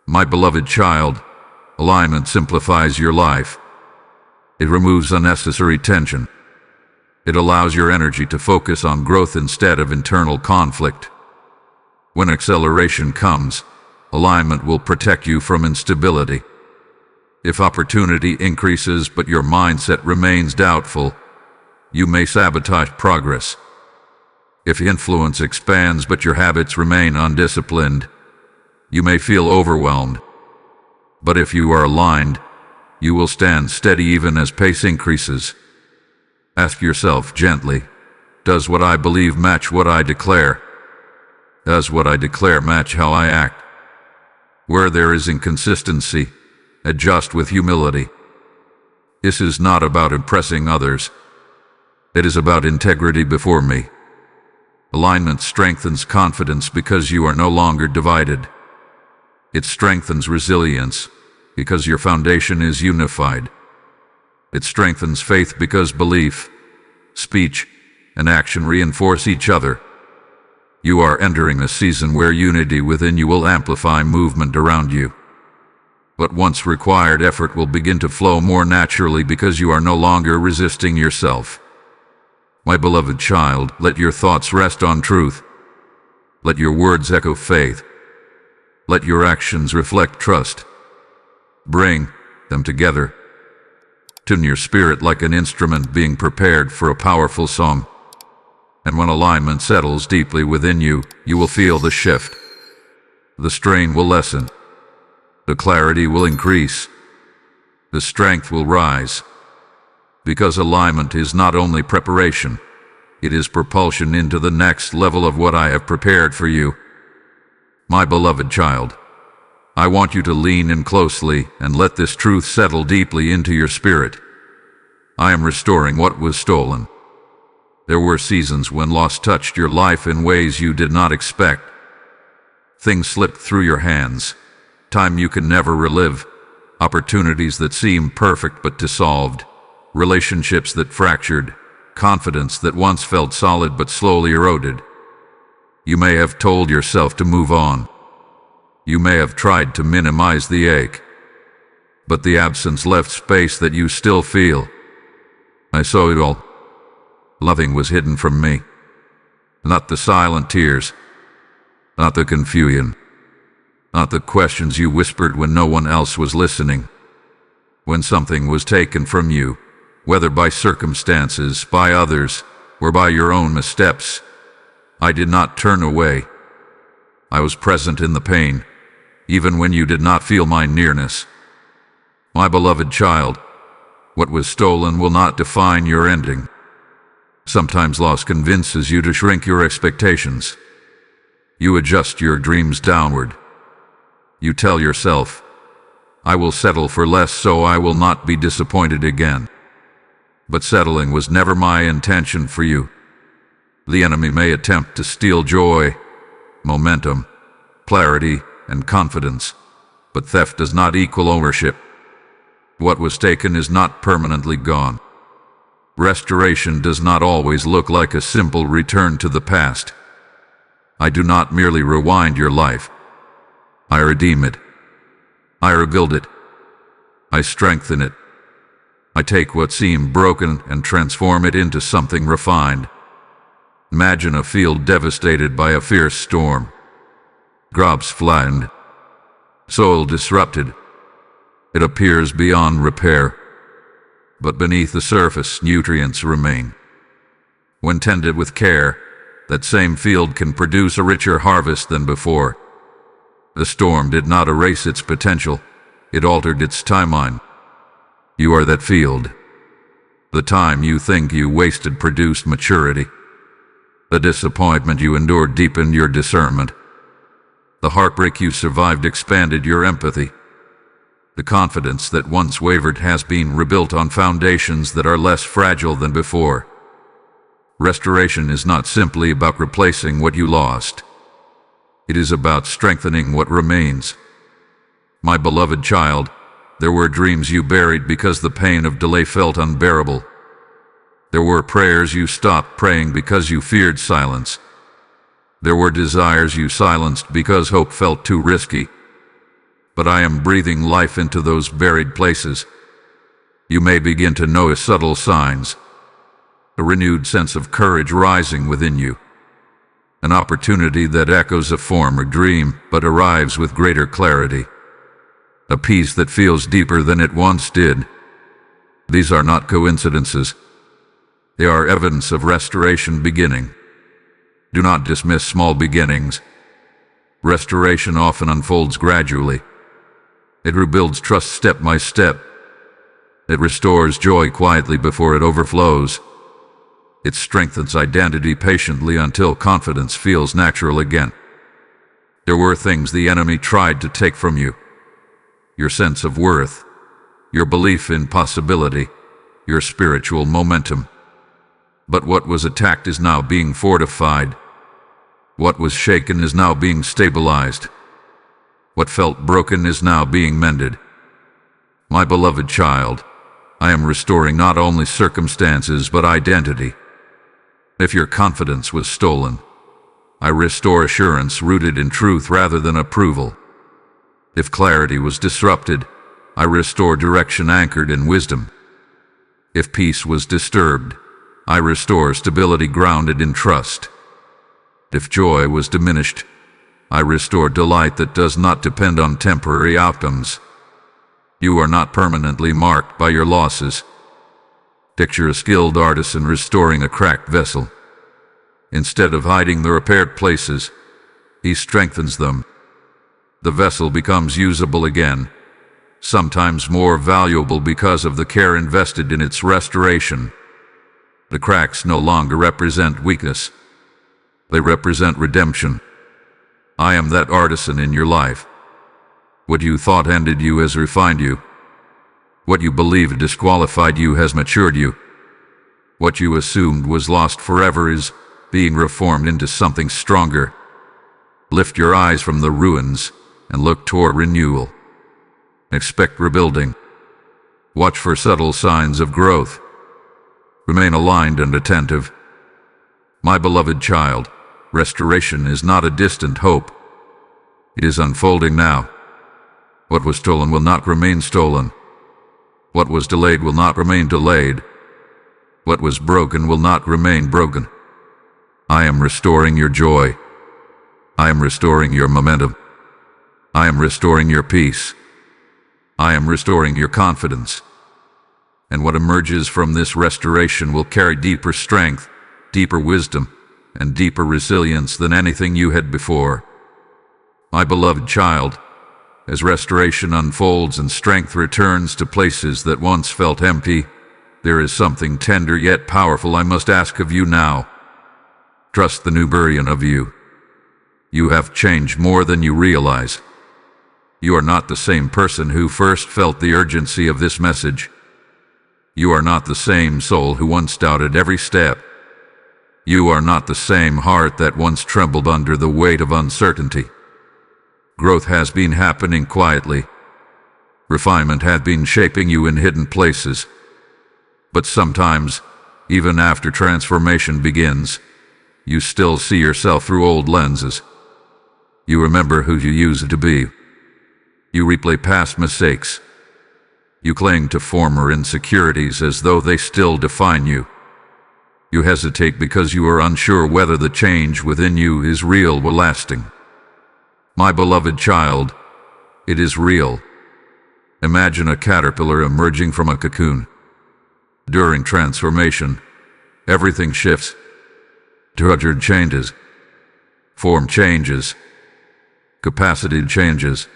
My beloved child, alignment simplifies your life. It removes unnecessary tension. It allows your energy to focus on growth instead of internal conflict. When acceleration comes, alignment will protect you from instability. If opportunity increases but your mindset remains doubtful, you may sabotage progress. If influence expands but your habits remain undisciplined, you may feel overwhelmed. But if you are aligned, you will stand steady even as pace increases. Ask yourself gently, does what I believe match what I declare? Does what I declare match how I act? Where there is inconsistency, adjust with humility. This is not about impressing others. It is about integrity before me. Alignment strengthens confidence because you are no longer divided. It strengthens resilience because your foundation is unified. It strengthens faith because belief, speech, and action reinforce each other. You are entering a season where unity within you will amplify movement around you. What once required effort will begin to flow more naturally because you are no longer resisting yourself. My beloved child, let your thoughts rest on truth. Let your words echo faith. Let your actions reflect trust. Bring them together. Tune your spirit like an instrument being prepared for a powerful song. And when alignment settles deeply within you, you will feel the shift. The strain will lessen. The clarity will increase. The strength will rise. Because alignment is not only preparation, it is propulsion into the next level of what I have prepared for you. My beloved child, I want you to lean in closely and let this truth settle deeply into your spirit. I am restoring what was stolen. There were seasons when loss touched your life in ways you did not expect. Things slipped through your hands, time you can never relive, opportunities that seemed perfect but dissolved, relationships that fractured, confidence that once felt solid but slowly eroded. You may have told yourself to move on. You may have tried to minimize the ache, but the absence left space that you still feel. I saw it all. Nothing was hidden from me. Not the silent tears, not the confusion, not the questions you whispered when no one else was listening. When something was taken from you, whether by circumstances, by others, or by your own missteps, I did not turn away. I was present in the pain, even when you did not feel my nearness. My beloved child, what was stolen will not define your ending. Sometimes loss convinces you to shrink your expectations. You adjust your dreams downward. You tell yourself, I will settle for less so I will not be disappointed again. But settling was never my intention for you. The enemy may attempt to steal joy, momentum, clarity, and confidence, but theft does not equal ownership. What was taken is not permanently gone. Restoration does not always look like a simple return to the past. I do not merely rewind your life. I redeem it. I rebuild it. I strengthen it. I take what seemed broken and transform it into something refined. Imagine a field devastated by a fierce storm. Crops flattened. Soil disrupted. It appears beyond repair. But beneath the surface, nutrients remain. When tended with care, that same field can produce a richer harvest than before. The storm did not erase its potential. It altered its timeline. You are that field. The time you think you wasted produced maturity. The disappointment you endured deepened your discernment. The heartbreak you survived expanded your empathy. The confidence that once wavered has been rebuilt on foundations that are less fragile than before. Restoration is not simply about replacing what you lost. It is about strengthening what remains. My beloved child, there were dreams you buried because the pain of delay felt unbearable. There were prayers you stopped praying because you feared silence. There were desires you silenced because hope felt too risky. But I am breathing life into those buried places. You may begin to notice subtle signs. A renewed sense of courage rising within you. An opportunity that echoes a former dream but arrives with greater clarity. A peace that feels deeper than it once did. These are not coincidences. They are evidence of restoration beginning. Do not dismiss small beginnings. Restoration often unfolds gradually. It rebuilds trust step by step. It restores joy quietly before it overflows. It strengthens identity patiently until confidence feels natural again. There were things the enemy tried to take from you. Your sense of worth, your belief in possibility, your spiritual momentum. But what was attacked is now being fortified. What was shaken is now being stabilized. What felt broken is now being mended. My beloved child, I am restoring not only circumstances but identity. If your confidence was stolen, I restore assurance rooted in truth rather than approval. If clarity was disrupted, I restore direction anchored in wisdom. If peace was disturbed, I restore stability grounded in trust. If joy was diminished, I restore delight that does not depend on temporary outcomes. You are not permanently marked by your losses. Picture a skilled artisan restoring a cracked vessel. Instead of hiding the repaired places, he strengthens them. The vessel becomes usable again, sometimes more valuable because of the care invested in its restoration. The cracks no longer represent weakness. They represent redemption. I am that artisan in your life. What you thought ended you has refined you. What you believed disqualified you has matured you. What you assumed was lost forever is being reformed into something stronger. Lift your eyes from the ruins and look toward renewal. Expect rebuilding. Watch for subtle signs of growth. Remain aligned and attentive. My beloved child, restoration is not a distant hope. It is unfolding now. What was stolen will not remain stolen. What was delayed will not remain delayed. What was broken will not remain broken. I am restoring your joy. I am restoring your momentum. I am restoring your peace. I am restoring your confidence. And what emerges from this restoration will carry deeper strength, deeper wisdom, and deeper resilience than anything you had before. My beloved child, as restoration unfolds and strength returns to places that once felt empty, there is something tender yet powerful I must ask of you now. Trust the new version of you. You have changed more than you realize. You are not the same person who first felt the urgency of this message. You are not the same soul who once doubted every step. You are not the same heart that once trembled under the weight of uncertainty. Growth has been happening quietly. Refinement has been shaping you in hidden places. But sometimes, even after transformation begins, you still see yourself through old lenses. You remember who you used to be. You replay past mistakes. You cling to former insecurities as though they still define you. You hesitate because you are unsure whether the change within you is real or lasting. My beloved child, it is real. Imagine a caterpillar emerging from a cocoon. During transformation, everything shifts. Structure changes. Form changes. Capacity changes.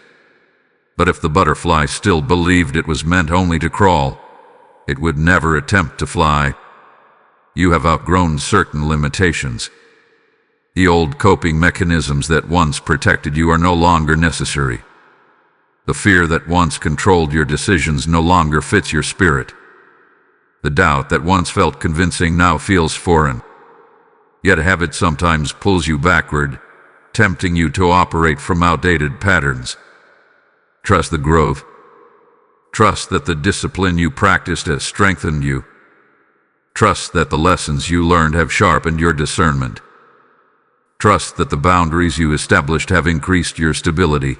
But if the butterfly still believed it was meant only to crawl, it would never attempt to fly. You have outgrown certain limitations. The old coping mechanisms that once protected you are no longer necessary. The fear that once controlled your decisions no longer fits your spirit. The doubt that once felt convincing now feels foreign. Yet habit sometimes pulls you backward, tempting you to operate from outdated patterns. Trust the growth. Trust that the discipline you practiced has strengthened you. Trust that the lessons you learned have sharpened your discernment. Trust that the boundaries you established have increased your stability.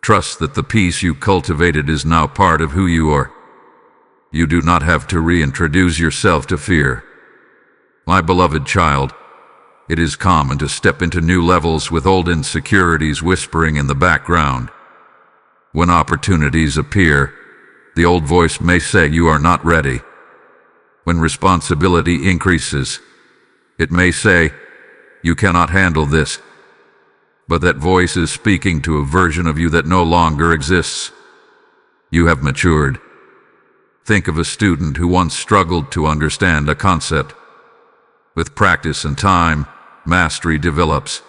Trust that the peace you cultivated is now part of who you are. You do not have to reintroduce yourself to fear. My beloved child, it is common to step into new levels with old insecurities whispering in the background. When opportunities appear, the old voice may say you are not ready. When responsibility increases, it may say, you cannot handle this. But that voice is speaking to a version of you that no longer exists. You have matured. Think of a student who once struggled to understand a concept. With practice and time, mastery develops.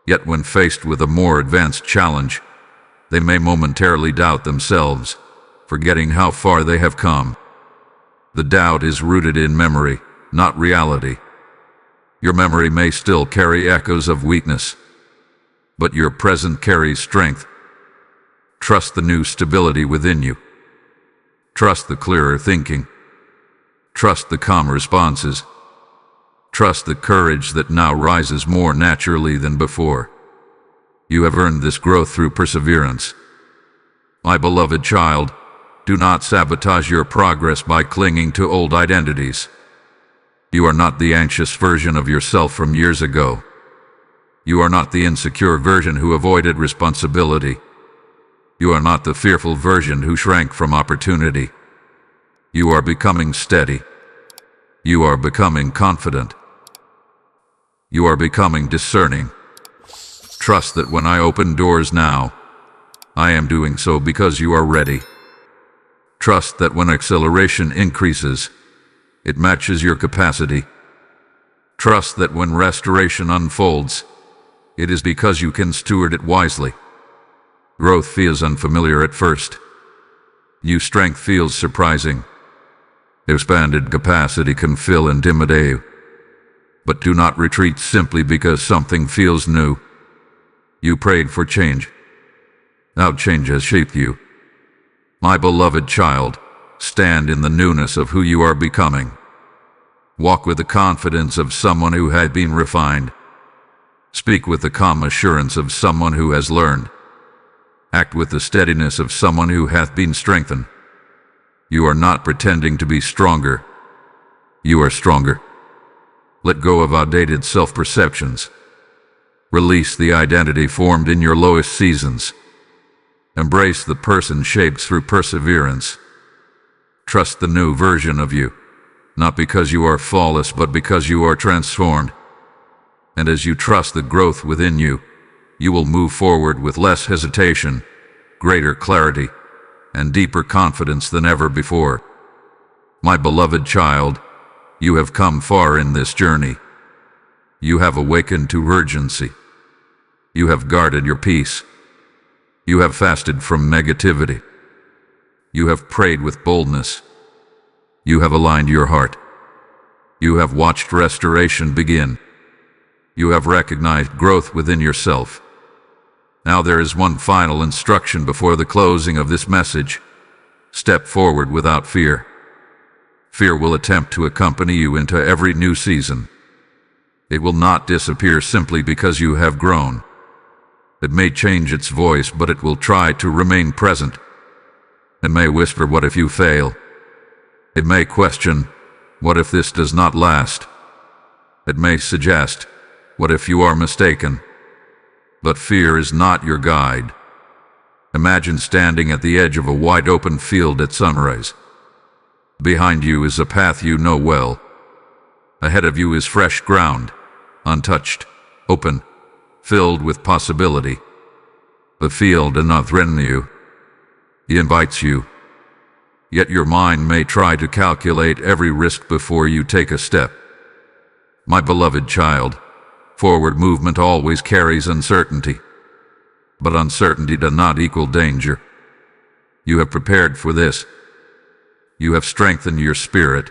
Yet when faced with a more advanced challenge, they may momentarily doubt themselves, forgetting how far they have come. The doubt is rooted in memory, not reality. Your memory may still carry echoes of weakness, but your present carries strength. Trust the new stability within you. Trust the clearer thinking. Trust the calm responses. Trust the courage that now rises more naturally than before. You have earned this growth through perseverance. My beloved child, do not sabotage your progress by clinging to old identities. You are not the anxious version of yourself from years ago. You are not the insecure version who avoided responsibility. You are not the fearful version who shrank from opportunity. You are becoming steady. You are becoming confident. You are becoming discerning. Trust that when I open doors now, I am doing so because you are ready. Trust that when acceleration increases, it matches your capacity. Trust that when restoration unfolds, it is because you can steward it wisely. Growth feels unfamiliar at first. New strength feels surprising. Expanded capacity can feel intimidating. But do not retreat simply because something feels new. You prayed for change. Now change has shaped you. My beloved child, stand in the newness of who you are becoming. Walk with the confidence of someone who had been refined. Speak with the calm assurance of someone who has learned. Act with the steadiness of someone who hath been strengthened. You are not pretending to be stronger. You are stronger. Let go of outdated self-perceptions. Release the identity formed in your lowest seasons. Embrace the person shaped through perseverance. Trust the new version of you, not because you are flawless, but because you are transformed. And as you trust the growth within you, you will move forward with less hesitation, greater clarity, and deeper confidence than ever before. My beloved child, you have come far in this journey. You have awakened to urgency. You have guarded your peace. You have fasted from negativity. You have prayed with boldness. You have aligned your heart. You have watched restoration begin. You have recognized growth within yourself. Now there is one final instruction before the closing of this message. Step forward without fear. Fear will attempt to accompany you into every new season. It will not disappear simply because you have grown. It may change its voice, but it will try to remain present. It may whisper, "What if you fail?" It may question, "What if this does not last?" It may suggest, "What if you are mistaken?" But fear is not your guide. Imagine standing at the edge of a wide open field at sunrise. Behind you is a path you know well. Ahead of you is fresh ground, untouched, open, filled with possibility. The field does not threaten you. It invites you. Yet your mind may try to calculate every risk before you take a step. My beloved child, forward movement always carries uncertainty. But uncertainty does not equal danger. You have prepared for this. You have strengthened your spirit.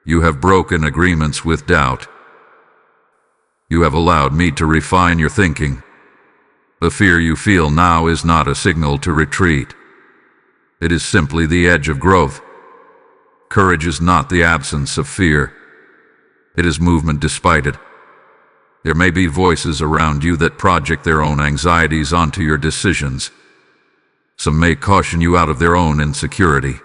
You have broken agreements with doubt. You have allowed me to refine your thinking. The fear you feel now is not a signal to retreat. It is simply the edge of growth. Courage is not the absence of fear. It is movement despite it. There may be voices around you that project their own anxieties onto your decisions. Some may caution you out of their own insecurity.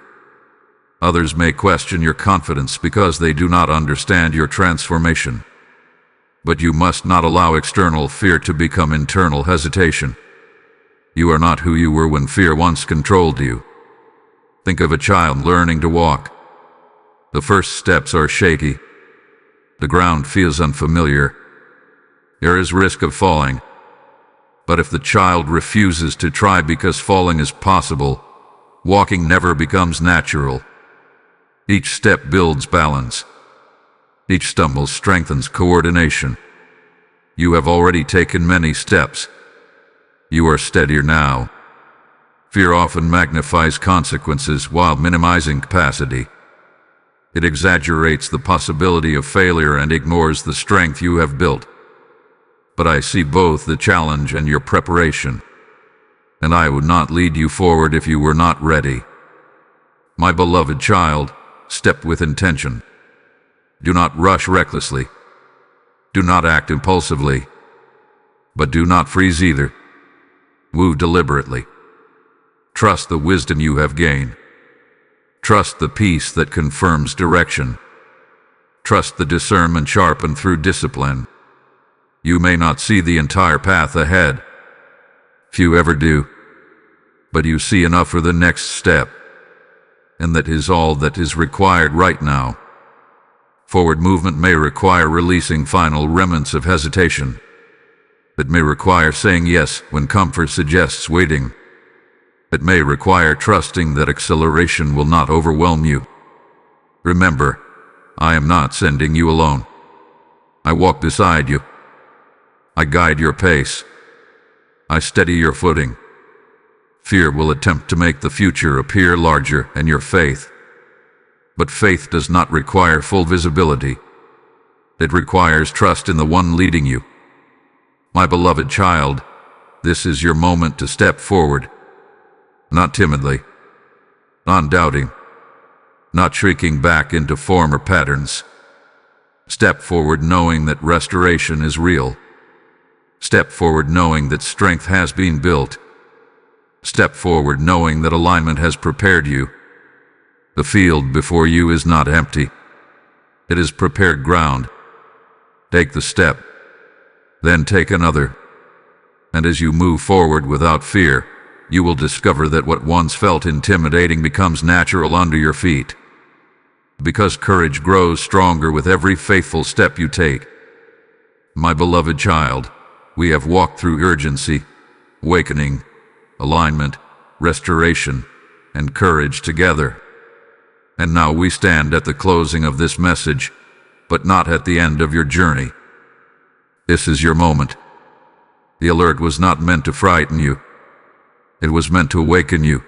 Others may question your confidence because they do not understand your transformation. But you must not allow external fear to become internal hesitation. You are not who you were when fear once controlled you. Think of a child learning to walk. The first steps are shaky. The ground feels unfamiliar. There is risk of falling. But if the child refuses to try because falling is possible, walking never becomes natural. Each step builds balance. Each stumble strengthens coordination. You have already taken many steps. You are steadier now. Fear often magnifies consequences while minimizing capacity. It exaggerates the possibility of failure and ignores the strength you have built. But I see both the challenge and your preparation, and I would not lead you forward if you were not ready. My beloved child, step with intention. Do not rush recklessly. Do not act impulsively. But do not freeze either. Move deliberately. Trust the wisdom you have gained. Trust the peace that confirms direction. Trust the discernment sharpened through discipline. You may not see the entire path ahead. Few ever do. But you see enough for the next step. And that is all that is required right now. Forward movement may require releasing final remnants of hesitation. It may require saying yes when comfort suggests waiting. It may require trusting that acceleration will not overwhelm you. Remember, I am not sending you alone. I walk beside you. I guide your pace. I steady your footing. Fear will attempt to make the future appear larger than your faith. But faith does not require full visibility. It requires trust in the one leading you. My beloved child, this is your moment to step forward. Not timidly, not doubting, not shrinking back into former patterns. Step forward knowing that restoration is real. Step forward knowing that strength has been built. Step forward knowing that alignment has prepared you. The field before you is not empty. It is prepared ground. Take the step, then take another. And as you move forward without fear, you will discover that what once felt intimidating becomes natural under your feet. Because courage grows stronger with every faithful step you take. My beloved child, we have walked through urgency, awakening, alignment, restoration, and courage together. And now we stand at the closing of this message, but not at the end of your journey. This is your moment. The alert was not meant to frighten you. It was meant to awaken you.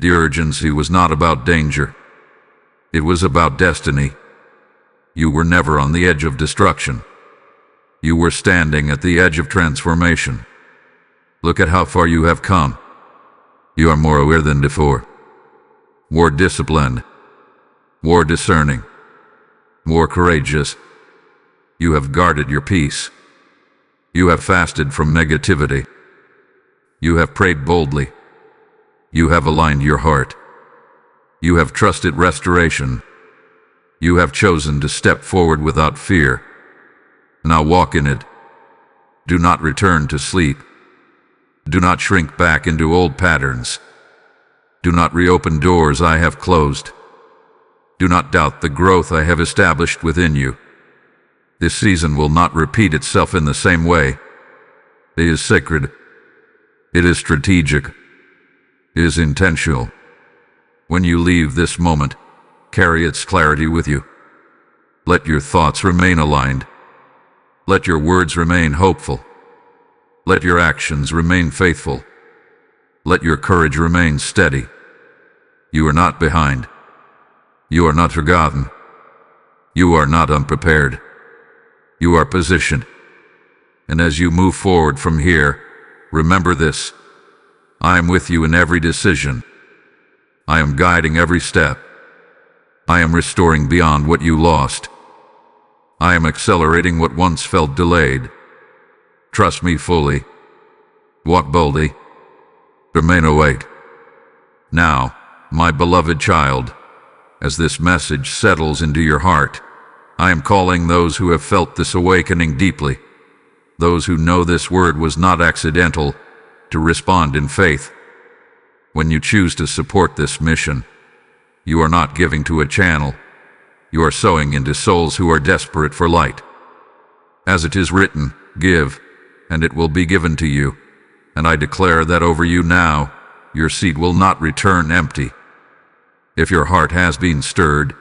The urgency was not about danger. It was about destiny. You were never on the edge of destruction. You were standing at the edge of transformation. Look at how far you have come. You are more aware than before. More disciplined. More discerning. More courageous. You have guarded your peace. You have fasted from negativity. You have prayed boldly. You have aligned your heart. You have trusted restoration. You have chosen to step forward without fear. Now walk in it. Do not return to sleep. Do not shrink back into old patterns. Do not reopen doors I have closed. Do not doubt the growth I have established within you. This season will not repeat itself in the same way. It is sacred. It is strategic. It is intentional. When you leave this moment, carry its clarity with you. Let your thoughts remain aligned. Let your words remain hopeful. Let your actions remain faithful. Let your courage remain steady. You are not behind. You are not forgotten. You are not unprepared. You are positioned. And as you move forward from here, remember this. I am with you in every decision. I am guiding every step. I am restoring beyond what you lost. I am accelerating what once felt delayed. Trust me fully. Walk boldly. Remain awake. Now, my beloved child, as this message settles into your heart, I am calling those who have felt this awakening deeply, those who know this word was not accidental, to respond in faith. When you choose to support this mission, you are not giving to a channel. You are sowing into souls who are desperate for light. As it is written, give, and it will be given to you. And I declare that over you now, your seed will not return empty. If your heart has been stirred,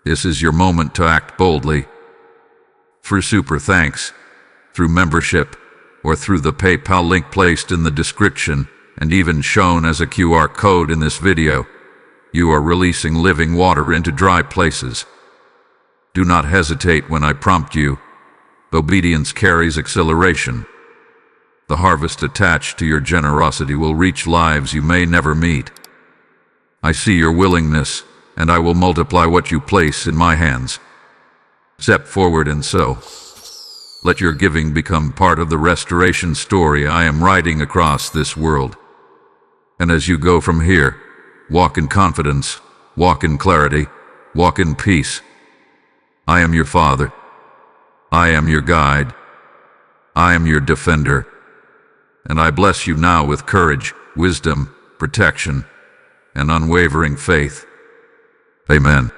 this is your moment to act boldly. Through super thanks, through membership, or through the PayPal link placed in the description and even shown as a QR code in this video, you are releasing living water into dry places. Do not hesitate when I prompt you. Obedience carries acceleration. The harvest attached to your generosity will reach lives you may never meet. I see your willingness, and I will multiply what you place in my hands. Step forward and sow. Let your giving become part of the restoration story I am writing across this world. And as you go from here, walk in confidence, walk in clarity, walk in peace. I am your Father. I am your guide. I am your defender. And I bless you now with courage, wisdom, protection, and unwavering faith. Amen.